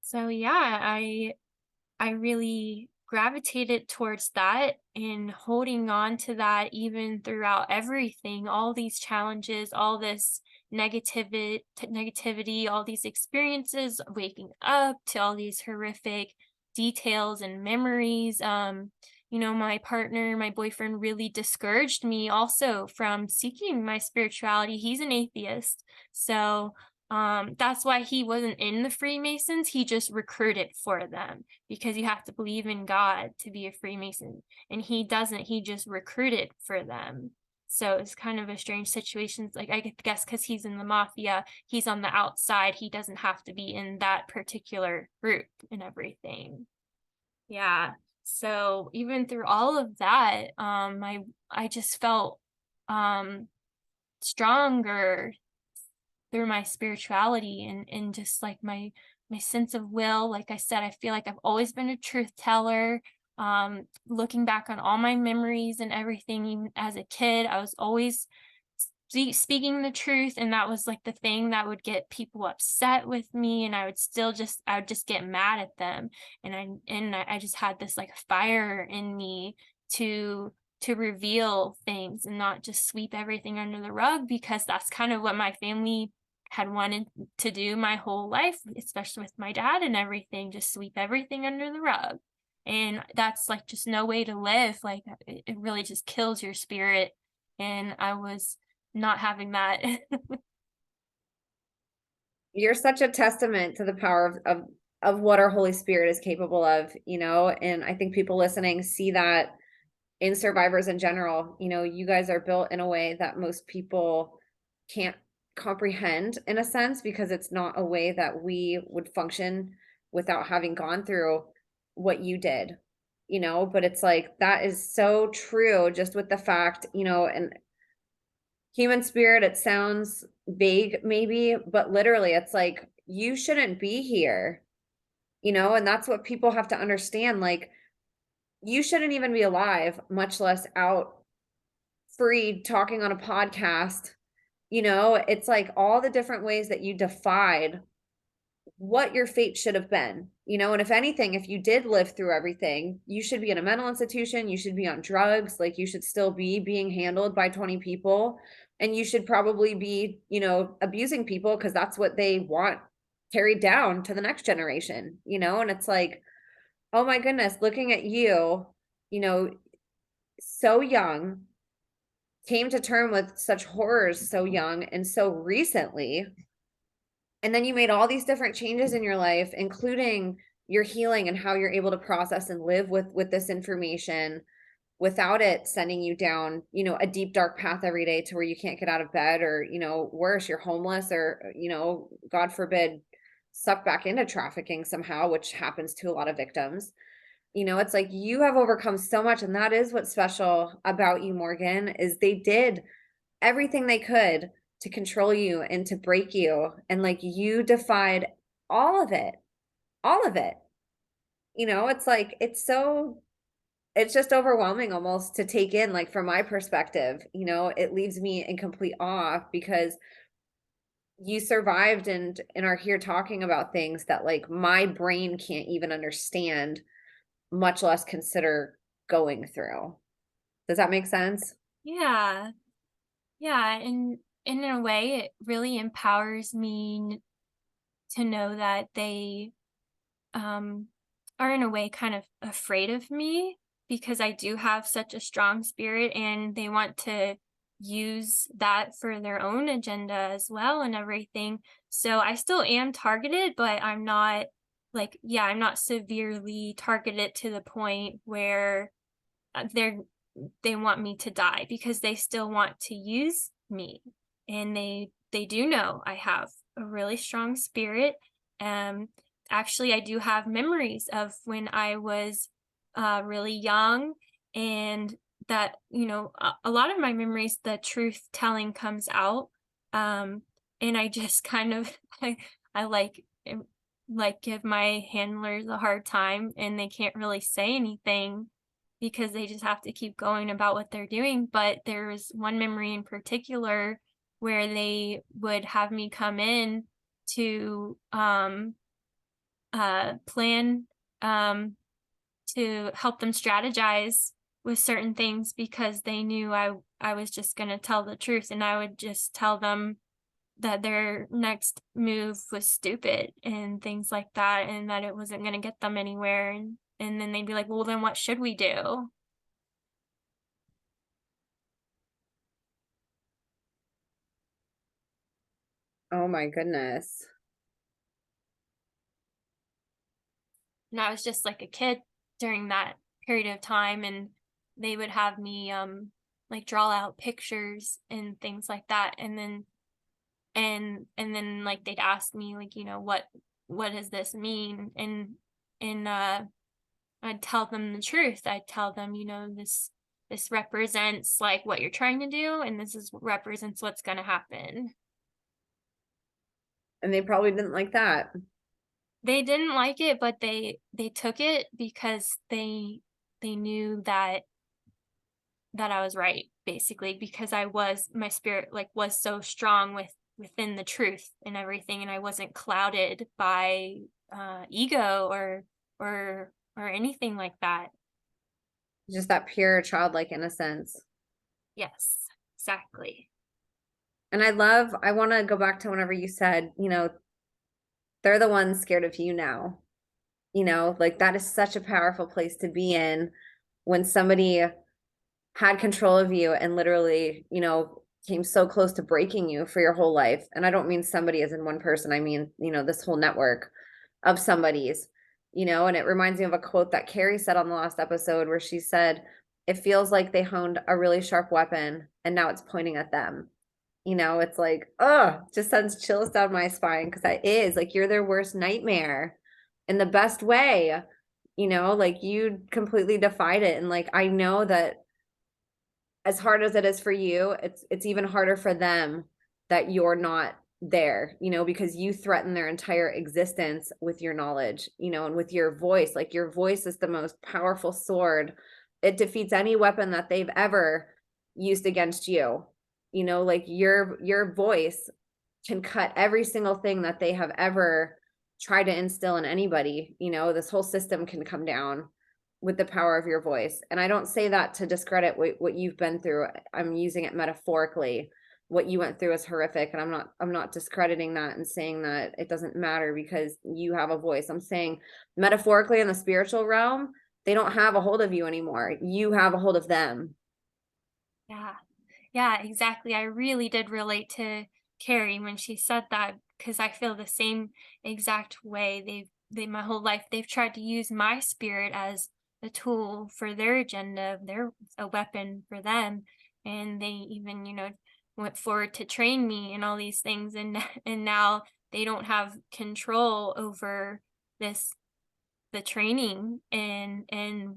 So yeah, I really gravitated towards that and holding on to that even throughout everything, all these challenges, all this negativity, all these experiences, waking up to all these horrific details and memories. My partner, my boyfriend really discouraged me also from seeking my spirituality. He's an atheist. So that's why he wasn't in the Freemasons. He just recruited for them, because you have to believe in God to be a Freemason. And he doesn't, he just recruited for them. So it's kind of a strange situation. Like, I guess because he's in the mafia, he's on the outside. He doesn't have to be in that particular group and everything. Yeah. So even through all of that, I just felt um stronger through my spirituality, and just like my sense of will. Like I said, I feel like I've always been a truth teller. Looking back on all my memories and everything, even as a kid, I was always speaking the truth, and that was like the thing that would get people upset with me, and I would just get mad at them. And I just had this like fire in me to reveal things and not just sweep everything under the rug, because that's kind of what my family had wanted to do my whole life, especially with my dad and everything, just sweep everything under the rug. And that's like just no way to live. Like it really just kills your spirit and I was not having that. You're such a testament to the power of what our Holy Spirit is capable of, and I think people listening see that in survivors in general. You guys are built in a way that most people can't comprehend, in a sense, because it's not a way that we would function without having gone through what you did. But it's like that is so true, just with the fact, and human spirit, it sounds vague maybe, but literally it's like you shouldn't be here, and that's what people have to understand. Like, you shouldn't even be alive, much less out free talking on a podcast. It's like all the different ways that you defied what your fate should have been, and if anything, if you did live through everything, you should be in a mental institution, you should be on drugs, like you should still be being handled by 20 people, and you should probably be, abusing people because that's what they want carried down to the next generation, and it's like, oh my goodness, looking at you, you know, so young, came to term with such horrors so young and so recently. And then you made all these different changes in your life, including your healing and how you're able to process and live with this information without it sending you down, a deep dark path every day to where you can't get out of bed, or, worse, you're homeless, or, God forbid, sucked back into trafficking somehow, which happens to a lot of victims. It's like you have overcome so much, and that is what's special about you, Morgan, is they did everything they could to control you and to break you, and like you defied all of it. All of it. It's like it's just overwhelming almost to take in. Like, from my perspective, it leaves me in complete awe because you survived and are here talking about things that like my brain can't even understand, much less consider going through. Does that make sense? Yeah. Yeah, and in a way, it really empowers me to know that they um, are in a way kind of afraid of me because I do have such a strong spirit and they want to use that for their own agenda as well and everything. So I still am targeted, but I'm not like, yeah, I'm not severely targeted to the point where they're they want me to die because they still want to use me, and they do know I have a really strong spirit. um Actually, I do have memories of when I was really young, and that, a lot of my memories, the truth telling comes out. um and I just kind of I like give my handlers a hard time, and they can't really say anything because they just have to keep going about what they're doing. But there was one memory in particular where they would have me come in to plan, to help them strategize with certain things because they knew I was just going to tell the truth, and I would just tell them that their next move was stupid and things like that, and that it wasn't going to get them anywhere. And then they'd be like, well, then what should we do? Oh my goodness. And I was just like a kid during that period of time, and they would have me like draw out pictures and things like that, and then like they'd ask me, like, what does this mean? And I'd tell them the truth. I'd tell them, this represents like what you're trying to do, and this is what represents what's going to happen. And they probably didn't like that. They didn't like it, but they took it because they knew that I was right, basically, because my spirit like was so strong within the truth and everything, and I wasn't clouded by ego or anything like that. Just that pure childlike innocence. Yes, exactly. And I want to go back to whenever you said, they're the ones scared of you now. Like that is such a powerful place to be in when somebody had control of you and literally, came so close to breaking you for your whole life. And I don't mean somebody as in one person. I mean, this whole network of somebody's, and it reminds me of a quote that Carrie said on the last episode where she said, it feels like they honed a really sharp weapon and now it's pointing at them. It's like, oh, just sends chills down my spine because that is like you're their worst nightmare in the best way, like you completely defied it. And like I know that as hard as it is for you, it's even harder for them that you're not there, because you threaten their entire existence with your knowledge, and with your voice. Like your voice is the most powerful sword. It defeats any weapon that they've ever used against you. Like your voice can cut every single thing that they have ever tried to instill in anybody. This whole system can come down with the power of your voice. And I don't say that to discredit what you've been through. I'm using it metaphorically. What you went through is horrific, and I'm not discrediting that and saying that it doesn't matter because you have a voice. I'm saying metaphorically in the spiritual realm, they don't have a hold of you anymore. You have a hold of them. Yeah. Yeah, exactly. I really did relate to Carrie when she said that because I feel the same exact way. They my whole life they've tried to use my spirit as a tool for their agenda, their a weapon for them, and they even, went forward to train me and all these things, and and now they don't have control over this the training and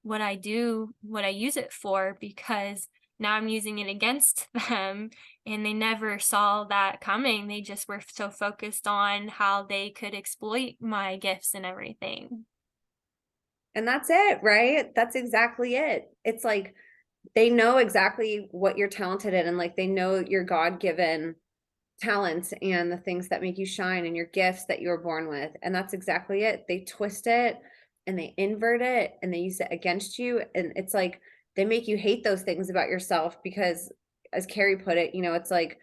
what I do, what I use it for, because now I'm using it against them and they never saw that coming. They just were so focused on how they could exploit my gifts and everything. And that's it, right? That's exactly it. It's like they know exactly what you're talented in, and like they know your God-given talents and the things that make you shine and your gifts that you were born with. And that's exactly it. They twist it and they invert it and they use it against you. And it's like they make you hate those things about yourself because, as Carrie put it, it's like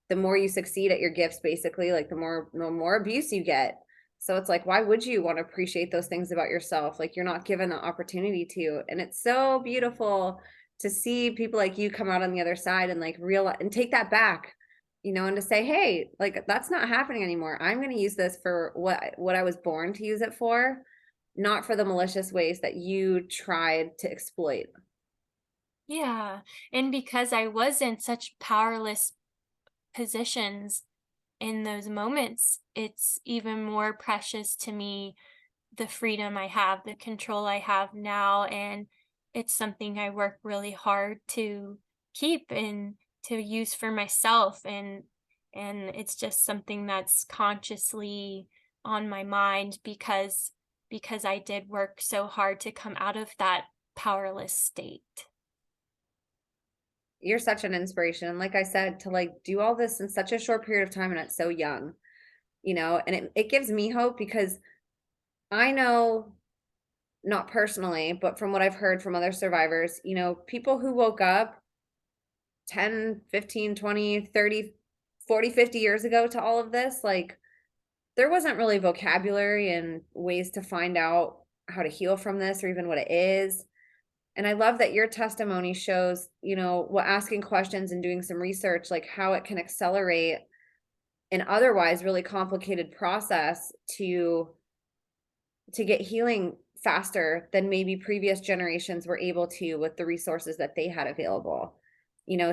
the more you succeed at your gifts, basically, like the more abuse you get. So it's like, why would you want to appreciate those things about yourself? Like you're not given the opportunity to. And it's so beautiful to see people like you come out on the other side and like realize and take that back, and to say, hey, like that's not happening anymore. I'm going to use this for what I was born to use it for, not for the malicious ways that you tried to exploit. Yeah. And because I was in such powerless positions in those moments, it's even more precious to me the freedom I have, the control I have now. And it's something I work really hard to keep and to use for myself. And it's just something that's consciously on my mind because I did work so hard to come out of that powerless state. You're such an inspiration. And like I said, to like do all this in such a short period of time and it's so young, and it gives me hope because I know, not personally, but from what I've heard from other survivors, people who woke up 10, 15, 20, 30, 40, 50 years ago to all of this, like there wasn't really vocabulary and ways to find out how to heal from this or even what it is. And I love that your testimony shows, what asking questions and doing some research, like how it can accelerate an otherwise really complicated process to get healing faster than maybe previous generations were able to with the resources that they had available.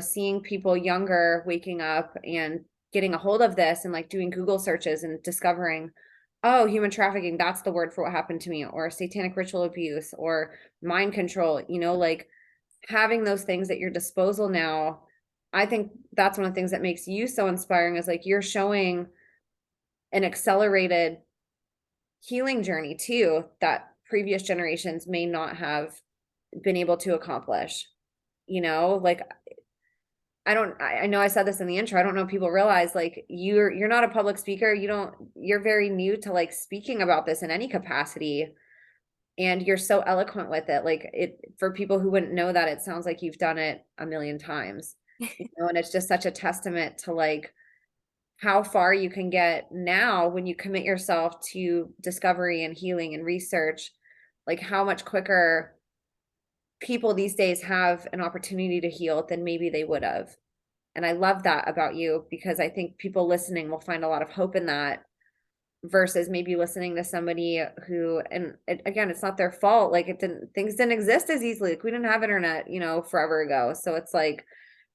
Seeing people younger waking up and getting a hold of this and like doing Google searches and discovering, oh, human trafficking, that's the word for what happened to me, or satanic ritual abuse, or mind control, like having those things at your disposal now. I think that's one of the things that makes you so inspiring is like you're showing an accelerated healing journey too that previous generations may not have been able to accomplish. Like I know I said this in the intro. I don't know if people realize like you're not a public speaker. You're very new to like speaking about this in any capacity. And you're so eloquent with it. Like it for people who wouldn't know that, it sounds like you've done it a million times. And it's just such a testament to like how far you can get now when you commit yourself to discovery and healing and research, like how much quicker people these days have an opportunity to heal than maybe they would have. And I love that about you because I think people listening will find a lot of hope in that versus maybe listening to somebody who, and again, it's not their fault. Like things didn't exist as easily. Like we didn't have internet, forever ago. So it's like,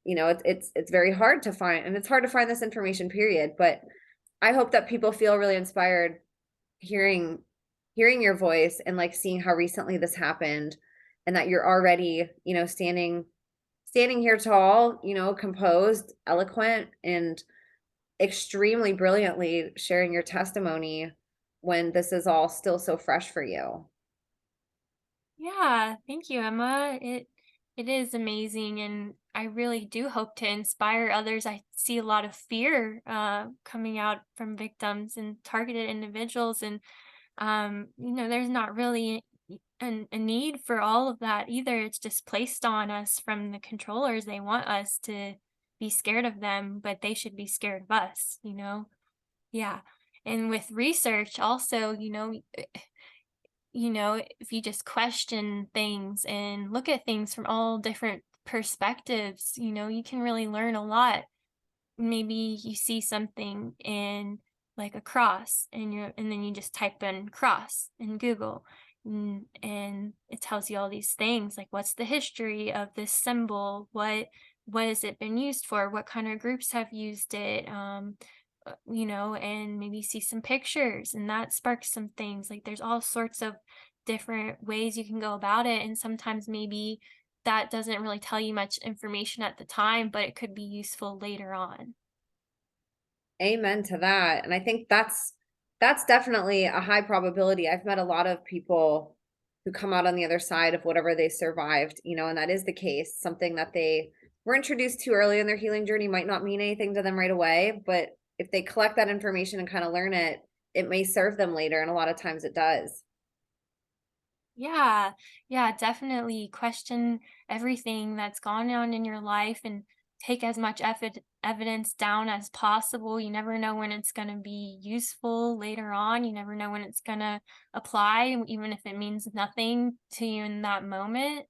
it's very hard to find, and it's hard to find this information, period. But I hope that people feel really inspired hearing your voice and like seeing how recently this happened and that you're already, standing here tall, composed, eloquent, and extremely brilliantly sharing your testimony when this is all still so fresh for you. Yeah, thank you, Emma. It is amazing, and I really do hope to inspire others. I see a lot of fear coming out from victims and targeted individuals, and there's not really a need for all of that either. It's just placed on us from the controllers. They want us to be scared of them, but they should be scared of us. Yeah. And with research also, if you just question things and look at things from all different perspectives, you can really learn a lot. Maybe you see something in like a cross and then you just type in cross in Google, and it tells you all these things like what's the history of this symbol, what has it been used for, what kind of groups have used it, and maybe see some pictures and that sparks some things. Like there's all sorts of different ways you can go about it. And sometimes maybe that doesn't really tell you much information at the time, but it could be useful later on. Amen to that. And I think that's definitely a high probability. I've met a lot of people who come out on the other side of whatever they survived, and that is the case. Something that they were introduced to early in their healing journey might not mean anything to them right away, but if they collect that information and kind of learn it, it may serve them later. And a lot of times it does. Yeah, yeah, definitely question everything that's gone on in your life and take as much evidence down as possible. You never know when it's going to be useful later on. You never know when it's going to apply, even if it means nothing to you in that moment.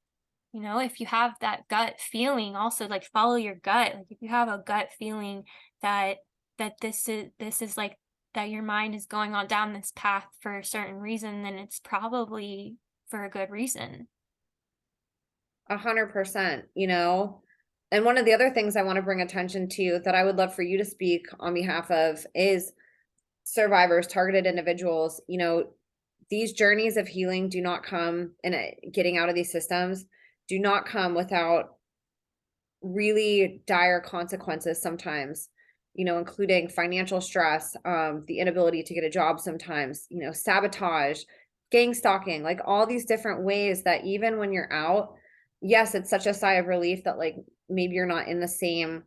If you have that gut feeling, also like follow your gut. Like if you have a gut feeling that this is like that your mind is going on down this path for a certain reason, then it's probably for a good reason. 100%, And one of the other things I want to bring attention to that I would love for you to speak on behalf of is survivors, targeted individuals. These journeys of healing do not come and getting out of these systems do not come without really dire consequences sometimes, including financial stress, the inability to get a job sometimes, sabotage, gang stalking, like all these different ways that even when you're out, yes, it's such a sigh of relief that like maybe you're not in the same,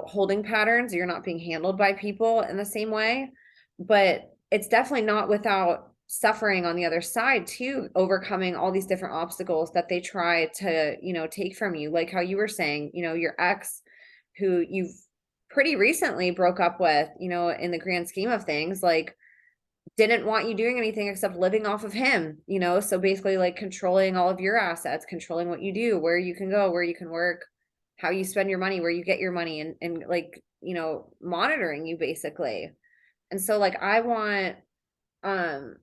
holding patterns, you're not being handled by people in the same way, but it's definitely not without suffering on the other side too, overcoming all these different obstacles that they try to, take from you. Like how you were saying, your ex who you've pretty recently broke up with, in the grand scheme of things, like didn't want you doing anything except living off of him, so basically like controlling all of your assets, controlling what you do, where you can go, where you can work, how you spend your money, where you get your money, and like, monitoring you basically. And so like um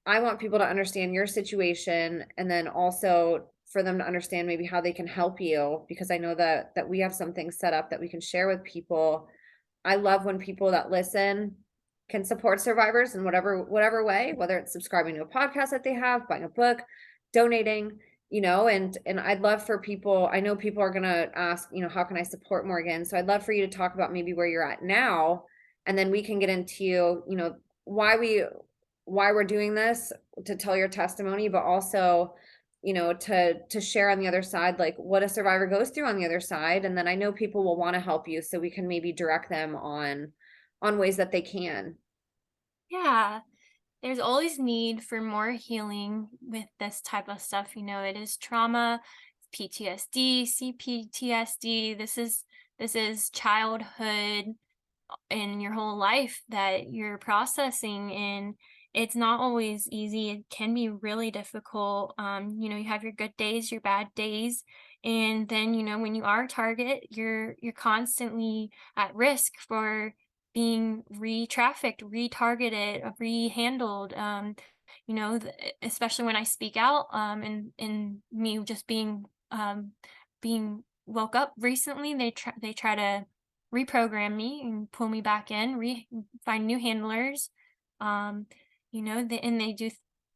I want people to understand your situation and then also for them to understand maybe how they can help you because I know that we have some things set up that we can share with people. I love when people that listen can support survivors in whatever way, whether it's subscribing to a podcast that they have, buying a book, donating, and I'd love for people, I know people are going to ask, how can I support Morgan? So I'd love for you to talk about maybe where you're at now, and then we can get into, why we're doing this, to tell your testimony, but also, to share on the other side, like what a survivor goes through on the other side. And then I know people will want to help you, so we can maybe direct them on ways that they can. Yeah, there's always need for more healing with this type of stuff. It is trauma, PTSD, CPTSD. This is childhood in your whole life that you're processing, it's not always easy. It can be really difficult. You have your good days, your bad days, and then when you are a target, you're constantly at risk for being re-trafficked, re-targeted, re-handled. Especially when I speak out, and me just being woke up recently, they try to reprogram me and pull me back in, find new handlers. Um, and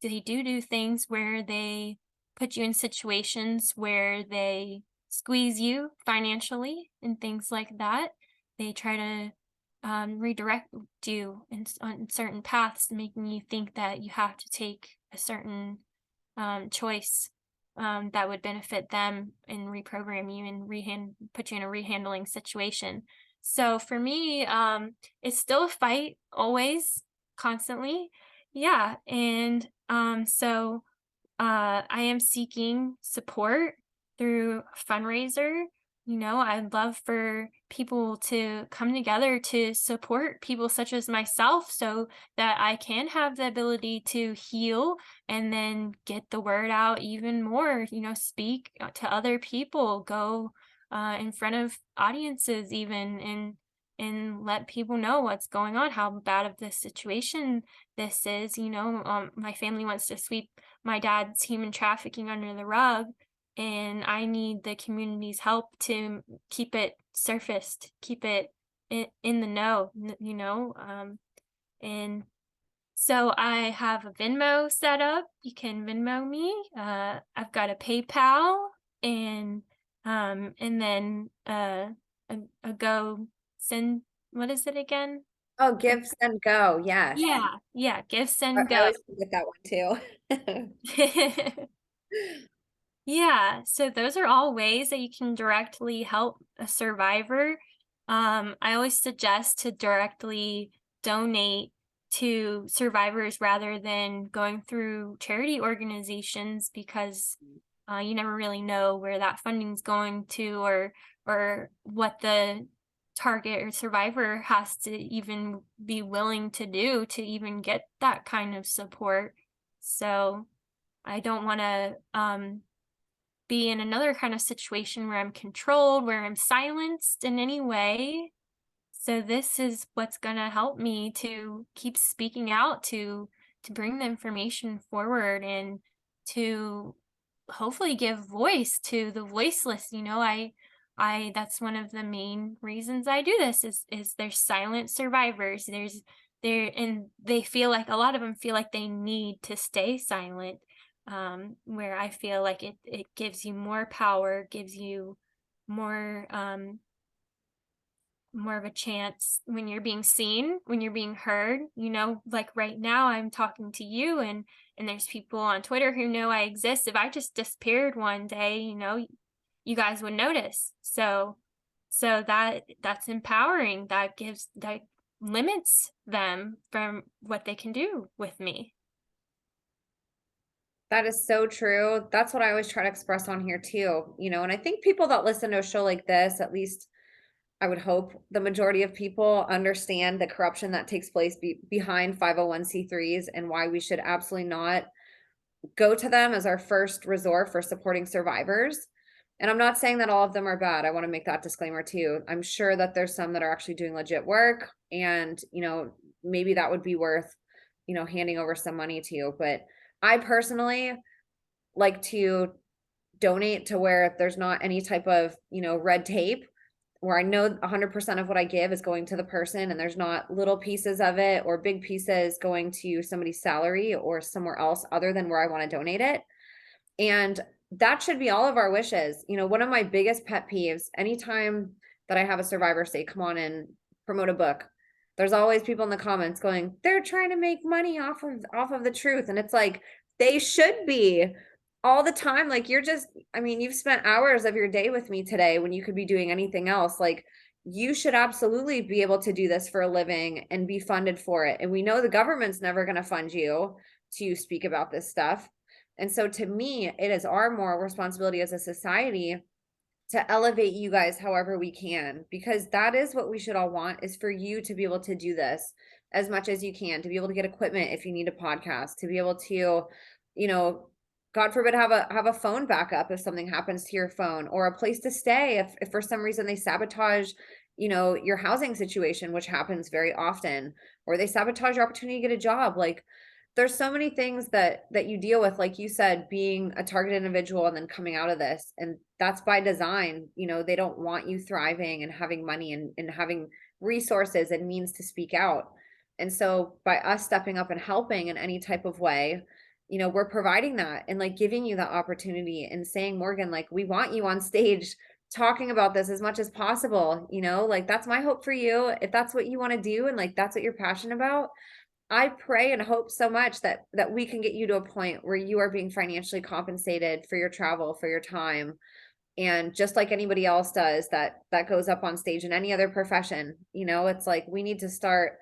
they do things where they put you in situations where they squeeze you financially and things like that. They try to redirect you on certain paths, making you think that you have to take a certain choice that would benefit them and reprogram you and put you in a rehandling situation. So for me, it's still a fight always, constantly. Yeah. And I am seeking support through a fundraiser. I'd love for people to come together to support people such as myself so that I can have the ability to heal and then get the word out even more, speak to other people, go in front of audiences even, and let people know what's going on, how bad of this situation this is. My family wants to sweep my dad's human trafficking under the rug, and I need the community's help to keep it surfaced, keep it in the know, and so I have a Venmo set up. You can Venmo me. I've got a PayPal, and then a go send. What is it again? Oh, A- give, send, go. Yes. yeah, give, I send, I go. always forget that one too. Yeah, so those are all ways that you can directly help a survivor. I always suggest to directly donate to survivors rather than going through charity organizations, because you never really know where that funding's going to, or what the target or survivor has to even be willing to do to even get that kind of support. So I don't want to be in another kind of situation where I'm controlled, where I'm silenced in any way. So this is what's going to help me to keep speaking out, to bring the information forward, and to hopefully give voice to the voiceless. I that's one of the main reasons I do this, is there's silent survivors. And they feel like, a lot of them feel like they need to stay silent, where I feel like it gives you more power, gives you more more of a chance when you're being seen, when you're being heard. Like right now I'm talking to you, and there's people on Twitter who know I exist. If I just disappeared one day, you guys would notice. So that's empowering. That limits them from what they can do with me. That is so true. That's what I always try to express on here too, and I think people that listen to a show like this, at least I would hope the majority of people understand the corruption that takes place behind 501c3s and why we should absolutely not go to them as our first resort for supporting survivors. And I'm not saying that all of them are bad. I want to make that disclaimer too. I'm sure that there's some that are actually doing legit work, and, maybe that would be worth, handing over some money to. But I personally like to donate to where there's not any type of, red tape, where I know 100% of what I give is going to the person, and there's not little pieces of it or big pieces going to somebody's salary or somewhere else other than where I want to donate it. And that should be all of our wishes. One of my biggest pet peeves, anytime that I have a survivor say, come on and promote a book, there's always people in the comments going, they're trying to make money off of the truth. And it's like, they should be all the time. Like, you've spent hours of your day with me today when you could be doing anything else. Like, you should absolutely be able to do this for a living and be funded for it. And we know the government's never going to fund you to speak about this stuff. And so to me, it is our moral responsibility as a society to elevate you guys however we can, because that is what we should all want, is for you to be able to do this as much as you can, to be able to get equipment if you need a podcast, to be able to, you know, God forbid, have a phone backup if something happens to your phone, or a place to stay if for some reason they sabotage, you know, your housing situation, which happens very often, or they sabotage your opportunity to get a job. Like, there's so many things that you deal with, like you said, being a target individual and then coming out of this, and that's by design. You know, they don't want you thriving and having money and having resources and means to speak out. And so by us stepping up and helping in any type of way, you know, we're providing that and like giving you that opportunity and saying, Morgan, like, we want you on stage talking about this as much as possible. You know, like, that's my hope for you. If that's what you want to do and like that's what you're passionate about, I pray and hope so much that we can get you to a point where you are being financially compensated for your travel, for your time. And just like anybody else does that goes up on stage in any other profession, you know, it's like we need to start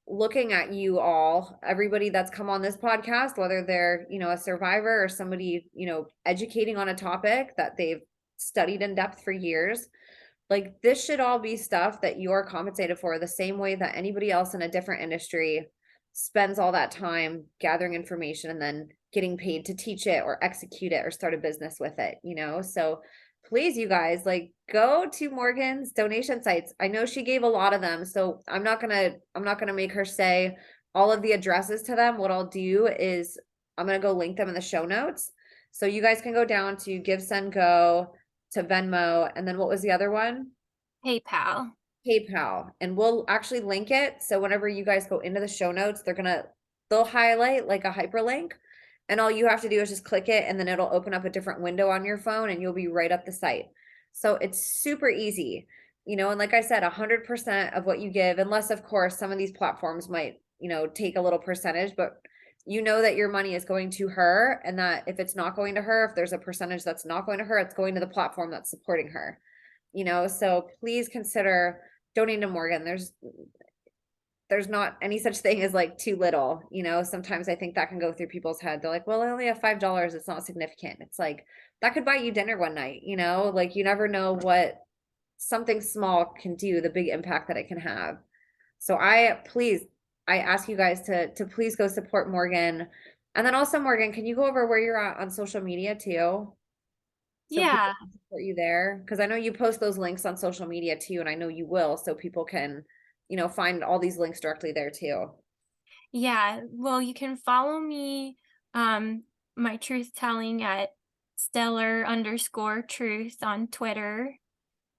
looking at you all, everybody that's come on this podcast, whether they're, you know, a survivor or somebody, you know, educating on a topic that they've studied in depth for years. Like, this should all be stuff that you're compensated for the same way that anybody else in a different industry spends all that time gathering information and then getting paid to teach it or execute it or start a business with it, you know? So please, you guys, like, go to Morgan's donation sites. I know she gave a lot of them, so I'm not gonna make her say all of the addresses to them. What I'll do is I'm gonna go link them in the show notes. So you guys can go down to Give, Send, Go, to Venmo, and then what was the other one? PayPal. PayPal. And we'll actually link it. So whenever you guys go into the show notes, they'll highlight like a hyperlink. And all you have to do is just click it, and then it'll open up a different window on your phone and you'll be right up the site. So it's super easy, you know, and like I said, 100% of what you give, unless of course some of these platforms might, you know, take a little percentage, but you know that your money is going to her, and that if it's not going to her, if there's a percentage that's not going to her, it's going to the platform that's supporting her, you know. So please consider donating to Morgan. There's not any such thing as like too little, you know. Sometimes I think that can go through people's head. They're like, well, I only have $5, it's not significant. It's like, that could buy you dinner one night, you know. Like, you never know what something small can do, the big impact that it can have. So I ask you guys to please go support Morgan. And then also, Morgan, can you go over where you're at on social media too? So people Yeah. can support you there. Because I know you post those links on social media too, and I know you will, so people can, you know, find all these links directly there too. Yeah. Well, you can follow me, my truth telling at stellar_truth on Twitter.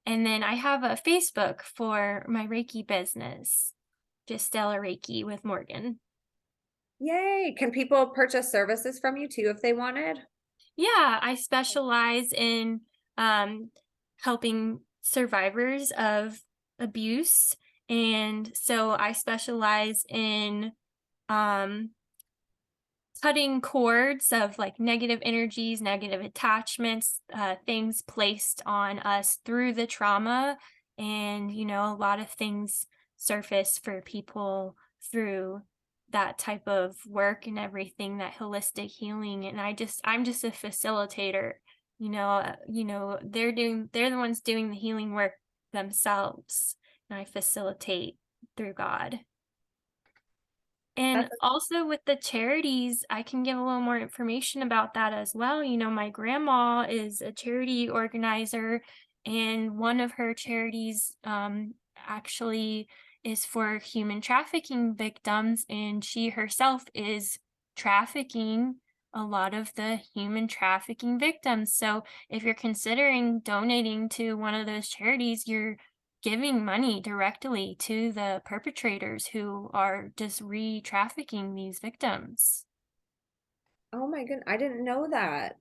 And then I have a Facebook for my Reiki business, just Stellar Reiki with Morgan. Yay. Can people purchase services from you too if they wanted? Yeah, I specialize in helping survivors of abuse. And so I specialize in um, cutting cords of like negative energies, negative attachments, things placed on us through the trauma. And, you know, a lot of things surface for people through that type of work and everything, that holistic healing. And I'm just a facilitator. They're the ones doing the healing work themselves, and I facilitate through God. And That's also with the charities, I can give a little more information about that as well. You know, my grandma is a charity organizer, and one of her charities actually is for human trafficking victims, and she herself is trafficking a lot of the human trafficking victims. So if you're considering donating to one of those charities, you're giving money directly to the perpetrators who are just re-trafficking these victims. Oh my goodness, I didn't know that.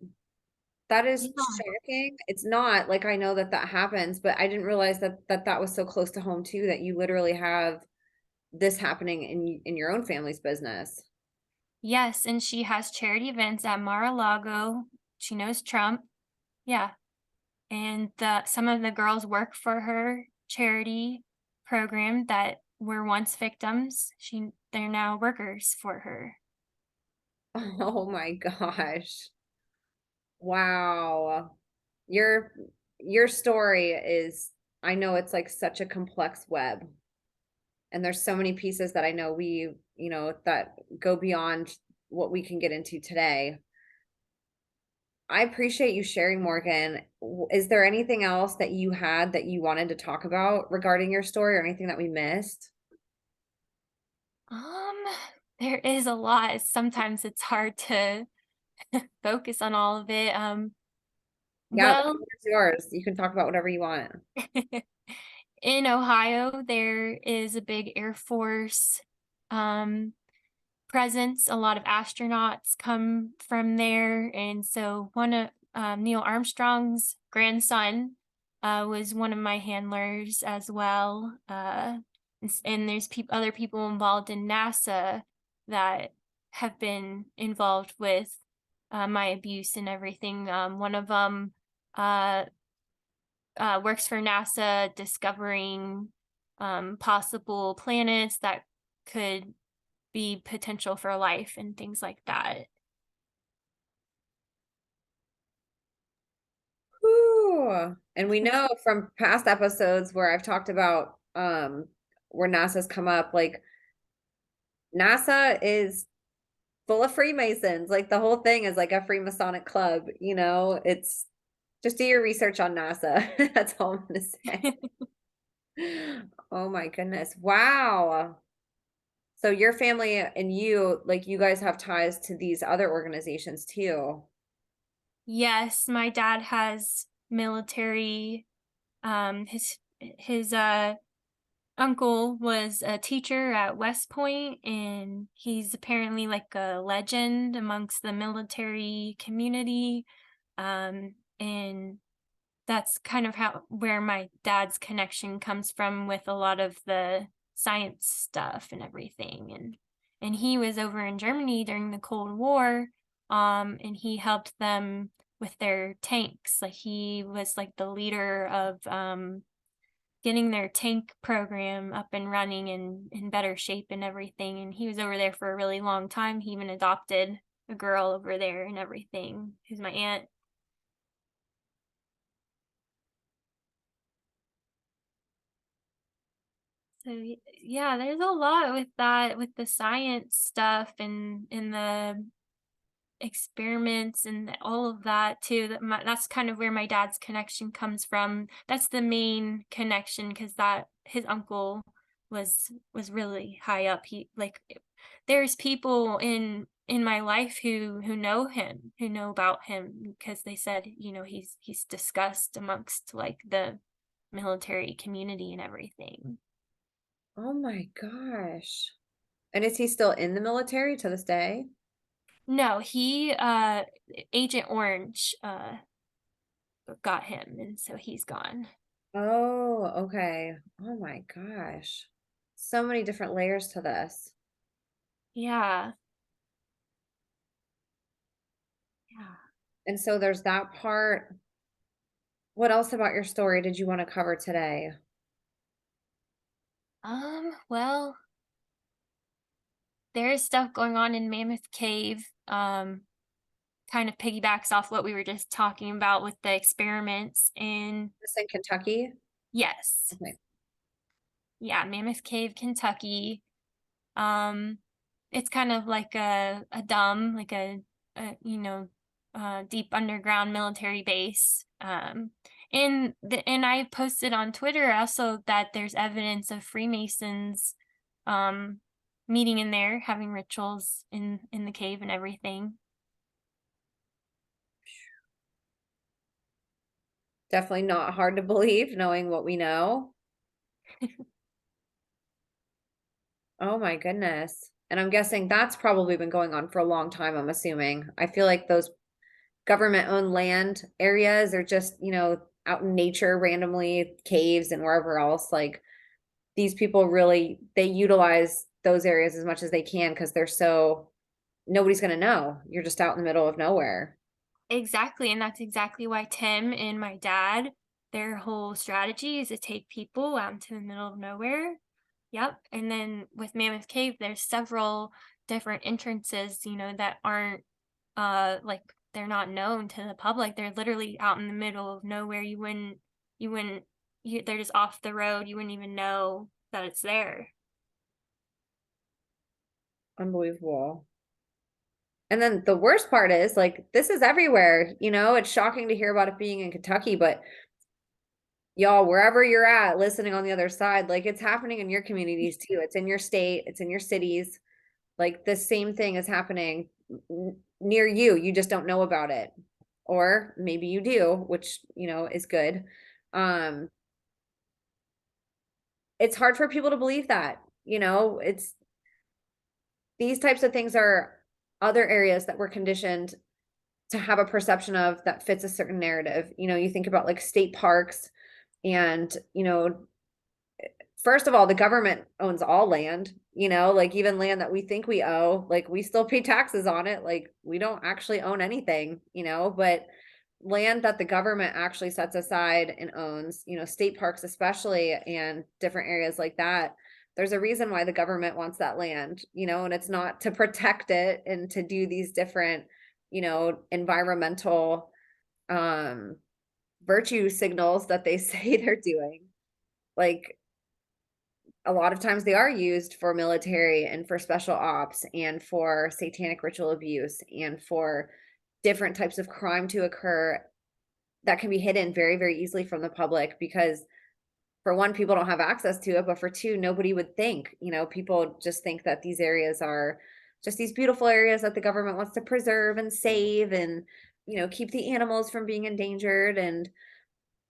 That is Yeah. shocking. It's not like, I know that that happens, but I didn't realize that was so close to home too, that you literally have this happening in your own family's business. Yes, and she has charity events at Mar-a-Lago. She knows Trump. Yeah. And some of the girls work for her charity program that were once victims. They're now workers for her. Oh my gosh. Wow. You're your story is, I know it's like such a complex web. And there's so many pieces that I know that go beyond what we can get into today. I appreciate you sharing, Morgan. Is there anything else that you had that you wanted to talk about regarding your story or anything that we missed? Um, there is a lot. Sometimes it's hard to focus on all of it. Yeah, the Well, floor is yours. You can talk about whatever you want. in Ohio, there is a big Air Force um, presence. A lot of astronauts come from there. And so one of Neil Armstrong's grandson was one of my handlers as well. And there's other people involved in NASA that have been involved with my abuse and everything. One of them uh, works for NASA discovering possible planets that could be potential for life and things like that. Whew. And we know from past episodes where I've talked about where NASA's come up, like NASA is full of Freemasons. Like the whole thing is like a Freemasonic club, It's just do your research on NASA. That's all I'm gonna say. Oh my goodness. Wow. So your family and you, like you guys have ties to these other organizations too. Yes, my dad has military. His uncle was a teacher at West Point, and he's apparently like a legend amongst the military community. And that's kind of how where my dad's connection comes from with a lot of the science stuff and everything. And he was over in Germany during the Cold War, and he helped them with their tanks. Like he was like the leader of getting their tank program up and running and in better shape and everything. And he was over there for a really long time. He even adopted a girl over there and everything, who's my aunt. So yeah, there's a lot with that, with the science stuff and the experiments and all of that too. That's kind of where my dad's connection comes from. That's the main connection because that his uncle was really high up. He like there's people in my life who know him, who know about him because they said, he's discussed amongst like the military community and everything. Oh my gosh. And is he still in the military to this day? No, Agent Orange got him, and so he's gone. Oh, okay. Oh my gosh. So many different layers to this. Yeah. Yeah. And so there's that part. What else about your story did you want to cover today? Well, there's stuff going on in Mammoth Cave. Kind of piggybacks off what we were just talking about with the experiments. And This in Kentucky? yes, Okay. yeah, Mammoth Cave, Kentucky. Um, it's kind of like a dumb, like a deep underground military base. And I posted on Twitter also that there's evidence of Freemasons um meeting in there, having rituals in the cave and everything. Definitely not hard to believe knowing what we know. Oh my goodness. And I'm guessing that's probably been going on for a long time, I'm assuming. I feel like those government-owned land areas are just, out in nature randomly, caves and wherever else. Like these people really they utilize those areas as much as they can because they're so nobody's gonna know. You're just out in the middle of nowhere. Exactly, and that's exactly why Tim and my dad, their whole strategy is to take people out into the middle of nowhere. Yep. And then with Mammoth Cave, there's several different entrances, that aren't like they're not known to the public. They're literally out in the middle of nowhere. They're just off the road. You wouldn't even know that it's there. Unbelievable. And then the worst part is like, this is everywhere, it's shocking to hear about it being in Kentucky, but y'all, wherever you're at listening on the other side, like it's happening in your communities too. It's in your state, it's in your cities. Like the same thing is happening near you. You just don't know about it. Or maybe you do, which, is good. It's hard for people to believe that, it's these types of things are other areas that we're conditioned to have a perception of that fits a certain narrative. You think about like state parks and, first of all, the government owns all land, like even land that we think we owe, like we still pay taxes on it. Like we don't actually own anything, but land that the government actually sets aside and owns, state parks especially, and different areas like that. There's a reason why the government wants that land, and it's not to protect it and to do these different, environmental virtue signals that they say they're doing. Like a lot of times they are used for military and for special ops and for satanic ritual abuse and for different types of crime to occur that can be hidden very, very easily from the public because for one, people don't have access to it, but for two, nobody would think, people just think that these areas are just these beautiful areas that the government wants to preserve and save and, keep the animals from being endangered. And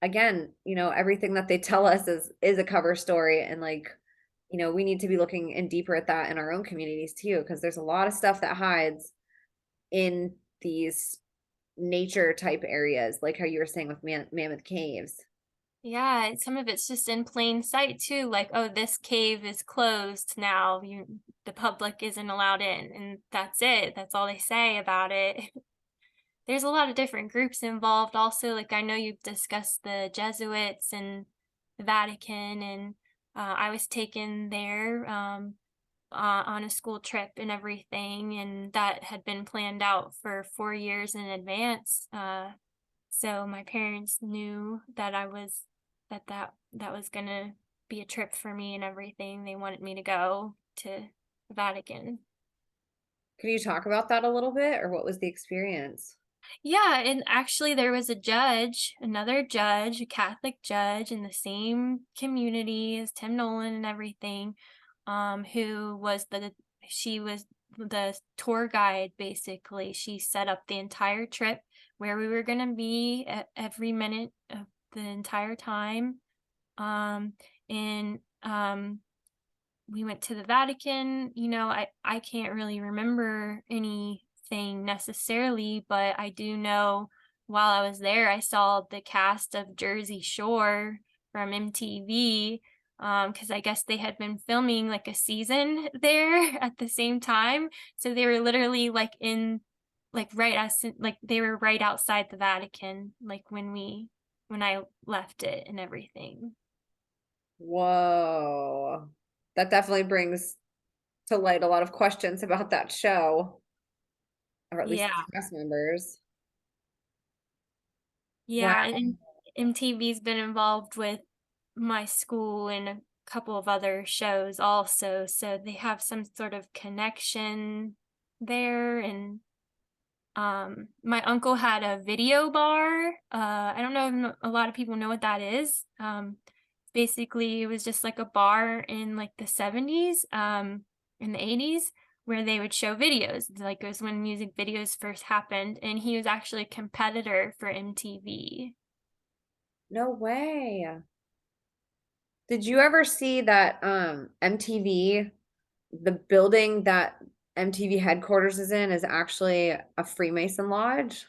again, everything that they tell us is a cover story. And like, we need to be looking in deeper at that in our own communities too, because there's a lot of stuff that hides in these nature type areas, like how you were saying with Mammoth Caves. Yeah, and some of it's just in plain sight too, like, oh, this cave is closed now. The public isn't allowed in, and that's it. That's all they say about it. There's a lot of different groups involved also. Like I know you've discussed the Jesuits and the Vatican, and I was taken there on a school trip and everything, and that had been planned out for 4 years in advance. So my parents knew that that was gonna be a trip for me and everything. They wanted me to go to the Vatican. Can you talk about that a little bit, or what was the experience? Yeah, and actually there was a judge, another judge, a Catholic judge in the same community as Tim Nolan and everything, who was she was the tour guide basically. She set up the entire trip where we were gonna be at every minute of the entire time. Um, and we went to the Vatican. I can't really remember anything necessarily, but I do know while I was there, I saw the cast of Jersey Shore from MTV, because I guess they had been filming like a season there at the same time. So they were literally like they were right outside the Vatican, like when I left it and everything. Whoa. That definitely brings to light a lot of questions about that show, or at least Yeah. the cast members. Wow. Yeah, and MTV's been involved with my school and a couple of other shows also, so they have some sort of connection there. And my uncle had a video bar. I don't know if a lot of people know what that is. Basically it was just like a bar in like the 70s, in the 80s, where they would show videos. Like it was when music videos first happened, and he was actually a competitor for MTV. No way. Did you ever see that MTV, the building that MTV headquarters is in is actually a Freemason lodge?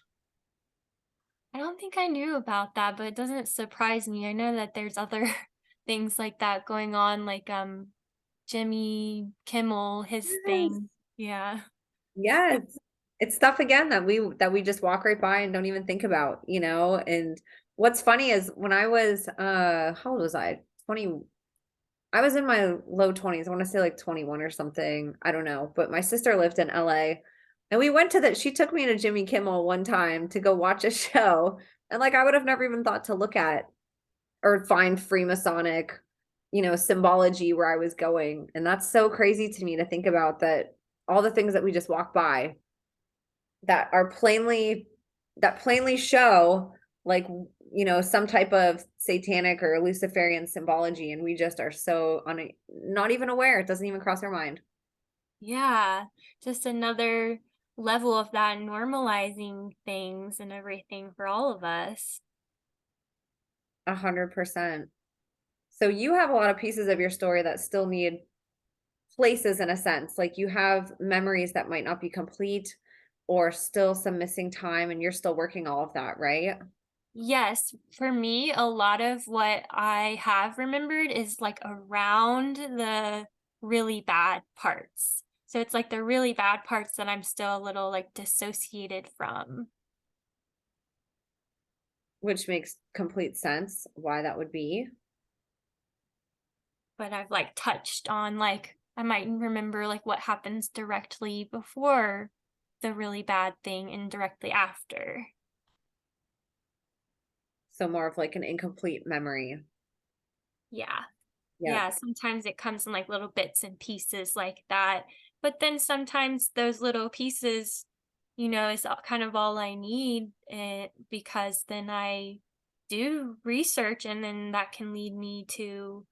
I don't think I knew about that, but it doesn't surprise me. I know that there's other things like that going on, like Jimmy Kimmel, his Yes. thing. Yeah. Yes. It's stuff again that we just walk right by and don't even think about, And what's funny is when I was how old was I? 20. I was in my low 20s. I want to say like 21 or something. I don't know. But my sister lived in LA And we went to she took me to Jimmy Kimmel one time to go watch a show. And like, I would have never even thought to look at or find Freemasonic, symbology where I was going. And that's so crazy to me to think about, that all the things that we just walk by that are plainly show like, some type of satanic or Luciferian symbology. And we just are so not even aware. It doesn't even cross our mind. Yeah, just another level of that normalizing things and everything for all of us. 100%. So you have a lot of pieces of your story that still need places, in a sense. Like, you have memories that might not be complete or still some missing time, and you're still working all of that, right? Yes, for me, a lot of what I have remembered is like around the really bad parts. So it's like the really bad parts that I'm still a little like dissociated from. Which makes complete sense why that would be. But I've like touched on like I might remember like what happens directly before the really bad thing and directly after. So more of like an incomplete memory. Yeah. Yeah. Yeah, sometimes it comes in like little bits and pieces like that. But then sometimes those little pieces, is kind of all I need because then I do research and then that can lead me to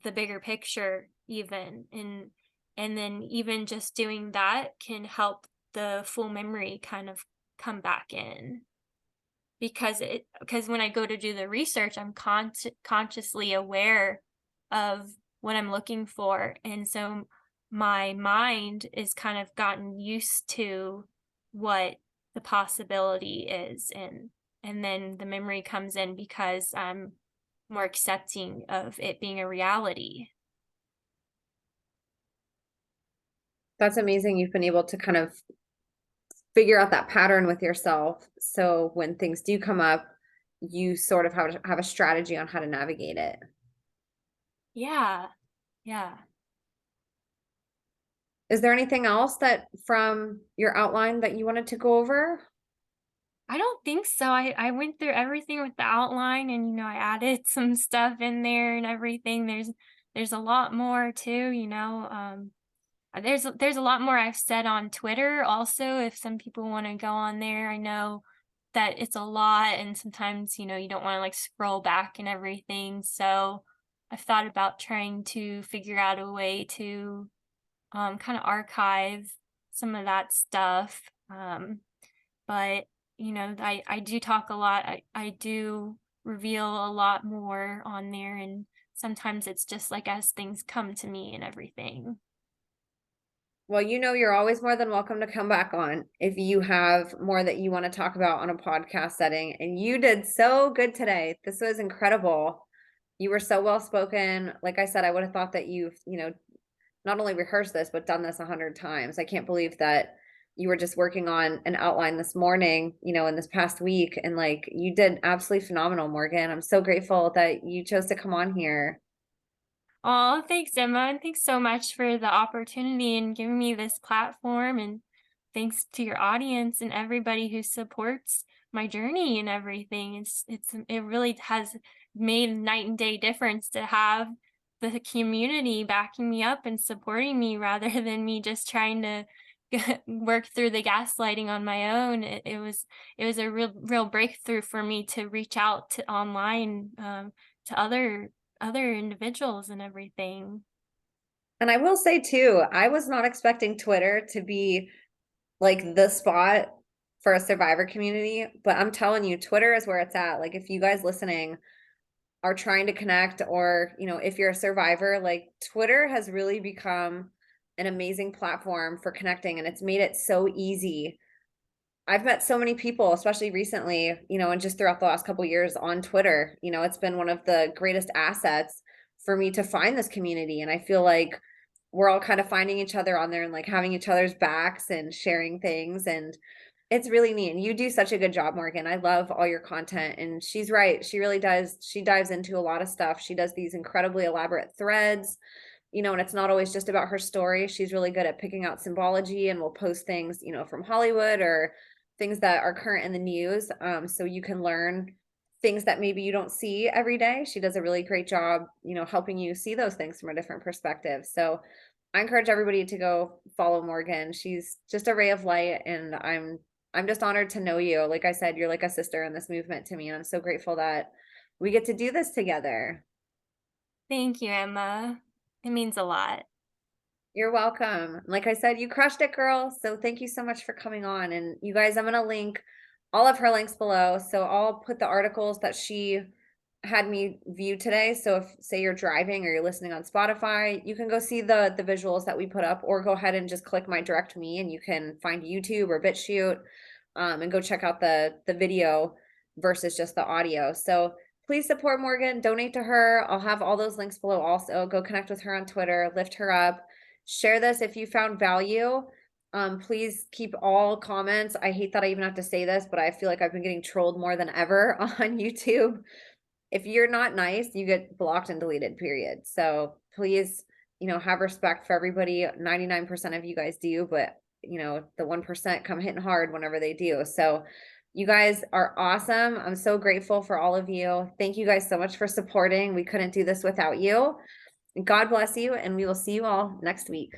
the bigger picture even and then even just doing that can help the full memory kind of come back in because when I go to do the research I'm consciously aware of what I'm looking for and so my mind is kind of gotten used to what the possibility is and then the memory comes in because I'm more accepting of it being a reality. That's amazing. You've been able to kind of figure out that pattern with yourself. So when things do come up, you sort of have a strategy on how to navigate it. Yeah. Yeah. Is there anything else that from your outline that you wanted to go over? I don't think so. I went through everything with the outline and I added some stuff in there and everything. There's a lot more too, there's a lot more I've said on Twitter also if some people want to go on there. I know that it's a lot and sometimes, you don't want to like scroll back and everything. So I've thought about trying to figure out a way to kind of archive some of that stuff. But I do talk a lot. I do reveal a lot more on there, and sometimes it's just like as things come to me and everything. Well, you're always more than welcome to come back on if you have more that you want to talk about on a podcast setting. And you did so good today. This was incredible. You were so well spoken. Like I said, I would have thought that you've, not only rehearsed this, but done this 100 times. I can't believe that you were just working on an outline this morning, in this past week. And like, you did absolutely phenomenal, Morgan. I'm so grateful that you chose to come on here. Oh, thanks, Emma, and thanks so much for the opportunity and giving me this platform. And thanks to your audience and everybody who supports my journey and everything. It really has made a night and day difference to have the community backing me up and supporting me rather than me just trying to work through the gaslighting on my own. It was a real breakthrough for me to reach out to online to other individuals and everything. And I will say too, I was not expecting Twitter to be like the spot for a survivor community, but I'm telling you, Twitter is where it's at. Like, if you guys listening are trying to connect, or if you're a survivor, like, Twitter has really become an amazing platform for connecting, and it's made it so easy. I've met so many people, especially recently, and just throughout the last couple of years on Twitter. It's been one of the greatest assets for me to find this community. And I feel like we're all kind of finding each other on there and like having each other's backs and sharing things. And it's really neat. And you do such a good job, Morgan. I love all your content. And she's right. She really does. She dives into a lot of stuff. She does these incredibly elaborate threads. you know, and it's not always just about her story. She's really good at picking out symbology and will post things, you know, from Hollywood or things that are current in the news. So you can learn things that maybe you don't see every day. She does a really great job, you know, helping you see those things from a different perspective. So I encourage everybody to go follow Morgan. She's just a ray of light, and I'm just honored to know you. Like I said, you're like a sister in this movement to me, and I'm so grateful that we get to do this together. Thank you, Emma. It means a lot. You're welcome. Like I said, you crushed it, girl. So thank you so much for coming on. And you guys, I'm going to link all of her links below. So I'll put the articles that she had me view today. So if say you're driving or you're listening on Spotify, you can go see the visuals that we put up, or go ahead and just click my direct me and you can find YouTube or BitChute, and go check out the video versus just the audio. So please support Morgan, donate to her. I'll have all those links below also. Go connect with her on Twitter, lift her up. Share this if you found value. Please keep all comments. I hate that I even have to say this, but I feel like I've been getting trolled more than ever on YouTube. If you're not nice, you get blocked and deleted, period. So please, you know, have respect for everybody. 99% of you guys do, but you know, the 1% come hitting hard whenever they do. So you guys are awesome. I'm so grateful for all of you. Thank you guys so much for supporting. We couldn't do this without you. God bless you, and we will see you all next week.